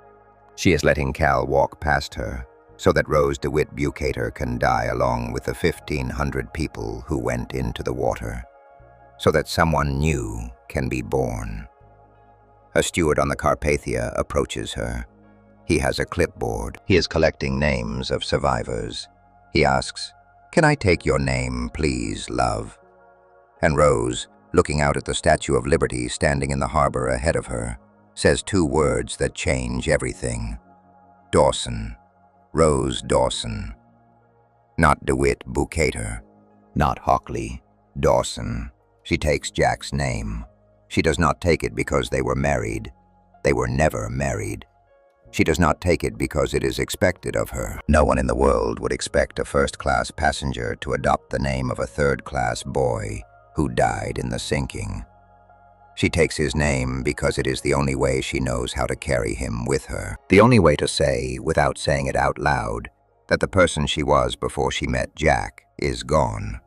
She is letting Cal walk past her, so that Rose DeWitt Bukater can die along with the 1,500 people who went into the water, so that someone new can be born. A steward on the Carpathia approaches her. He has a clipboard. He is collecting names of survivors. He asks, "Can I take your name, please, love?" And Rose, looking out at the Statue of Liberty standing in the harbor ahead of her, says 2 words that change everything. Dawson. Rose Dawson. Not DeWitt Bukater. Not Hockley. Dawson. She takes Jack's name. She does not take it because they were married. They were never married. She does not take it because it is expected of her. No one in the world would expect a first-class passenger to adopt the name of a third-class boy who died in the sinking. She takes his name because it is the only way she knows how to carry him with her. The only way to say, without saying it out loud, that the person she was before she met Jack is gone,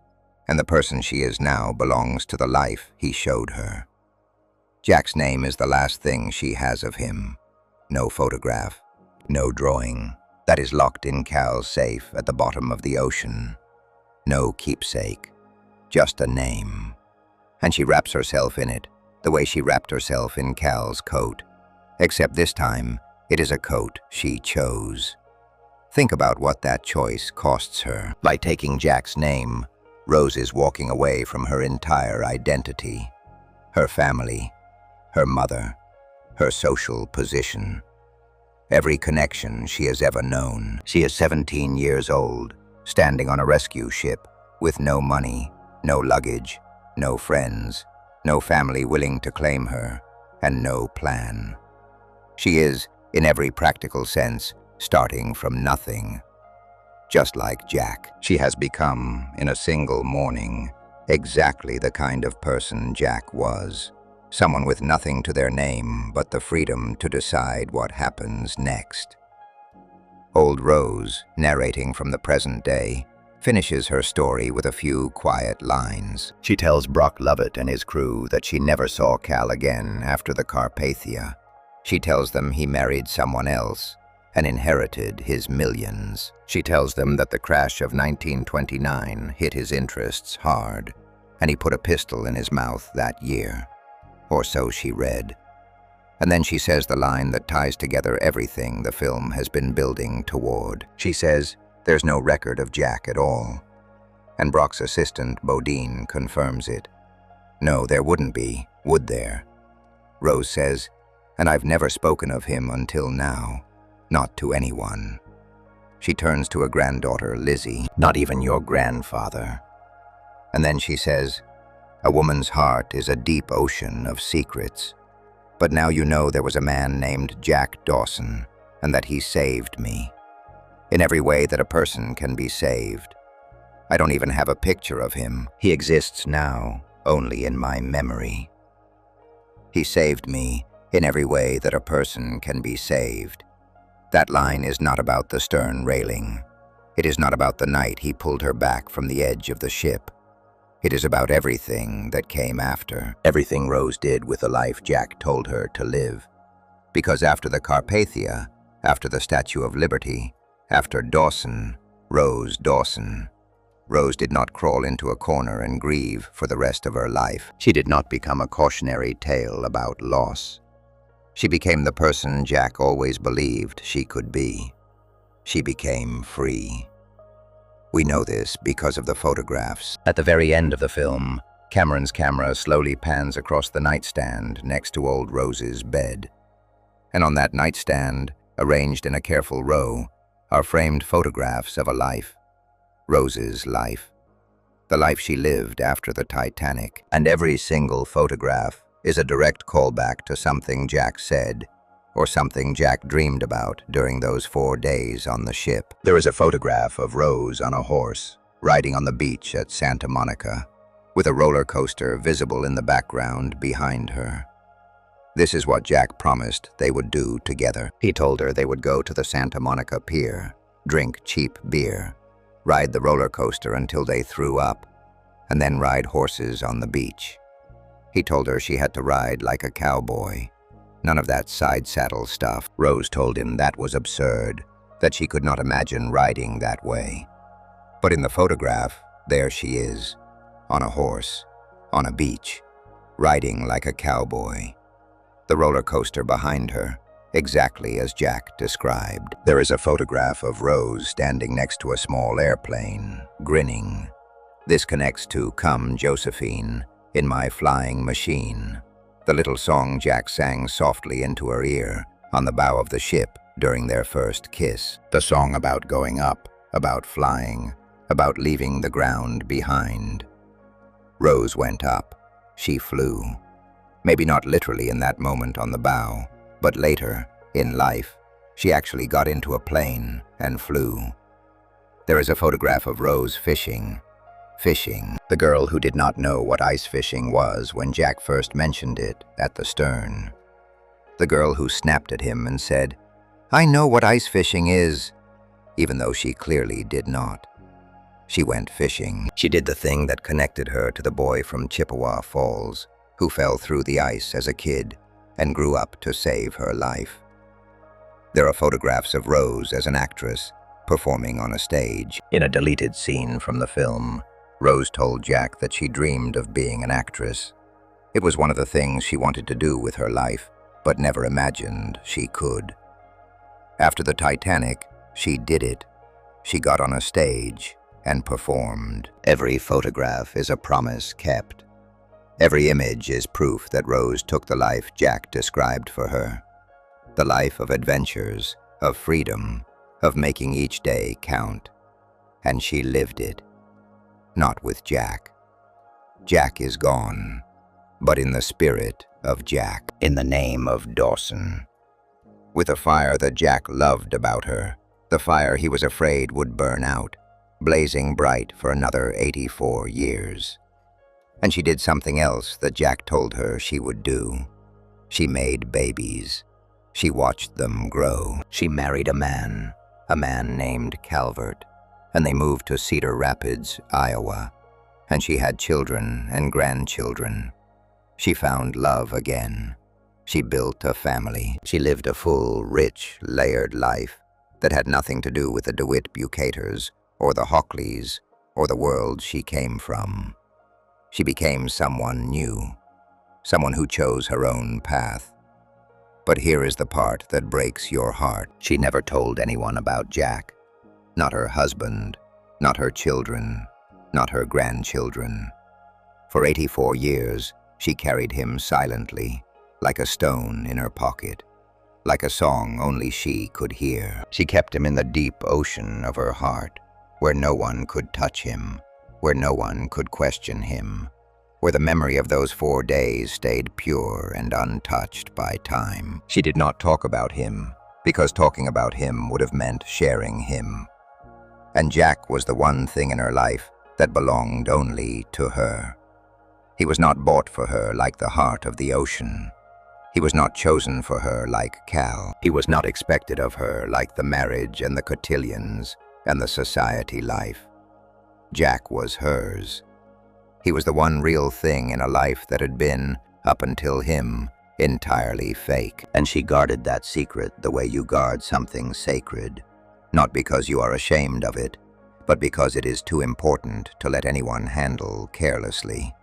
and the person she is now belongs to the life he showed her. Jack's name is the last thing she has of him. No photograph, no drawing. That is locked in Cal's safe at the bottom of the ocean. No keepsake, just a name. And she wraps herself in it, the way she wrapped herself in Cal's coat. Except this time, it is a coat she chose. Think about what that choice costs her. By taking Jack's name, Rose is walking away from her entire identity. Her family, her mother, her social position. Every connection she has ever known. She is 17 years old, standing on a rescue ship, with no money, no luggage, no friends, no family willing to claim her, and no plan. She is, in every practical sense, starting from nothing. Just like Jack, she has become, in a single morning, exactly the kind of person Jack was. Someone with nothing to their name but the freedom to decide what happens next. Old Rose, narrating from the present day, finishes her story with a few quiet lines. She tells Brock Lovett and his crew that she never saw Cal again after the Carpathia. She tells them he married someone else and inherited his millions. She tells them that the crash of 1929 hit his interests hard, and he put a pistol in his mouth that year. Or so she read. And then she says the line that ties together everything the film has been building toward. She says, "There's no record of Jack at all." And Brock's assistant, Bodine, confirms it. No, there wouldn't be, would there? Rose says, "And I've never spoken of him until now. Not to anyone." She turns to her granddaughter, Lizzie. "Not even your grandfather." And then she says, "A woman's heart is a deep ocean of secrets. But now you know there was a man named Jack Dawson, and that he saved me. In every way that a person can be saved. I don't even have a picture of him. He exists now, only in my memory. He saved me in every way that a person can be saved." That line is not about the stern railing. It is not about the night he pulled her back from the edge of the ship. It is about everything that came after. Everything Rose did with the life Jack told her to live. Because after the Carpathia, after the Statue of Liberty, after Dawson, Rose Dawson, Rose did not crawl into a corner and grieve for the rest of her life. She did not become a cautionary tale about loss. She became the person Jack always believed she could be. She became free. We know this because of the photographs. At the very end of the film, Cameron's camera slowly pans across the nightstand next to old Rose's bed. And on that nightstand, arranged in a careful row, are framed photographs of a life. Rose's life. The life she lived after the Titanic. And every single photograph is a direct callback to something Jack said, or something Jack dreamed about during those 4 days on the ship. There is a photograph of Rose on a horse, riding on the beach at Santa Monica, with a roller coaster visible in the background behind her. This is what Jack promised they would do together. He told her they would go to the Santa Monica Pier, drink cheap beer, ride the roller coaster until they threw up, and then ride horses on the beach. He told her she had to ride like a cowboy. None of that side saddle stuff. Rose told him that was absurd, that she could not imagine riding that way. But in the photograph, there she is, on a horse, on a beach, riding like a cowboy. The roller coaster behind her, exactly as Jack described. There is a photograph of Rose standing next to a small airplane, grinning. This connects to "Come, Josephine, in my flying machine," the little song Jack sang softly into her ear on the bow of the ship during their first kiss. The song about going up, about flying, about leaving the ground behind. Rose went up. She flew. Maybe not literally in that moment on the bow, but later, in life, She actually got into a plane and flew. There is a photograph of Rose fishing. The girl who did not know what ice fishing was when Jack first mentioned it at the stern. The girl who snapped at him and said, "I know what ice fishing is," even though she clearly did not. She went fishing. She did the thing that connected her to the boy from Chippewa Falls, who fell through the ice as a kid and grew up to save her life. There are photographs of Rose as an actress performing on a stage. In a deleted scene from the film, Rose told Jack that she dreamed of being an actress. It was one of the things she wanted to do with her life, but never imagined she could. After the Titanic, she did it. She got on a stage and performed. Every photograph is a promise kept. Every image is proof that Rose took the life Jack described for her. The life of adventures, of freedom, of making each day count. And she lived it. Not with Jack. Jack is gone, but in the spirit of Jack, in the name of Dawson. With a fire that Jack loved about her, the fire he was afraid would burn out, blazing bright for another 84 years. And she did something else that Jack told her she would do. She made babies. She watched them grow. She married a man named Calvert, and they moved to Cedar Rapids, Iowa, and she had children and grandchildren. She found love again. She built a family. She lived a full, rich, layered life that had nothing to do with the DeWitt Bucators or the Hockleys or the world she came from. She became someone new, someone who chose her own path. But here is the part that breaks your heart. She never told anyone about Jack. Not her husband, not her children, not her grandchildren. For 84 years, she carried him silently, like a stone in her pocket, like a song only she could hear. She kept him in the deep ocean of her heart, where no one could touch him, where no one could question him, where the memory of those 4 days stayed pure and untouched by time. She did not talk about him, because talking about him would have meant sharing him. And Jack was the one thing in her life that belonged only to her. He was not bought for her like the heart of the ocean. He was not chosen for her like Cal. He was not expected of her like the marriage and the cotillions and the society life. Jack was hers. He was the one real thing in a life that had been, up until him, entirely fake. And she guarded that secret the way you guard something sacred, not because you are ashamed of it, but because it is too important to let anyone handle carelessly.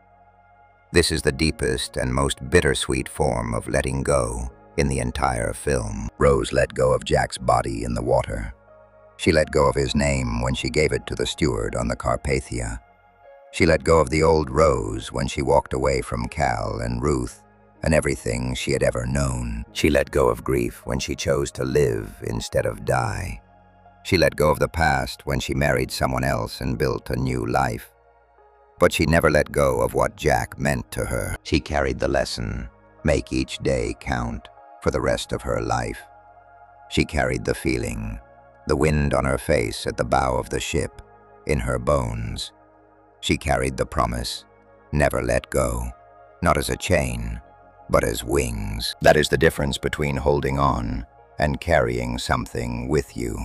This is the deepest and most bittersweet form of letting go in the entire film. Rose let go of Jack's body in the water. She let go of his name when she gave it to the steward on the Carpathia. She let go of the old Rose when she walked away from Cal and Ruth and everything she had ever known. She let go of grief when she chose to live instead of die. She let go of the past when she married someone else and built a new life. But she never let go of what Jack meant to her. She carried the lesson, make each day count, for the rest of her life. She carried the feeling, the wind on her face at the bow of the ship, in her bones. She carried the promise, never let go, not as a chain, but as wings. That is the difference between holding on and carrying something with you.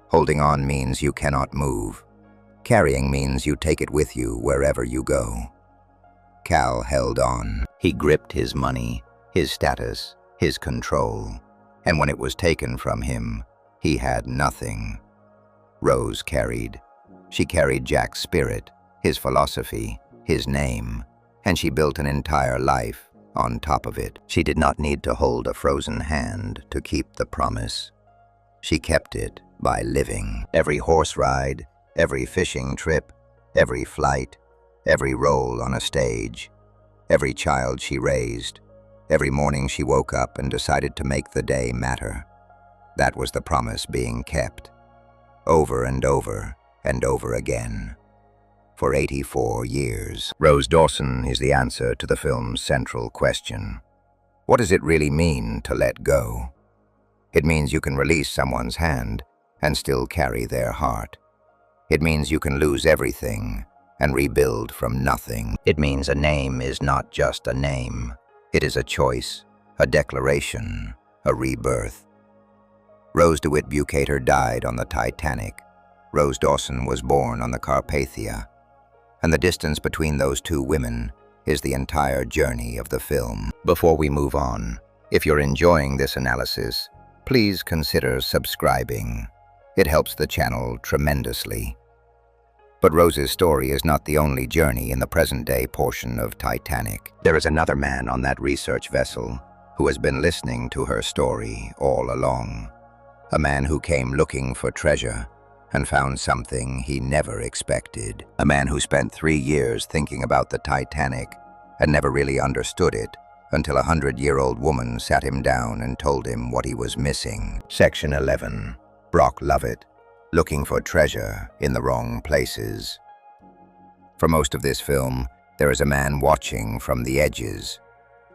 Holding on means you cannot move. Carrying means you take it with you wherever you go. Cal held on. He gripped his money, his status, his control, and when it was taken from him, he had nothing. Rose carried. She carried Jack's spirit, his philosophy, his name, and she built an entire life on top of it. She did not need to hold a frozen hand to keep the promise. She kept it by living. Every horse ride, every fishing trip, every flight, every role on a stage, every child she raised, every morning she woke up and decided to make the day matter. That was the promise being kept, over and over and over again, for 84 years. Rose Dawson is the answer to the film's central question. What does it really mean to let go? It means you can release someone's hand and still carry their heart. It means you can lose everything and rebuild from nothing. It means a name is not just a name. It is a choice, a declaration, a rebirth. Rose DeWitt Bukater died on the Titanic. Rose Dawson was born on the Carpathia. And the distance between those two women is the entire journey of the film. Before we move on, if you're enjoying this analysis, please consider subscribing. It helps the channel tremendously. But Rose's story is not the only journey in the present-day portion of Titanic. There is another man on that research vessel who has been listening to her story all along. A man who came looking for treasure and found something he never expected. A man who spent 3 years thinking about the Titanic and never really understood it until a 100-year-old woman sat him down and told him what he was missing. Section 11. Brock Lovett. Looking for treasure in the wrong places. For most of this film, there is a man watching from the edges.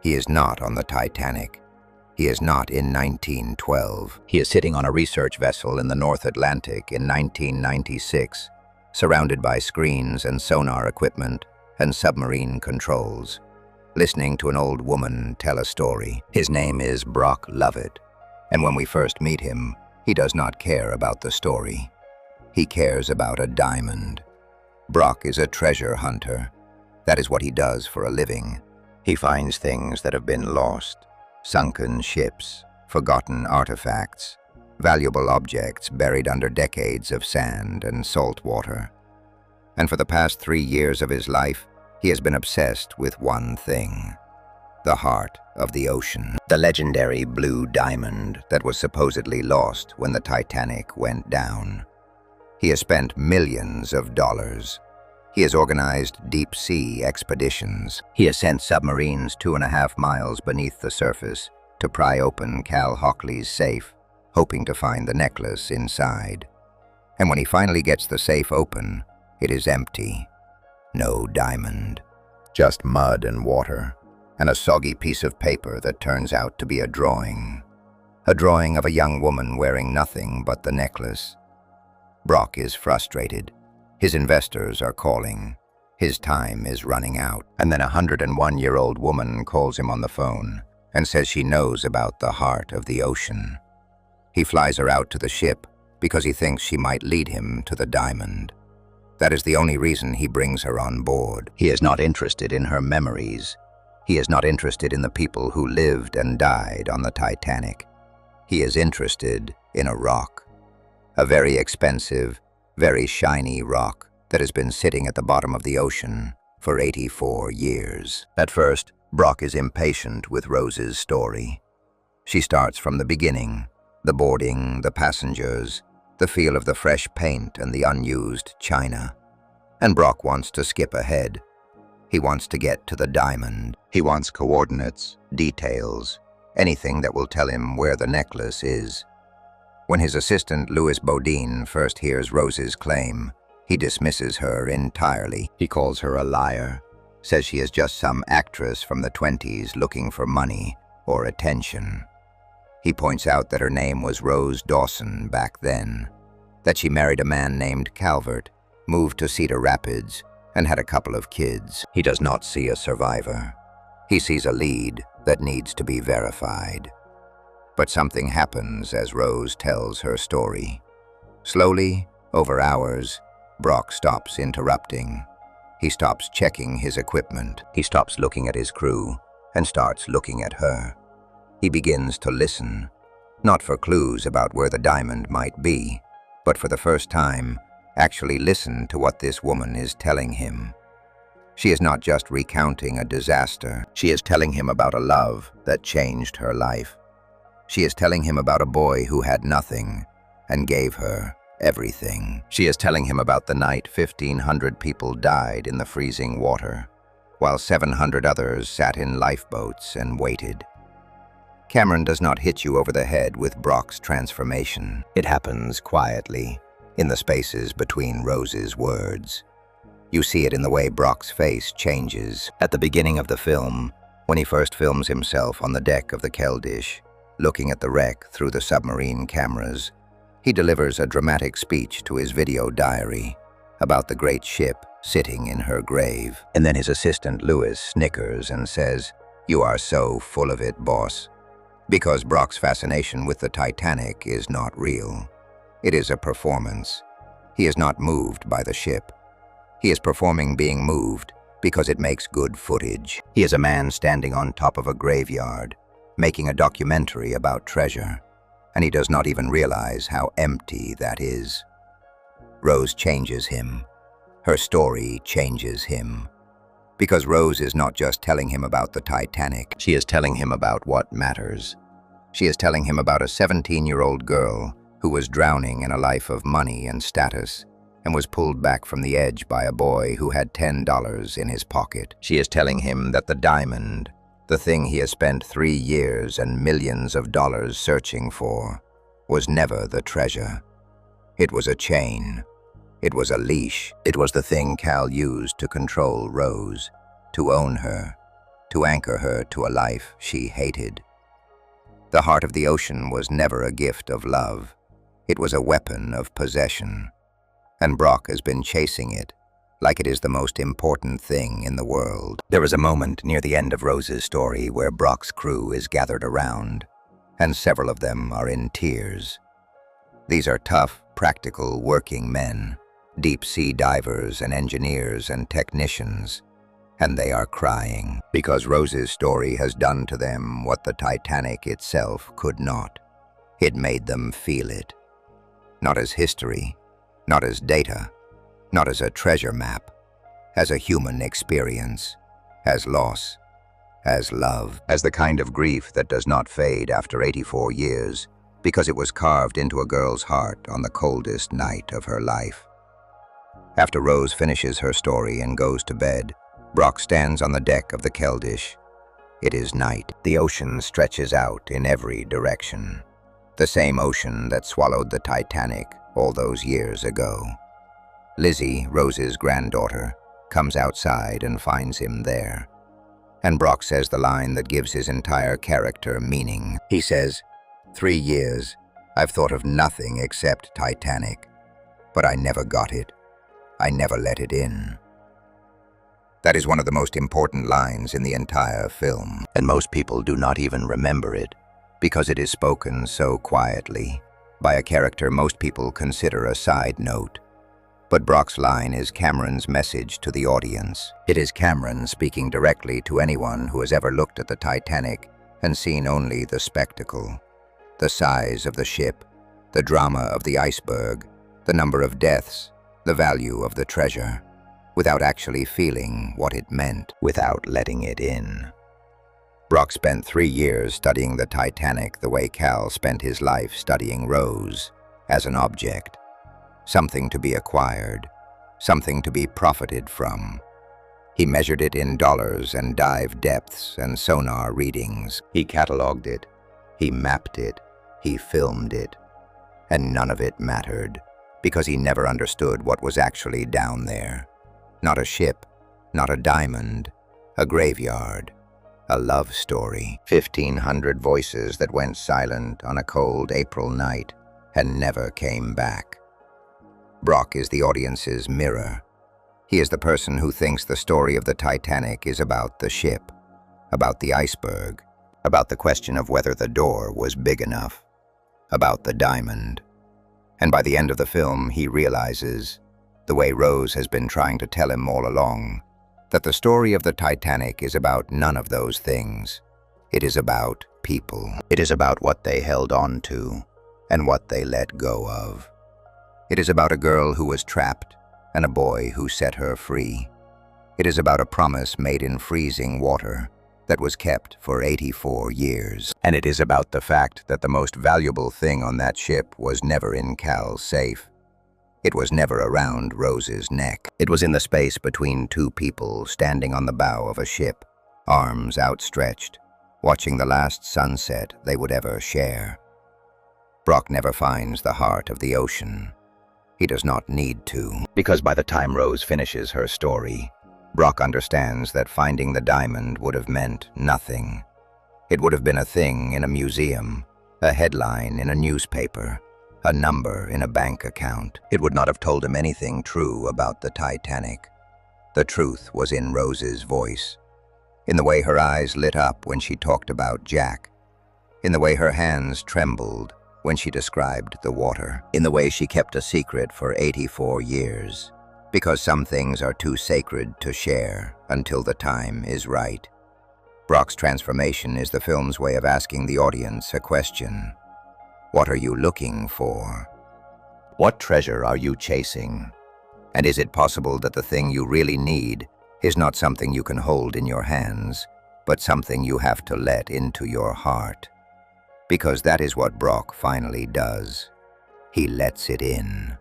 He is not on the Titanic. He is not in 1912. He is sitting on a research vessel in the North Atlantic in 1996, surrounded by screens and sonar equipment and submarine controls, listening to an old woman tell a story. His name is Brock Lovett, and when we first meet him, he does not care about the story. He cares about a diamond. Brock is a treasure hunter. That is what he does for a living. He finds things that have been lost, sunken ships, forgotten artifacts, valuable objects buried under decades of sand and salt water. And for the past 3 years of his life, he has been obsessed with one thing: the heart of the ocean, the legendary blue diamond that was supposedly lost when the Titanic went down. He has spent millions of dollars. He has organized deep-sea expeditions. He has sent submarines 2.5 miles beneath the surface to pry open Cal Hockley's safe, hoping to find the necklace inside. And when he finally gets the safe open, it is empty. No diamond. Just mud and water, and a soggy piece of paper that turns out to be a drawing. A drawing of a young woman wearing nothing but the necklace. Brock is frustrated. His investors are calling. His time is running out. And then a 101-year-old woman calls him on the phone and says she knows about the heart of the ocean. He flies her out to the ship because he thinks she might lead him to the diamond. That is the only reason he brings her on board. He is not interested in her memories. He is not interested in the people who lived and died on the Titanic. He is interested in a rock. A very expensive, very shiny rock that has been sitting at the bottom of the ocean for 84 years. At first, Brock is impatient with Rose's story. She starts from the beginning: the boarding, the passengers, the feel of the fresh paint and the unused china. And Brock wants to skip ahead. He wants to get to the diamond. He wants coordinates, details, anything that will tell him where the necklace is. When his assistant Louis Bodine first hears Rose's claim, he dismisses her entirely. He calls her a liar, says she is just some actress from the 20s looking for money or attention. He points out that her name was Rose Dawson back then, that she married a man named Calvert, moved to Cedar Rapids, and had a couple of kids. He does not see a survivor. He sees a lead that needs to be verified. But something happens as Rose tells her story. Slowly, over hours, Brock stops interrupting. He stops checking his equipment. He stops looking at his crew and starts looking at her. He begins to listen, not for clues about where the diamond might be, but for the first time, actually listen to what this woman is telling him. She is not just recounting a disaster. She is telling him about a love that changed her life. She is telling him about a boy who had nothing and gave her everything. She is telling him about the night 1,500 people died in the freezing water, while 700 others sat in lifeboats and waited. Cameron does not hit you over the head with Brock's transformation. It happens quietly, in the spaces between Rose's words. You see it in the way Brock's face changes. At the beginning of the film, when he first films himself on the deck of the Keldysh, looking at the wreck through the submarine cameras, he delivers a dramatic speech to his video diary about the great ship sitting in her grave. And then his assistant Lewis snickers and says, "You are so full of it, boss." Because Brock's fascination with the Titanic is not real. It is a performance. He is not moved by the ship. He is performing being moved because it makes good footage. He is a man standing on top of a graveyard, making a documentary about treasure, and he does not even realize how empty that is. Rose changes him. Her story changes him. Because Rose is not just telling him about the Titanic, she is telling him about what matters. She is telling him about a 17-year-old girl who was drowning in a life of money and status and was pulled back from the edge by a boy who had $10 in his pocket. She is telling him that the diamond, the thing he has spent 3 years and millions of dollars searching for, was never the treasure. It was a chain. It was a leash. It was the thing Cal used to control Rose, to own her, to anchor her to a life she hated. The heart of the ocean was never a gift of love. It was a weapon of possession. And Brock has been chasing it, like it is the most important thing in the world. There is a moment near the end of Rose's story where Brock's crew is gathered around, and several of them are in tears. These are tough, practical, working men, deep-sea divers and engineers and technicians, and they are crying because Rose's story has done to them what the Titanic itself could not. It made them feel it. Not as history, not as data, not as a treasure map, as a human experience, as loss, as love, as the kind of grief that does not fade after 84 years because it was carved into a girl's heart on the coldest night of her life. After Rose finishes her story and goes to bed, Brock stands on the deck of the Keldysh. It is night. The ocean stretches out in every direction. The same ocean that swallowed the Titanic all those years ago. Lizzie, Rose's granddaughter, comes outside and finds him there. And Brock says the line that gives his entire character meaning. He says, 3 years, I've thought of nothing except Titanic, but I never got it. I never let it in. That is one of the most important lines in the entire film, and most people do not even remember it, because it is spoken so quietly, by a character most people consider a side note. But Brock's line is Cameron's message to the audience. It is Cameron speaking directly to anyone who has ever looked at the Titanic and seen only the spectacle, the size of the ship, the drama of the iceberg, the number of deaths, the value of the treasure, without actually feeling what it meant, without letting it in. Brock spent 3 years studying the Titanic the way Cal spent his life studying Rose, as an object, something to be acquired, something to be profited from. He measured it in dollars and dive depths and sonar readings. He cataloged it, he mapped it, he filmed it, and none of it mattered, because he never understood what was actually down there. Not a ship, not a diamond, a graveyard, a love story. 1,500 voices that went silent on a cold April night and never came back. Brock is the audience's mirror. He is the person who thinks the story of the Titanic is about the ship, about the iceberg, about the question of whether the door was big enough, about the diamond. And by the end of the film, he realizes, the way Rose has been trying to tell him all along, that the story of the Titanic is about none of those things. It is about people. It is about what they held on to and what they let go of. It is about a girl who was trapped and a boy who set her free. It is about a promise made in freezing water that was kept for 84 years. And it is about the fact that the most valuable thing on that ship was never in Cal's safe. It was never around Rose's neck. It was in the space between two people standing on the bow of a ship, arms outstretched, watching the last sunset they would ever share. Brock never finds the heart of the ocean. He does not need to, because by the time Rose finishes her story, Brock understands that finding the diamond would have meant nothing. It would have been a thing in a museum, a headline in a newspaper, a number in a bank account. It would not have told him anything true about the Titanic. The truth was in Rose's voice, in the way her eyes lit up when she talked about Jack, in the way her hands trembled when she described the water, in the way she kept a secret for 84 years, because some things are too sacred to share until the time is right. Brock's transformation is the film's way of asking the audience a question. What are you looking for? What treasure are you chasing? And is it possible that the thing you really need is not something you can hold in your hands, but something you have to let into your heart? Because that is what Brock finally does. He lets it in.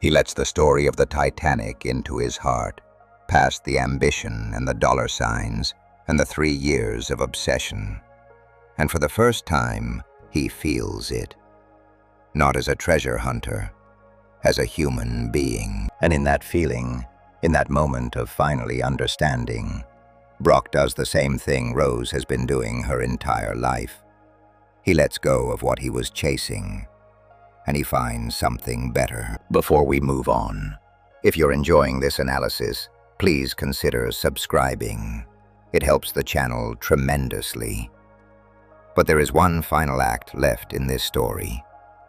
He lets the story of the Titanic into his heart, past the ambition and the dollar signs and the 3 years of obsession. And for the first time, he feels it. Not as a treasure hunter, as a human being. And in that feeling, in that moment of finally understanding, Brock does the same thing Rose has been doing her entire life. He lets go of what he was chasing, and he finds something better. Before we move on, if you're enjoying this analysis, please consider subscribing. It helps the channel tremendously. But there is one final act left in this story.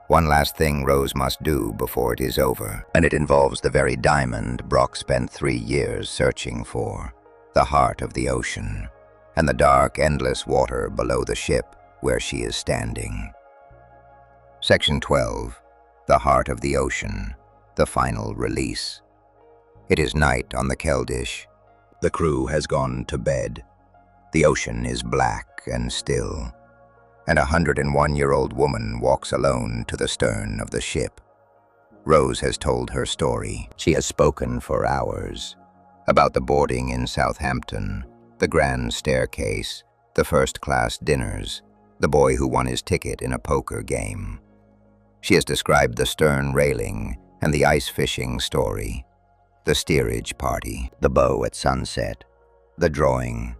One last thing Rose must do before it is over, and it involves the very diamond Brock spent 3 years searching for, the heart of the ocean, and the dark, endless water below the ship where she is standing. Section 12, The Heart of the Ocean, the final release. It is night on the Keldysh. The crew has gone to bed. The ocean is black and still, and a 101-year-old woman walks alone to the stern of the ship. Rose has told her story. She has spoken for hours about the boarding in Southampton, the grand staircase, the first-class dinners, the boy who won his ticket in a poker game. She has described the stern railing and the ice fishing story, the steerage party, the bow at sunset, the drawing,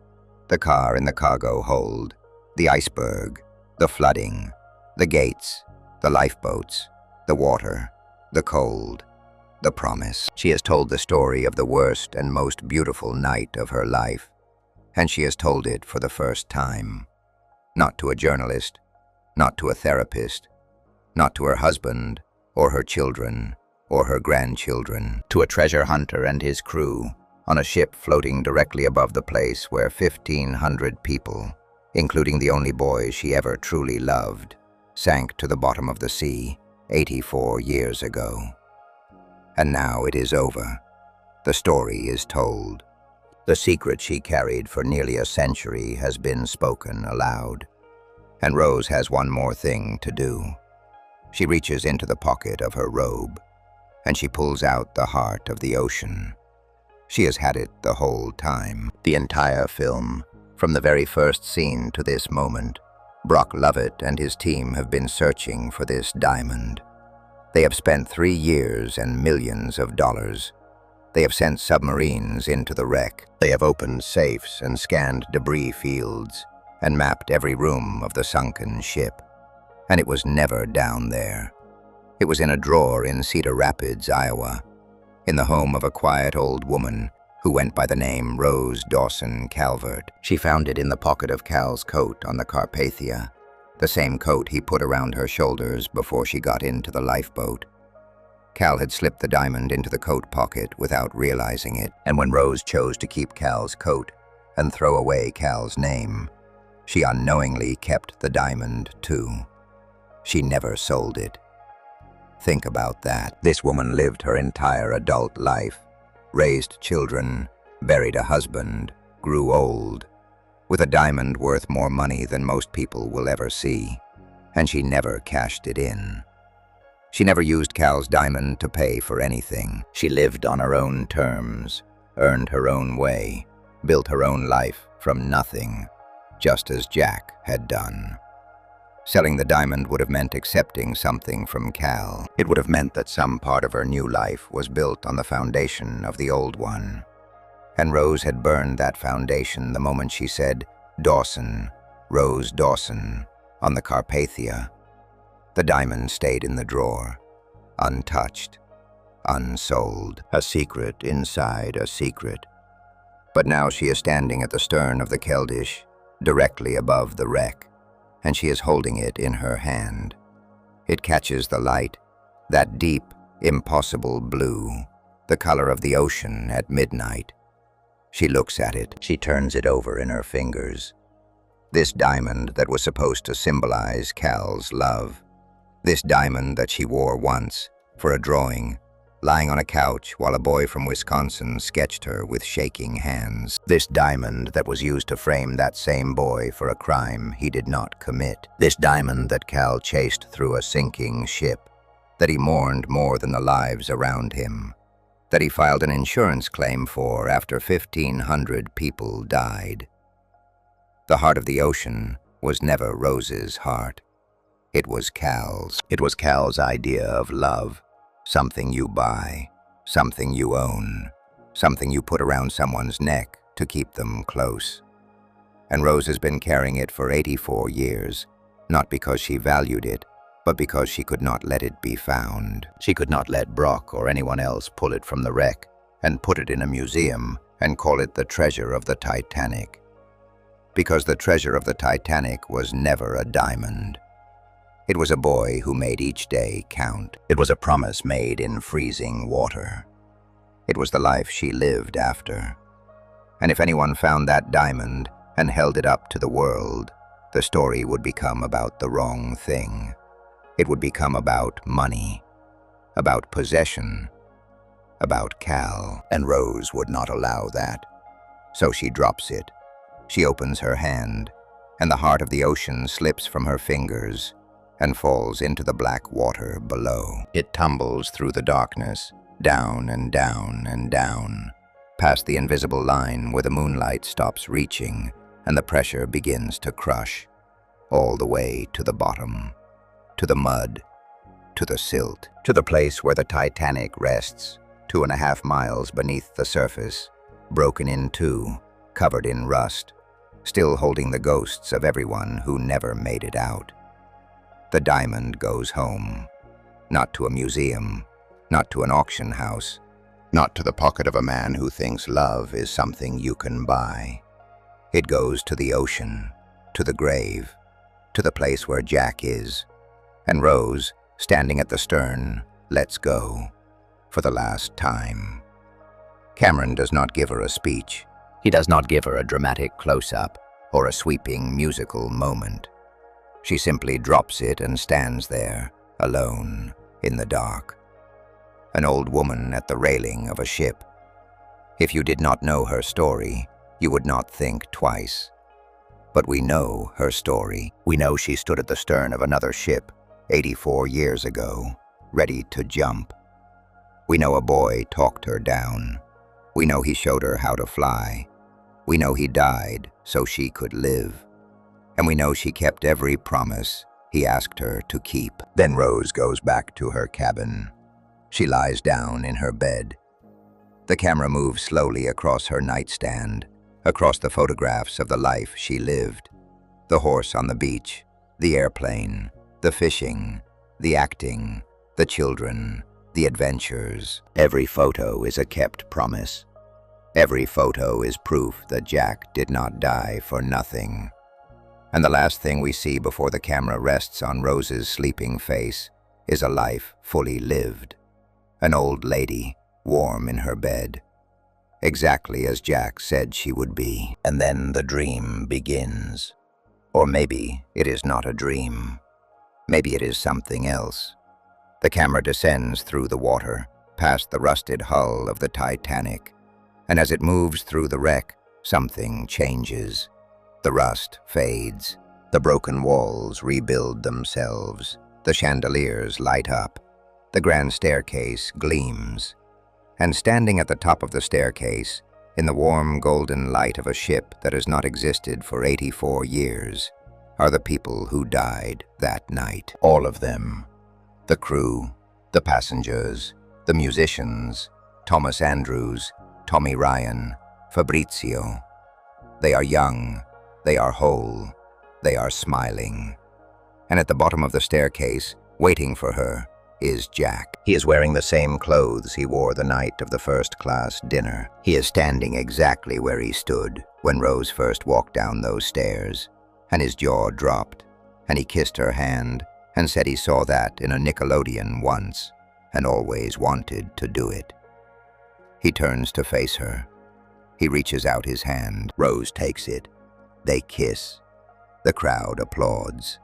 the car in the cargo hold, the iceberg, the flooding, the gates, the lifeboats, the water, the cold, the promise. She has told the story of the worst and most beautiful night of her life, and she has told it for the first time. Not to a journalist, not to a therapist, not to her husband, or her children, or her grandchildren. To a treasure hunter and his crew, on a ship floating directly above the place where 1,500 people, including the only boy she ever truly loved, sank to the bottom of the sea 84 years ago. And now it is over. The story is told. The secret she carried for nearly a century has been spoken aloud. And Rose has one more thing to do. She reaches into the pocket of her robe, and she pulls out the heart of the ocean. She has had it the whole time. The entire film, from the very first scene to this moment, Brock Lovett and his team have been searching for this diamond. They have spent 3 years and millions of dollars. They have sent submarines into the wreck. They have opened safes and scanned debris fields and mapped every room of the sunken ship. And it was never down there. It was in a drawer in Cedar Rapids, Iowa, in the home of a quiet old woman who went by the name Rose Dawson Calvert. She found it in the pocket of Cal's coat on the Carpathia, the same coat he put around her shoulders before she got into the lifeboat. Cal had slipped the diamond into the coat pocket without realizing it, and when Rose chose to keep Cal's coat and throw away Cal's name, she unknowingly kept the diamond too. She never sold it. Think about that. This woman lived her entire adult life, raised children, buried a husband, grew old, with a diamond worth more money than most people will ever see, and she never cashed it in. She never used Cal's diamond to pay for anything. She lived on her own terms, earned her own way, built her own life from nothing, just as Jack had done. Selling the diamond would have meant accepting something from Cal. It would have meant that some part of her new life was built on the foundation of the old one. And Rose had burned that foundation the moment she said, "Dawson, Rose Dawson, on the Carpathia. The diamond stayed in the drawer, untouched, unsold, a secret inside a secret. But now she is standing at the stern of the Keldysh, directly above the wreck, and she is holding it in her hand. It catches the light, that deep, impossible blue, the color of the ocean at midnight. She looks at it. She turns it over in her fingers. This diamond that was supposed to symbolize Cal's love. This diamond that she wore once, for a drawing, lying on a couch while a boy from Wisconsin sketched her with shaking hands. This diamond that was used to frame that same boy for a crime he did not commit. This diamond that Cal chased through a sinking ship, that he mourned more than the lives around him, that he filed an insurance claim for after 1,500 people died. The heart of the ocean was never Rose's heart. It was Cal's. It was Cal's idea of love. Something you buy, something you own, something you put around someone's neck to keep them close. And Rose has been carrying it for 84 years, not because she valued it, but because she could not let it be found. She could not let Brock or anyone else pull it from the wreck and put it in a museum and call it the treasure of the Titanic. Because the treasure of the Titanic was never a diamond. It was a boy who made each day count. It was a promise made in freezing water. It was the life she lived after. And if anyone found that diamond and held it up to the world, the story would become about the wrong thing. It would become about money, about possession, about Cal. And Rose would not allow that. So she drops it. She opens her hand, and the heart of the ocean slips from her fingers and falls into the black water below. It tumbles through the darkness, down and down and down, past the invisible line where the moonlight stops reaching and the pressure begins to crush, all the way to the bottom, to the mud, to the silt, to the place where the Titanic rests, 2.5 miles beneath the surface, broken in two, covered in rust, still holding the ghosts of everyone who never made it out. The diamond goes home, not to a museum, not to an auction house, not to the pocket of a man who thinks love is something you can buy. It goes to the ocean, to the grave, to the place where Jack is, and Rose, standing at the stern, lets go, for the last time. Cameron does not give her a speech. He does not give her a dramatic close-up or a sweeping musical moment. She simply drops it and stands there, alone, in the dark. An old woman at the railing of a ship. If you did not know her story, you would not think twice. But we know her story. We know she stood at the stern of another ship 84 years ago, ready to jump. We know a boy talked her down. We know he showed her how to fly. We know he died so she could live. And we know she kept every promise he asked her to keep. Then Rose goes back to her cabin. She lies down in her bed. The camera moves slowly across her nightstand, across the photographs of the life she lived. The horse on the beach, the airplane, the fishing, the acting, the children, the adventures. Every photo is a kept promise. Every photo is proof that Jack did not die for nothing. And the last thing we see before the camera rests on Rose's sleeping face is a life fully lived. An old lady, warm in her bed, exactly as Jack said she would be. And then the dream begins. Or maybe it is not a dream. Maybe it is something else. The camera descends through the water, past the rusted hull of the Titanic. And as it moves through the wreck, something changes. The rust fades. The broken walls rebuild themselves. The chandeliers light up. The grand staircase gleams. And standing at the top of the staircase, in the warm golden light of a ship that has not existed for 84 years, are the people who died that night. All of them. The crew, the passengers, the musicians, Thomas Andrews, Tommy Ryan, Fabrizio. They are young. They are whole. They are smiling. And at the bottom of the staircase, waiting for her, is Jack. He is wearing the same clothes he wore the night of the first-class dinner. He is standing exactly where he stood when Rose first walked down those stairs, and his jaw dropped, and he kissed her hand and said he saw that in a Nickelodeon once and always wanted to do it. He turns to face her. He reaches out his hand. Rose takes it. They kiss. The crowd applauds.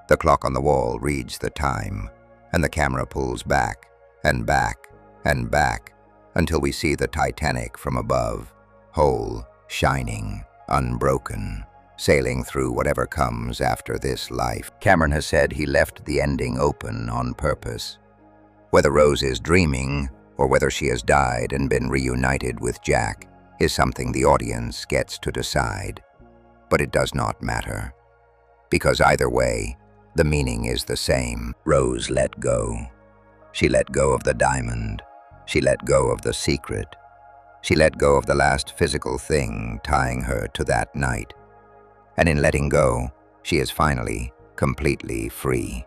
The clock on the wall reads the time, and the camera pulls back and back and back until we see the Titanic from above, whole, shining, unbroken, sailing through whatever comes after this life. Cameron has said he left the ending open on purpose. Whether Rose is dreaming or whether she has died and been reunited with Jack is something the audience gets to decide. But it does not matter, because either way, the meaning is the same. Rose let go. She let go of the diamond. She let go of the secret. She let go of the last physical thing tying her to that night. And in letting go, she is finally completely free.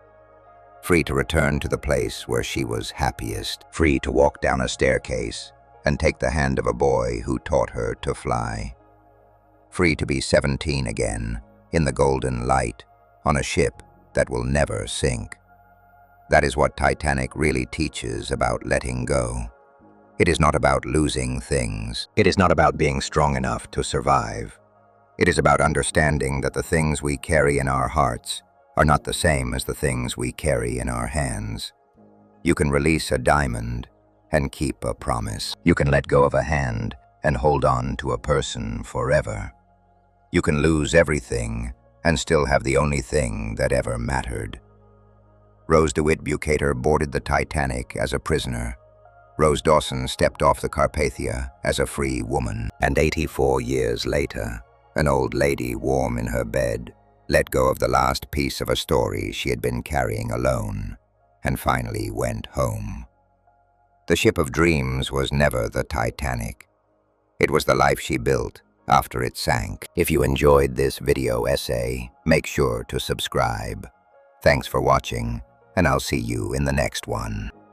Free to return to the place where she was happiest. Free to walk down a staircase and take the hand of a boy who taught her to fly. Free to be 17 again, in the golden light, on a ship that will never sink. That is what Titanic really teaches about letting go. It is not about losing things. It is not about being strong enough to survive. It is about understanding that the things we carry in our hearts are not the same as the things we carry in our hands. You can release a diamond and keep a promise. You can let go of a hand and hold on to a person forever. You can lose everything and still have the only thing that ever mattered. Rose DeWitt Bukater boarded the Titanic as a prisoner. Rose Dawson stepped off the Carpathia as a free woman. And 84 years later, an old lady warm in her bed let go of the last piece of a story she had been carrying alone and finally went home. The ship of dreams was never the Titanic. It was the life she built after it sank. If you enjoyed this video essay, make sure to subscribe. Thanks for watching, and I'll see you in the next one.